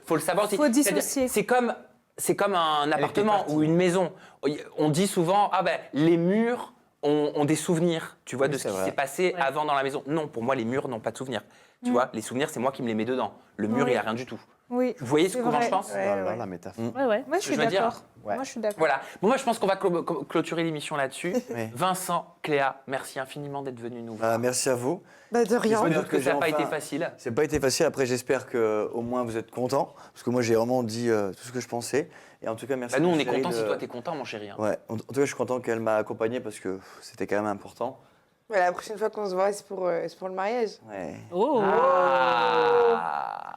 faut le savoir aussi. Faut C'est-à-dire, dissocier. C'est comme un appartement partie. ou une maison. On dit souvent, les murs ont des souvenirs, tu vois, Oui, de ce c'est qui vrai. s'est passé Ouais. avant dans la maison. Non, pour moi, les murs n'ont pas de souvenirs. Tu vois, les souvenirs, c'est moi qui me les mets dedans. Le mur, Oui. il a rien du tout. oui. Vous voyez C'est comment vrai. je pense? Oh là là, la métaphore. ouais, ouais. Moi, je suis je veux dire. d'accord. Ouais. Moi, je suis d'accord. Voilà. Bon, moi, je pense qu'on va clôturer l'émission là-dessus. Oui. Vincent, Cléa, merci infiniment d'être venus nous voir. Merci à vous. Bah, de rien. Je me dire doute que que ça n'a j'ai pas été enfin- facile. Ça n'a pas été facile. Après, j'espère que au moins vous êtes contents. Parce que moi, j'ai vraiment dit tout ce que je pensais. Et en tout cas, merci. Bah, nous, on est Chérie, contents si de- toi, t'es content, mon chéri. hein. Ouais, en tout cas, je suis content qu'elle m'a accompagné parce que c'était quand même important. Ouais, la prochaine fois qu'on se voit, c'est pour le mariage. Ouais. Oh.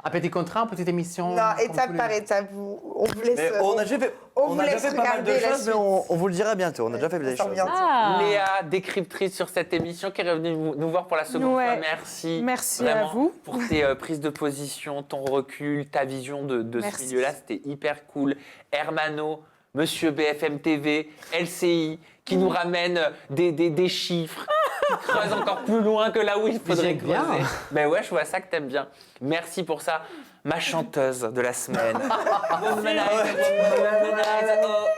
Un petit contrat, une petite émission. Non, comme étape tous les- par étape. On vous laisse. Mais on a déjà fait, on vous a déjà laisse fait pas mal de regarder la choses, mais suite. on vous le dira bientôt. On a déjà fait des choses. Ah. Léa, décryptrice sur cette émission, qui est revenue nous voir pour la seconde Ouais. fois. Merci. Merci Vraiment, à vous. pour tes prises de position, ton recul, ta vision de ce Merci. milieu-là. C'était hyper cool. Hermano, Monsieur BFM TV, LCI, qui nous ramène des chiffres, qui creusent encore plus loin que là où il faudrait j'aime bien. creuser. Mais ouais, je vois ça que t'aimes bien. Merci pour ça. Ma chanteuse de la semaine.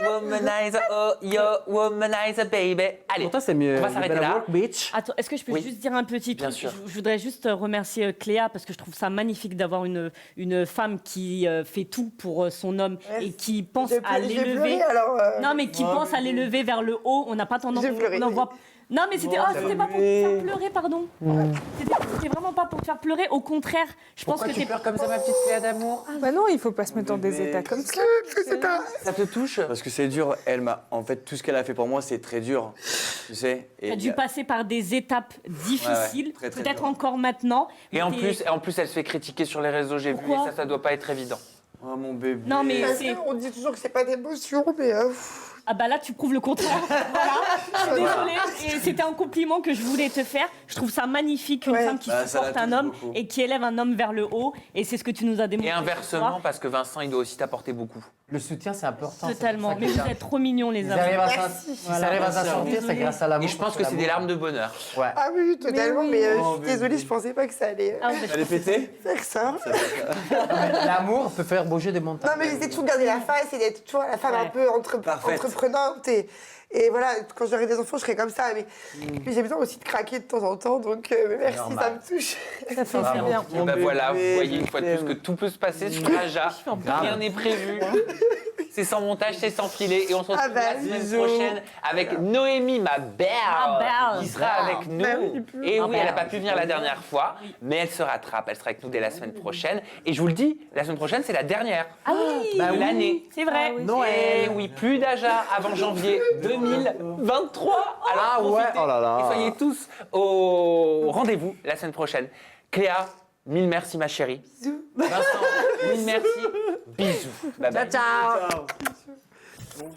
Womanizer, oh yo, womanizer baby. Allez, Pour toi, c'est mieux. on va You s'arrêter better là. work, bitch. Attends, est-ce que je peux Oui. juste dire un petit Bien truc sûr. Je voudrais juste remercier Cléa parce que je trouve ça magnifique d'avoir une femme qui fait tout pour son homme et qui pense à J'ai l'élever. pleuré, alors. Non, mais qui pense à l'élever vers le haut. On n'a pas tendance. J'ai pleuré. On en voit. Non, mais c'était c'était pas pour te faire pleurer, pardon. C'était vraiment pas pour te faire pleurer. Au contraire, je pense que tu pleures comme ça, ma petite Cléa d'amour? Bah non, il faut pas se mettre dans des états comme ça. Ça te touche? Parce que c'est dur. En fait, tout ce qu'elle a fait pour moi, c'est très dur. Tu sais. tu as dû passer par des étapes difficiles, très, très peut-être dur. encore maintenant. Et en mais plus, elle se fait critiquer sur les réseaux, j'ai vu, et Pourquoi ça doit pas être évident. Oh mon bébé. Non, mais Parce c'est. qu'on dit toujours que c'est pas d'émotion, mais. Ah bah là, tu prouves le contraire. Voilà. Je suis désolée. Et c'était un compliment que je voulais te faire. Je trouve ça magnifique, une femme qui Bah, ça supporte la un touche homme beaucoup. et qui élève un homme vers le haut. Et c'est ce que tu nous as démontré. Et ce inversement, soir. parce que Vincent, il doit aussi t'apporter beaucoup. Le soutien, c'est important. Totalement. c'est pour Mais ça vous que êtes trop mignons, les Ils amis. arrivent à Merci. s'en arrivent à s'en sortir, c'est grâce à l'amour. Et je pense que c'est des larmes de bonheur. Ouais. Ah oui, totalement, mais je Oh, suis désolée, je pensais pas que ça allait Ah, bah, Elle est pétée. faire ça. L'amour peut faire bouger des montagnes. Non, mais j'essaie toujours de garder la face et d'être toujours la femme un peu Parfaite. entreprenante. Et voilà, quand j'aurai des enfants, je serai comme ça. Mais j'ai besoin aussi de craquer de temps en temps, donc merci, Normal. ça me touche. Ça fait Bravo. bien. Et bah voilà, vous bébé, voyez je une fois de plus t'aime. que tout peut se passer sur Raja. Rien n'est prévu. C'est sans montage, c'est sans filet. Et on se retrouve Ah bah, la semaine bisous. prochaine avec Noémie, ma belle, belle. qui sera avec nous. Bah oui, Et Ma oui, elle n'a belle. pas pu venir la dernière fois, mais elle se rattrape. Elle sera avec nous dès la semaine prochaine. Et je vous le dis, la semaine prochaine, c'est la dernière Ah oui, de l'année. c'est vrai. Et oui, plus d'Aja avant janvier 2023. Alors Ah ouais, profitez oh là là. et soyez tous au rendez-vous la semaine prochaine. Cléa, mille merci ma chérie. Bisous. Vincent, mille merci. Bisous. Bye bye. Ciao. Bon,